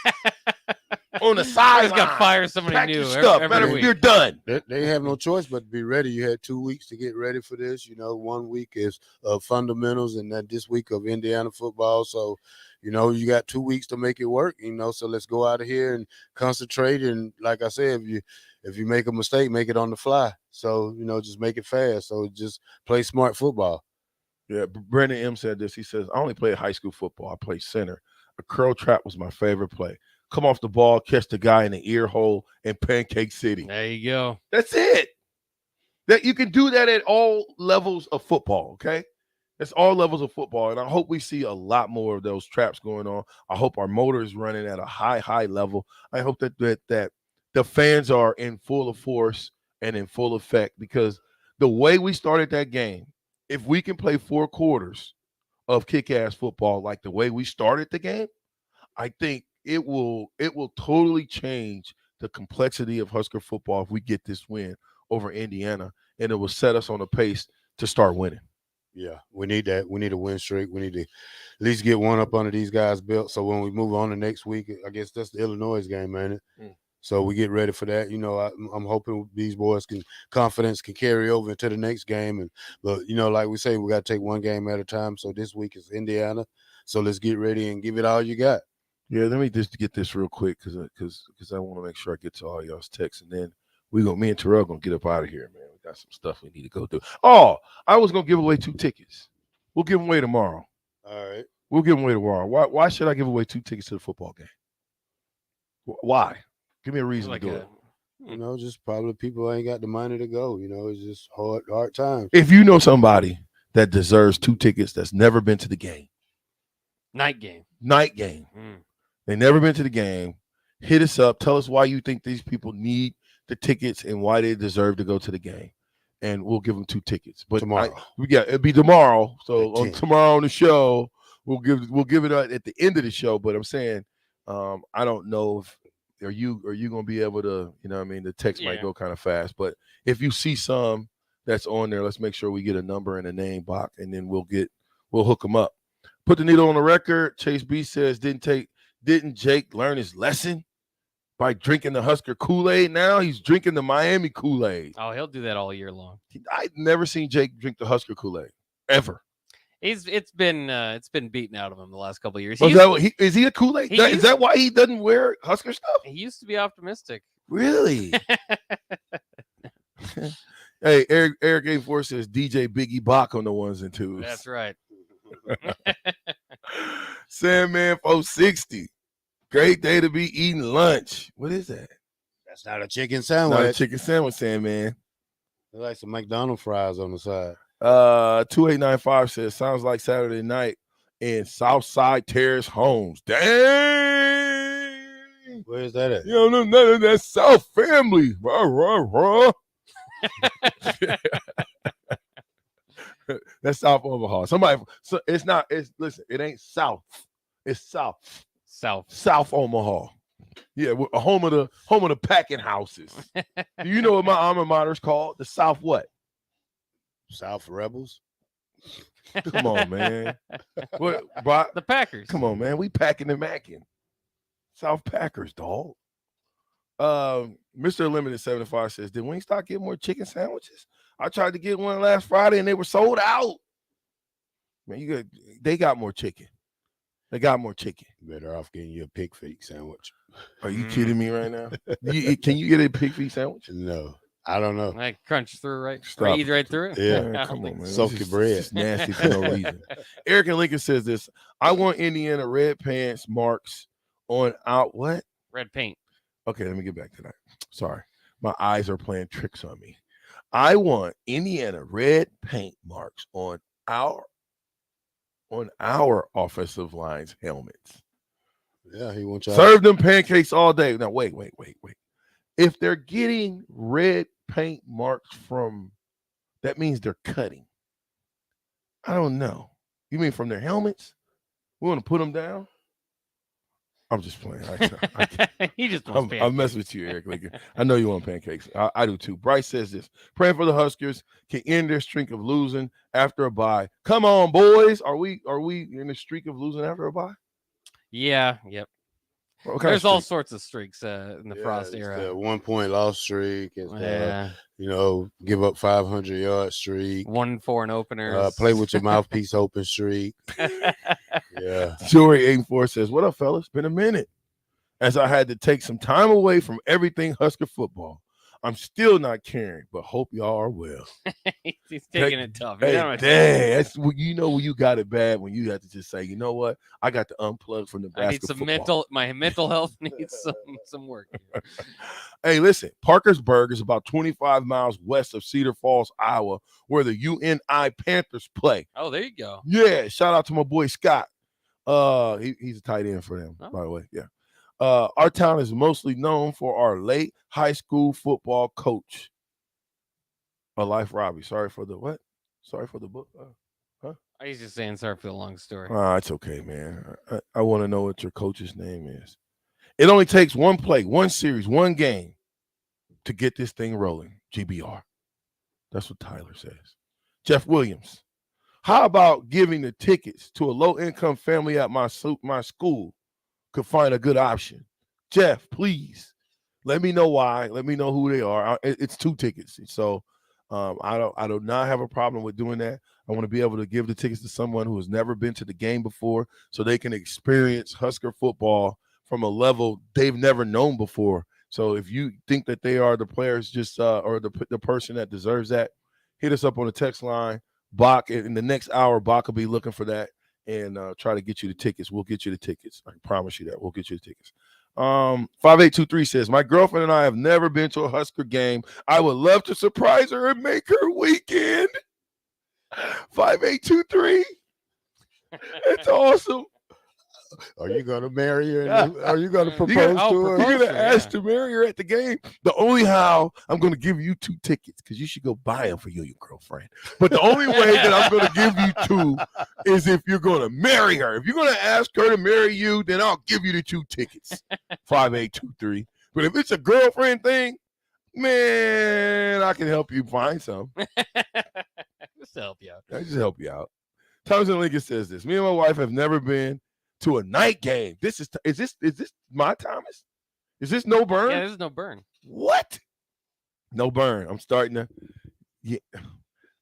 on the sideline. Got to fire somebody new. You're done. They have no choice but to be ready. You had 2 weeks to get ready for this. 1 week is fundamentals, and that this week of Indiana football. So, you got 2 weeks to make it work. So let's go out of here and concentrate. And like I said, if you make a mistake, make it on the fly. So just make it fast. So just play smart football. Yeah, Brandon M said this. He says, "I only played high school football. I played center. A curl trap was my favorite play. Come off the ball, catch the guy in the ear hole in Pancake City." There you go. That's it. That you can do that at all levels of football, okay? It's all levels of football, and I hope we see a lot more of those traps going on. I hope our motor is running at a high level. I hope that the fans are in full force and in full effect, because the way we started that game, if we can play 4 quarters of kick-ass football like the way we started the game, I think it will totally change the complexity of Husker football if we get this win over Indiana, and it will set us on a pace to start winning. Yeah, we need that. We need a win streak. We need to at least get one up under these guys' belt. So when we move on to next week, I guess that's the Illinois game, ain't it? So we get ready for that. I'm hoping these boys confidence can carry over into the next game. But like we say, we got to take one game at a time. So this week is Indiana. So let's get ready and give it all you got. Yeah, let me just get this real quick because I want to make sure I get to all y'all's texts, and then me and Terrell gonna get up out of here, man. We got some stuff we need to go do. Oh, I was gonna give away 2 tickets. We'll give them away tomorrow. All right. We'll give them away tomorrow. Why should I give away 2 tickets to the football game? Why? Give me a reason to do it. Just probably people ain't got the money to go. It's just hard times. If you know somebody that deserves 2 tickets that's never been to the game. Night game. They never been to the game. Hit us up. Tell us why you think these people need the tickets and why they deserve to go to the game. And we'll give them 2 tickets. But tomorrow. It'll be tomorrow. So tomorrow on the show, we'll give it at the end of the show. But I'm saying, I don't know if are you gonna be able to, the text might go kind of fast. But if you see some that's on there, let's make sure we get a number and a name box, and then we'll hook them up. Put the needle on the record. Chase B says, didn't Jake learn his lesson by drinking the Husker Kool-Aid? Now he's drinking the Miami Kool-Aid. Oh, he'll do that all year long. I've never seen Jake drink the Husker Kool-Aid ever. It's been beaten out of him the last couple of years. Is he a Kool-Aid? Is that why he doesn't wear Husker stuff? He used to be optimistic. Really? Hey, Eric A4 says DJ Biggie Bach on the 1s and 2s. That's right. Sandman 460. Great day to be eating lunch. What is that? That's not a chicken sandwich. Not a chicken sandwich, Sandman. There's like some McDonald's fries on the side. 2895 says, sounds like Saturday night in Southside Terrace Homes. Dang. Where is that at? You don't know none of that South family. Rah, rah, rah. That's South Omaha. Somebody, so it's not. It's listen. It ain't South. It's South. South Omaha. Yeah, a home of the packing houses. Do you know what my alma mater is called? The South what? South Rebels. Come on, man. What? Brock? The Packers. Come on, man. We packing and macking. South Packers, dog. Mr. Limited 75 says, did Wingstop get more chicken sandwiches? I tried to get one last Friday and they were sold out. Man, they got more chicken. They got more chicken. Better off getting you a pig feet sandwich. Are you kidding me right now? Can you get a pig feet sandwich? No. I don't know. I crunch through right. Stop. Or eat right through it. Yeah. Man, come on, man. Soak your bread. It's nasty for no reason. Eric and Lincoln says this. I want Indiana red pants marks on out what? Red paint. Okay, let me get back to that. Sorry. My eyes are playing tricks on me. I want Indiana red paint marks on our offensive line's helmets. Yeah, he wants y'all. Serve them pancakes all day. Now, wait. If they're getting red paint marks from, that means they're cutting. I don't know. You mean from their helmets? We want to put them down? I'm just playing. He just wants pancakes. I'm messing with you, Eric Lincoln. I know you want pancakes. I do too. Bryce says this. Praying for the Huskers can end their streak of losing after a bye. Come on, boys. Are we in a streak of losing after a bye? Yeah. Yep. There's all sorts of streaks in the Frost era. The 1 point loss streak. It's give up 500-yard streak. 1-4 in openers. Play with your mouthpiece open streak. Yeah. Jory 84 says, what up, fellas? Been a minute. As I had to take some time away from everything Husker football. I'm still not caring, but hope y'all are well. He's taking it tough. Hey, dang, that's when you got it bad when you have to just say, you know what? I got to unplug from Nebraska I need some football. my mental health needs some work. Hey, listen, Parkersburg is about 25 miles west of Cedar Falls, Iowa, where the UNI Panthers play. Oh, there you go. Yeah, shout out to my boy Scott. He's a tight end for them, by the way. Yeah. Our town is mostly known for our late high school football coach, Life Robbie. Sorry for the what? Sorry for the book. Huh? I was just saying sorry for the long story. It's okay, man. I want to know what your coach's name is. It only takes one play, one series, one game to get this thing rolling. GBR. That's what Tyler says. Jeff Williams. How about giving the tickets to a low-income family at my school could find a good option? Jeff, please let me know why. Let me know who they are. It's 2 tickets. So I do not have a problem with doing that. I want to be able to give the tickets to someone who has never been to the game before so they can experience Husker football from a level they've never known before. So if you think that they are the players or the person that deserves that, hit us up on the text line. Bach, in the next hour, Bach will be looking for that and try to get you the tickets. We'll get you the tickets. I promise you that. We'll get you the tickets. 5823 says, my girlfriend and I have never been to a Husker game. I would love to surprise her and make her weekend. 5823. It's awesome. Are you going to marry her? Are you going to propose to her? You're going to ask to marry her at the game. The only how I'm going to give you 2 tickets because you should go buy them for you and your girlfriend. But the only way that I'm going to give you 2 is if you're going to marry her. If you're going to ask her to marry you, then I'll give you the 2 tickets. 5823. But if it's a girlfriend thing, man, I can help you find some. Just to help you out. I just help you out. Thomas and Lincoln says this. Me and my wife have never been to a night game. Is this my Thomas? Is this no burn? Yeah, this is no burn. What? No burn. I'm starting to. Yeah,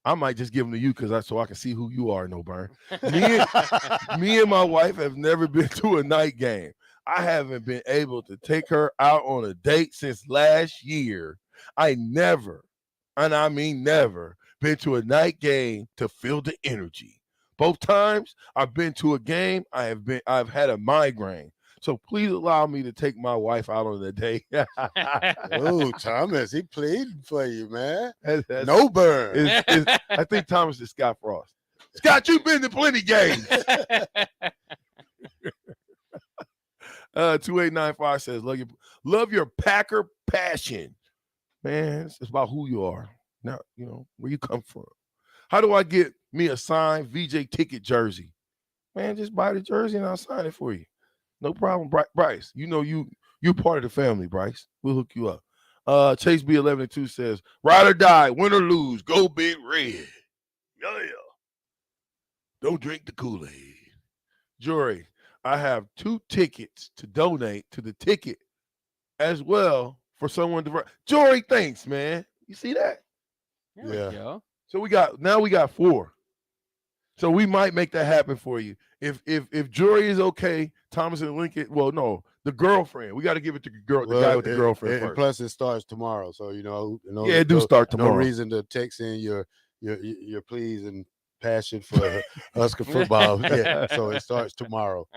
I might just give them to you so I can see who you are. No burn. Me and my wife have never been to a night game. I haven't been able to take her out on a date since last year. I never, and I mean never, been to a night game to feel the energy. Both times I've been to a game, I've had a migraine. So please allow me to take my wife out on a date. Oh, Thomas, he pleading for you, man. No burn. I think Thomas is Scott Frost. Scott, you've been to plenty games. 2895 says, love your Packer passion. Man, it's about who you are. Not, where you come from. How do I get me a signed VJ ticket jersey? Man, just buy the jersey and I'll sign it for you. No problem, Bryce. You know you're part of the family, Bryce. We'll hook you up. Chase B11-2 says, ride or die, win or lose, go Big Red. Yeah. Don't drink the Kool-Aid. Jory, I have 2 tickets to donate to the ticket as well for someone to. Jory, thanks, man. You see that? There we go. So we got 4. So we might make that happen for you. If Jory is okay, Thomas and Lincoln. Well, no, the girlfriend. We got to give it to the guy with the girlfriend and first. plus, it starts tomorrow, so Yeah, it do start tomorrow. No reason to text in your pleas and passion for Husker football. Yeah, so it starts tomorrow.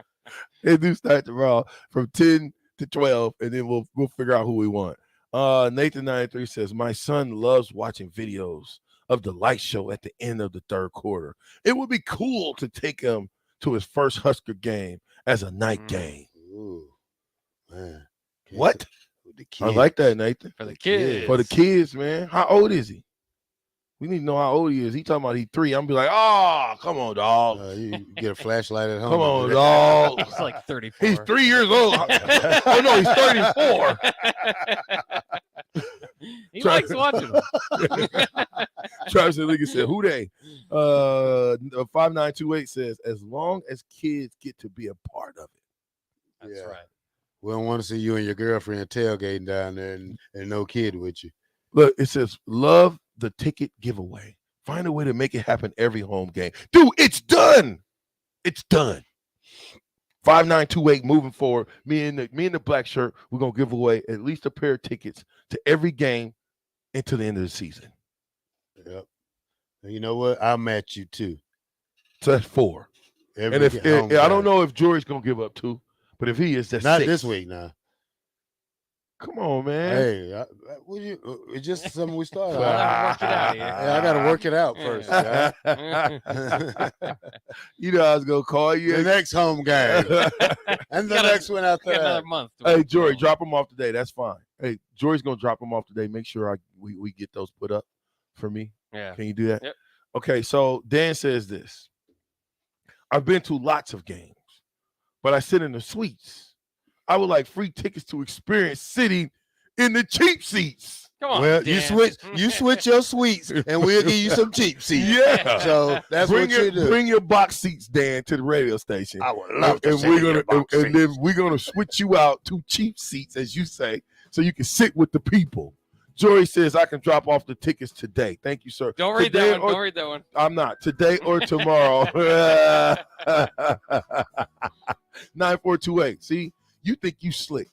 It do start tomorrow from 10 to 12, and then we'll figure out who we want. Nathan 93 says, my son loves watching videos of the light show at the end of the third quarter. It would be cool to take him to his first Husker game as a night game. Ooh, man. What? I like that, Nathan. For the kids. For the kids, man. How old is he? We need to know how old he is. He talking about he's 3. I'm be like, oh, come on, dog. You get a flashlight at home. Come on, dog. He's like 34. He's 3 years old. Oh no, he's 34. He likes watching them. Travis and Lincoln said, who they? 5928 says, as long as kids get to be a part of it. That's right. We don't want to see you and your girlfriend tailgating down there and no kid with you. Look, it says, love the ticket giveaway. Find a way to make it happen every home game. Dude, it's done. It's done. 5928 moving forward. Me and the black shirt, we're going to give away at least a pair of tickets to every game until the end of the season. Yep. And you know what? I'll match you too. So that's 4. And if I don't know if Jory's going to give up 2, but if he is, that's not 6. this week now. Come on, man. Hey, it's just something we started. I got to work it out first. You know I was gonna call you the next home game, and the next one after that. Another month. Hey, Jory, drop them off today. That's fine. Hey, Jory's gonna drop them off today. Make sure we get those put up for me. Yeah. Can you do that? Yep. Okay. So Dan says this. I've been to lots of games, but I sit in the suites. I would like free tickets to experience sitting in the cheap seats. Come on, well, Dan. you switch your suites, and we'll give you some cheap seats. Yeah. So that's what you do. Bring your box seats, Dan, to the radio station. I would love to. And then we're gonna switch you out to cheap seats, as you say, so you can sit with the people. Jory says I can drop off the tickets today. Thank you, sir. Don't read that one. Don't read that one. I'm not. Today or tomorrow. 9428. See, you think you slick,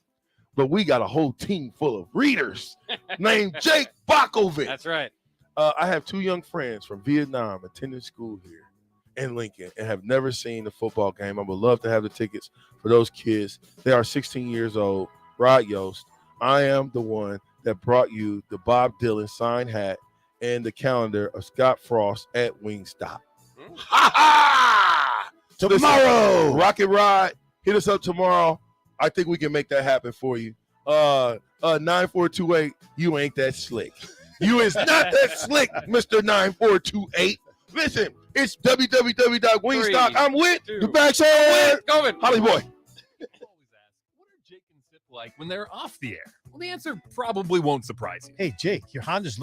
but we got a whole team full of readers named Jake Bakovic. That's right. I have 2 young friends from Vietnam attending school here in Lincoln and have never seen the football game. I would love to have the tickets for those kids. They are 16 years old. Rod Yost, I am the one that brought you the Bob Dylan signed hat and the calendar of Scott Frost at Wingstop. Ha ha! Tomorrow! Listen, Rocket Rod, hit us up tomorrow. I think we can make that happen for you. 9428, you ain't that slick. You is not that slick, Mr. 9428. Listen, it's www.wingstop. I'm with the backside. Holly boy. Like when they're off the air? Well, the answer probably won't surprise you. Hey, Jake, your Honda's